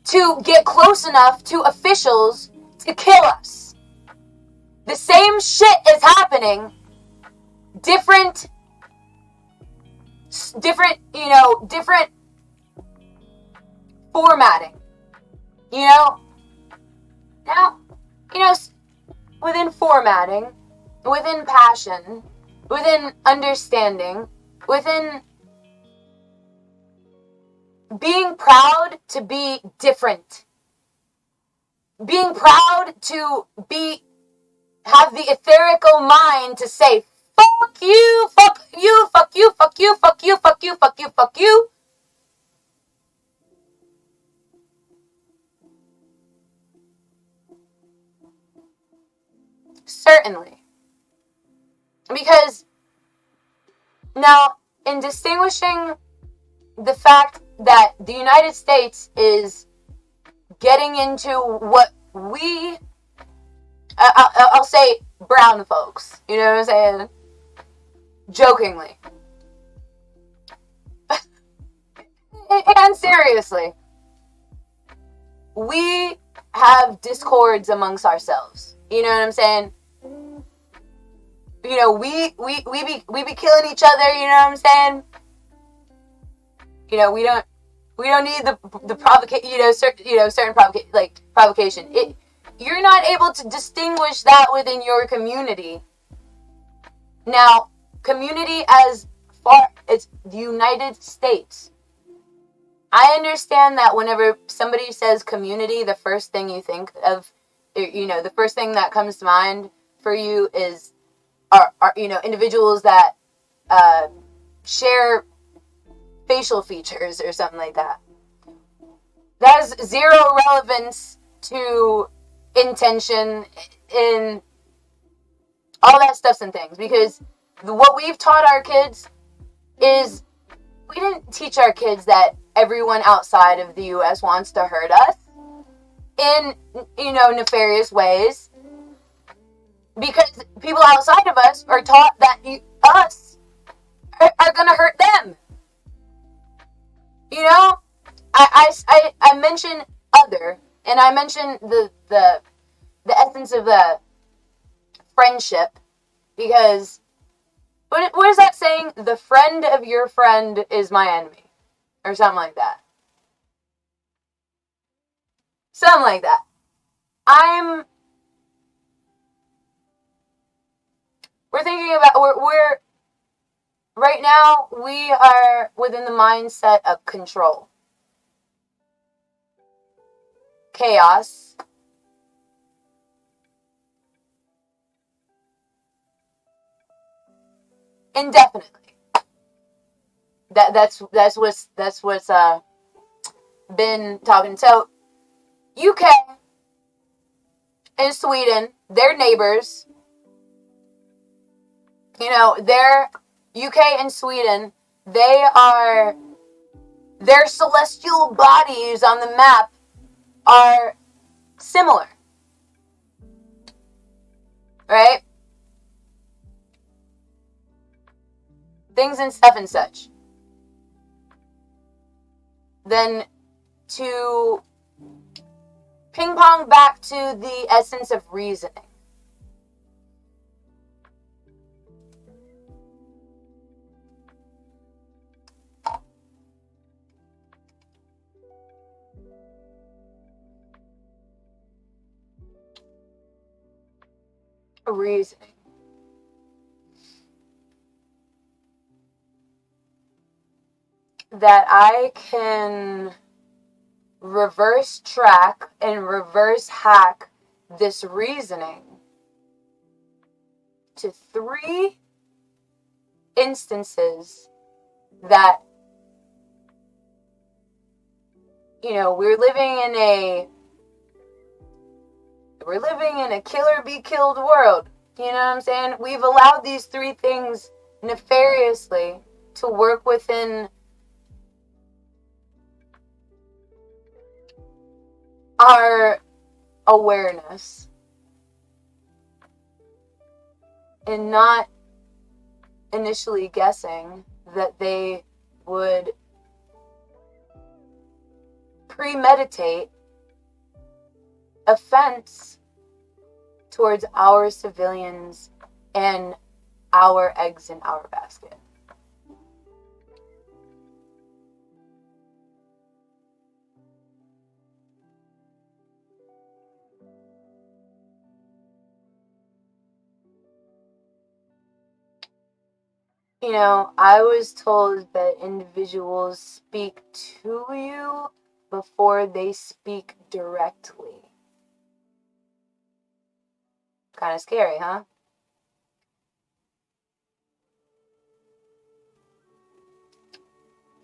to get close enough to officials to kill us. The same shit is happening, different formatting. Now, within formatting, within passion, within understanding, within being proud to be different, being proud to have the etherical mind to say, fuck you, fuck you, fuck you, fuck you, fuck you, fuck you, fuck you, fuck you. Certainly. Because now, in distinguishing the fact that the United States is getting into what I'll say brown folks, you know what I'm saying? Jokingly. And seriously. We have discords amongst ourselves. You know what I'm saying? We be killing each other, you know what I'm saying? We don't need the provocation, certain provocation. You're not able to distinguish that within your community. Now, community as far as the United States. I understand that whenever somebody says community, the first thing you think of, the first thing that comes to mind for you are individuals that share facial features or something like that. That has zero relevance to intention in all that stuff and things, because what we've taught our kids is, we didn't teach our kids that everyone outside of the U.S. wants to hurt us in, nefarious ways, because people outside of us are taught that us are going to hurt them. I mention other, and I mention the essence of the friendship, because what is that saying? The friend of your friend is my enemy, or something like that. Something like that. We're right now, we are within the mindset of control. Chaos. Indefinitely. That's what's been talking. So, UK and Sweden, they're neighbors. They're UK and Sweden, their celestial bodies on the map are similar, right? Things and stuff and such. Then to ping pong back to the essence of reasoning. Reasoning. That I can reverse track and reverse hack this reasoning to 3 instances that, we're living in a killer be killed world. You know what I'm saying? We've allowed these 3 things nefariously to work within our awareness and not initially guessing that they would premeditate offense towards our civilians and our eggs in our basket. I was told that individuals speak to you before they speak directly. Kind of scary, huh?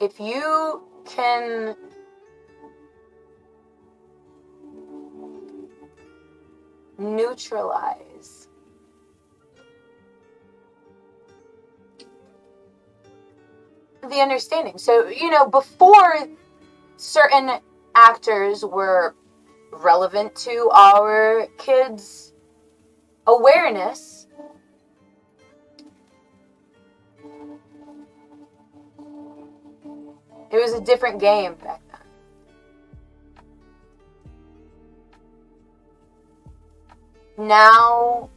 If you can neutralize the understanding. So, before certain actors were relevant to our kids' awareness, it was a different game back then. Now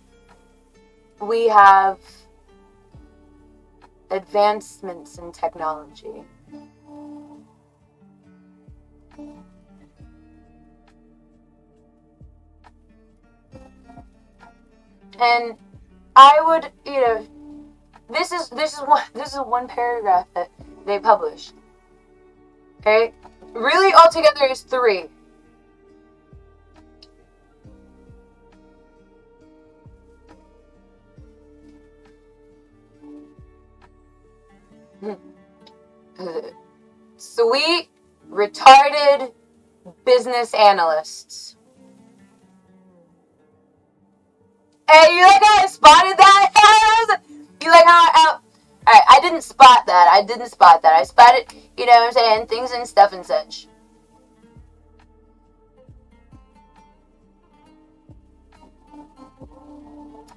we have advancements in technology. And I would, this is one paragraph that they published. Okay? Really altogether is 3. Sweet, retarded business analysts. Hey, you like how I spotted that? You like how Alright, I didn't spot that. I spotted, you know what I'm saying, things and stuff and such.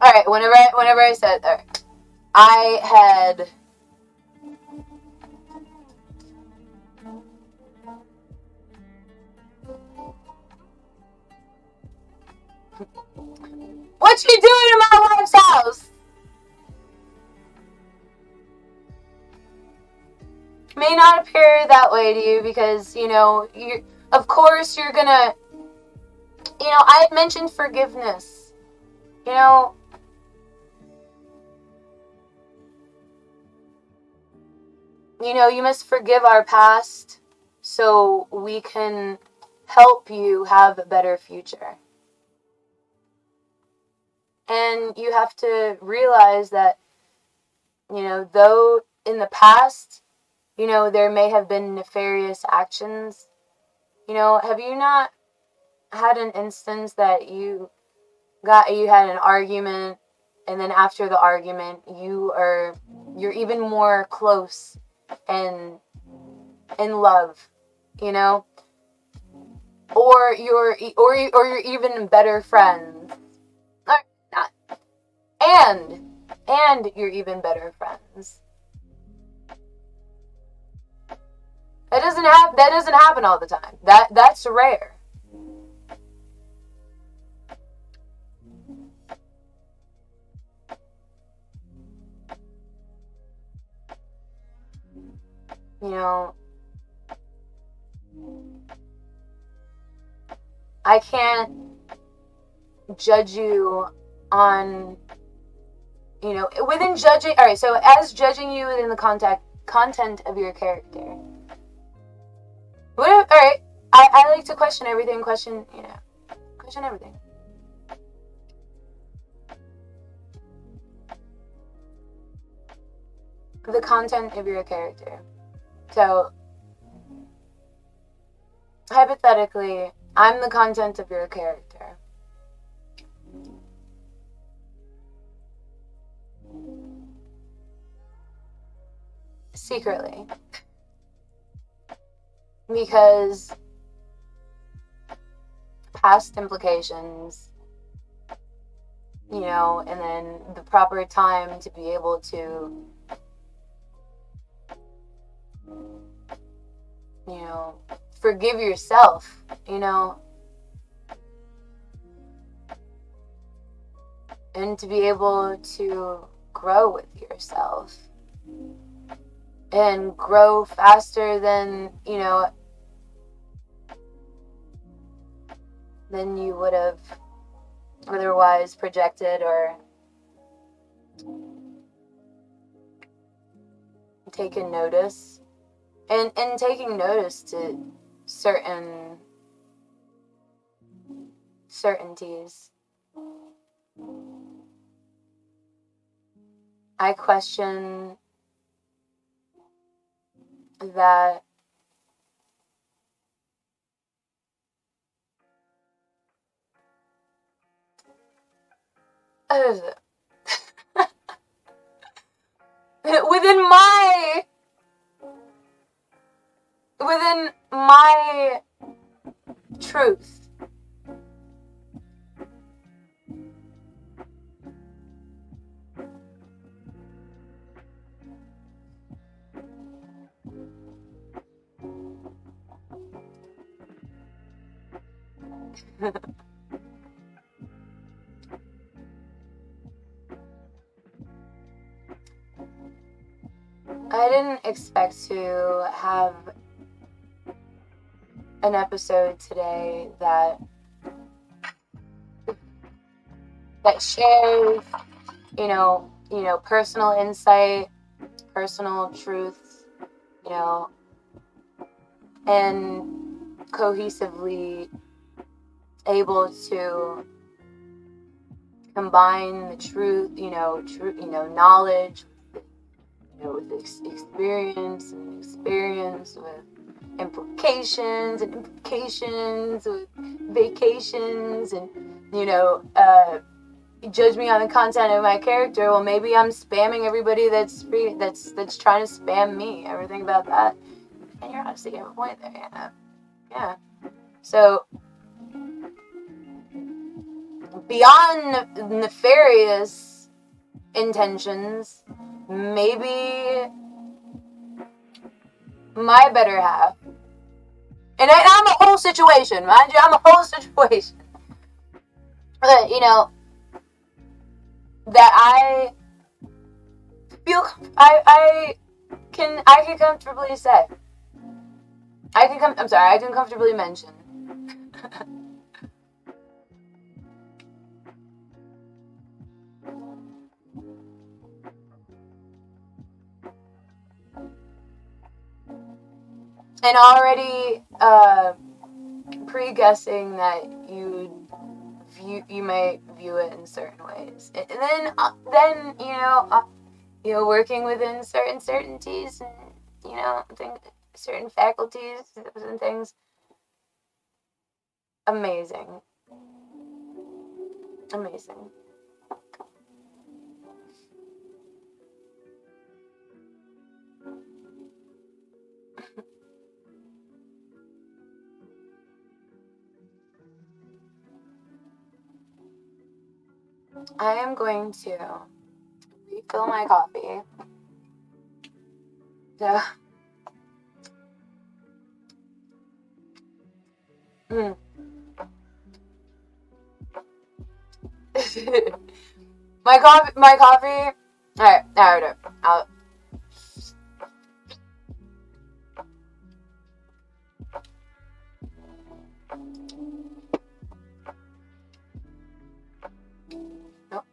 Alright, whenever I said, alright, I had what you doing in my wife's house? May not appear that way to you because, of course you're gonna, I had mentioned forgiveness. You must forgive our past so we can help you have a better future. And you have to realize that, though in the past, there may have been nefarious actions, have you not had an instance that you had an argument, and then after the argument, you're even more close and in love, or you're even better friends. Not. And you're even better friends. That doesn't happen all the time. That's rare. You know, I can't judge you on, you know, within judging. All right, so as judging you within the content of your character. What if, all right, I like to question everything. Question everything. The content of your character. So, hypothetically, I'm the content of your character. Secretly. Because past implications, you know, and then the proper time to be able to, you know, forgive yourself, you know, and to be able to grow with yourself and grow faster than, you know, than you would have otherwise projected or taken notice. And taking notice to certain certainties. I question that within my truth. I didn't expect to have an episode today that shares, you know, personal insight, personal truth, you know, and cohesively able to combine the truth, knowledge, with experience with implications with vacations, and judge me on the content of my character. Well, maybe I'm spamming everybody that's trying to spam me. Ever think about that? And you're honestly getting a point there. Yeah. So beyond nefarious intentions, maybe my better half, and I'm a whole situation, mind you, I'm a whole situation, that that I feel I can comfortably say, I can comfortably mention. And already pre-guessing that you may view it in certain ways, and then working within certain certainties, and certain faculties and things. Amazing. I am going to refill my coffee. So, my coffee. Alright, I'll nope.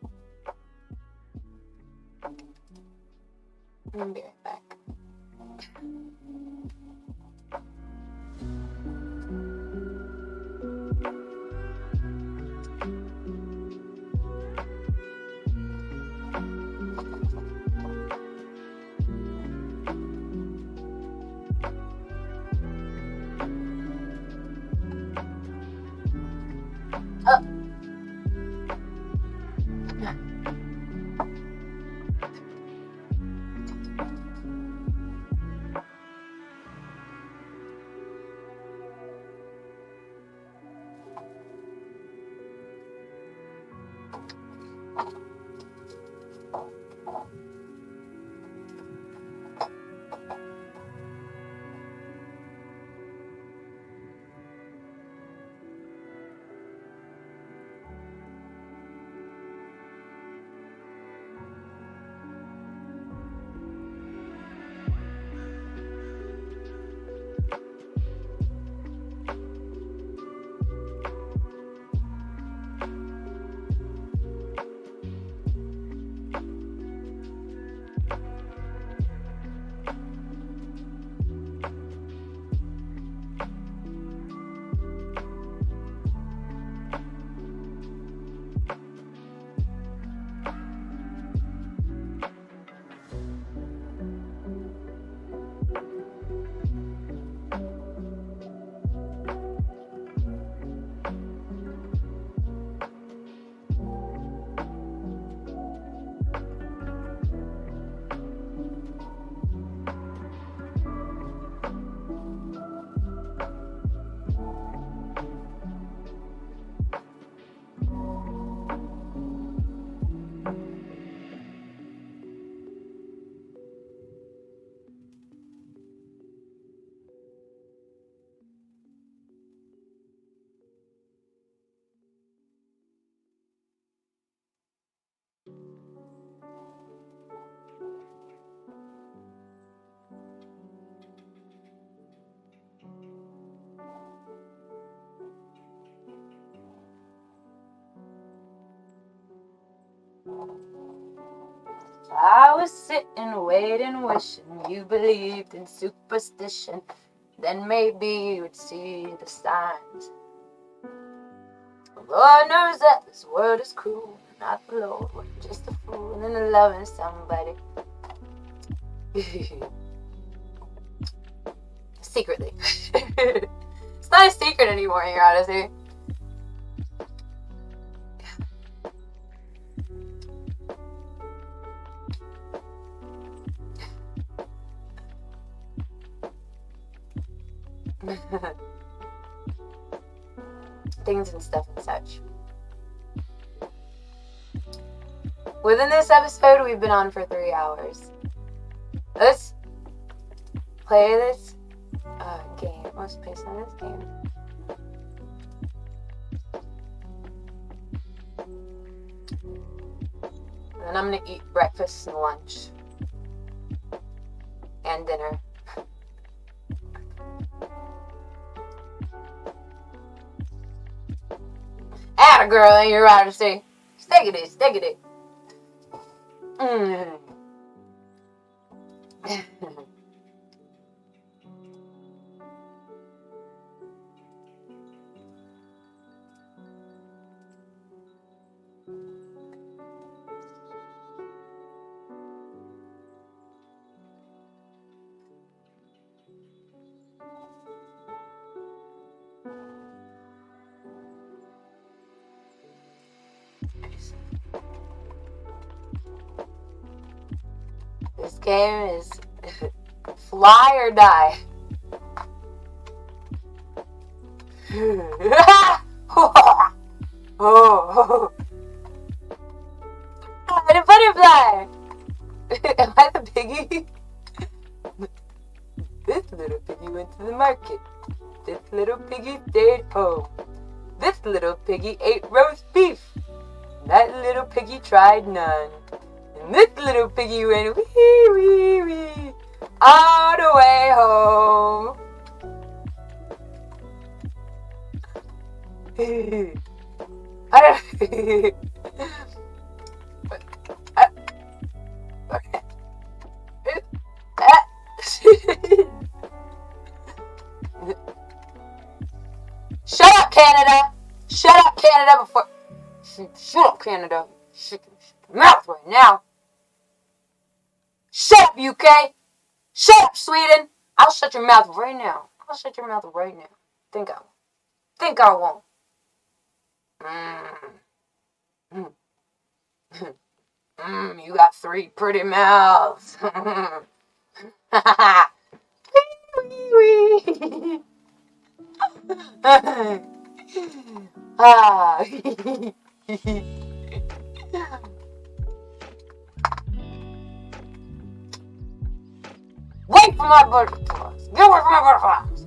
I'll be right back. I was sitting, waiting, wishing you believed in superstition. Then maybe you'd see the signs. Lord knows that this world is cruel. Not the Lord, we're just a fool and loving somebody. Secretly. It's not a secret anymore, ennyarodasi. Things and stuff and such. Within this episode, we've been on for 3 hours. Let's play this game. Let's play some of this game. And then I'm gonna eat breakfast and lunch. And dinner. Atta girl, ennyarodasi. Stickity, stickity. This game is fly or die. Oh. piggy ate roast beef. That little piggy tried none. And this little piggy went wee, wee, wee, all the way home. Shut up, Canada! Shut up, Canada, before... Shut up, Canada. Shut your mouth right now. Shut up, UK! Shut up, Sweden! I'll shut your mouth right now. I'll shut your mouth right now. Think I won't. You got 3 pretty mouths. Wait for my butterflies. Get away from my butterflies.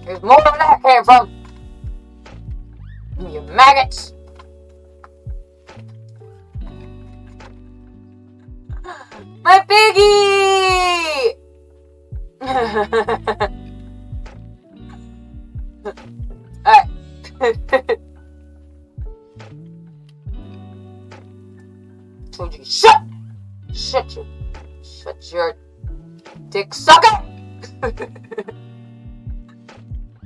There's more where that came from. You maggots. My piggy! Alright. Told you, shut your dick sucker! I'm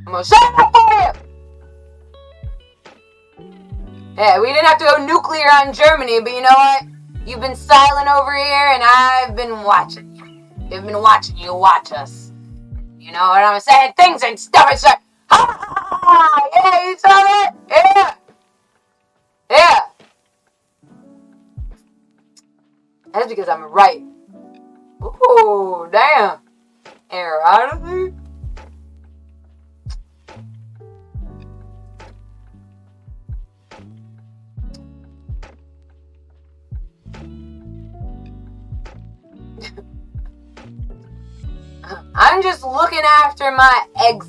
gonna shut it up for you! Yeah, we didn't have to go nuclear on Germany, but you know what? You've been silent over here, and I've been watching you. You've been watching you watch us. You know what I'm saying? Things and stuff and stuff. Ha! Yeah, you saw that? Yeah. Yeah. That's because I'm right. Ooh, damn. Ennyarodasi? I'm just looking after my eggs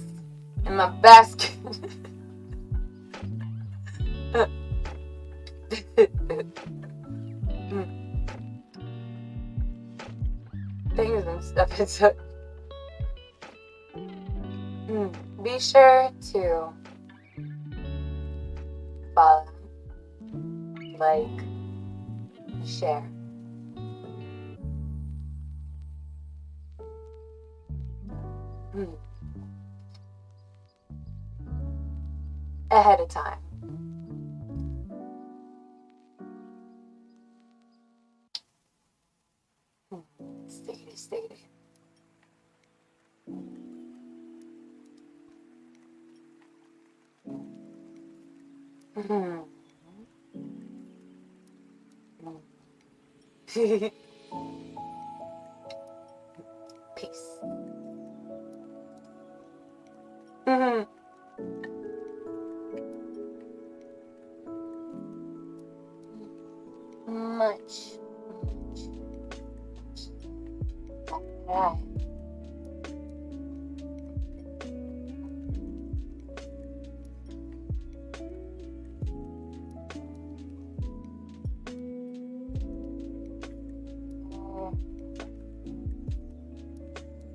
in my basket. Things and stuff inside. Be sure to follow, like, share. Ahead of time. Sticky. Peace. Much. Alright.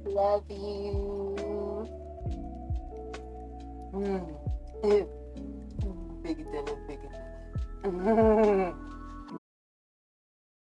Love you. Big dinner.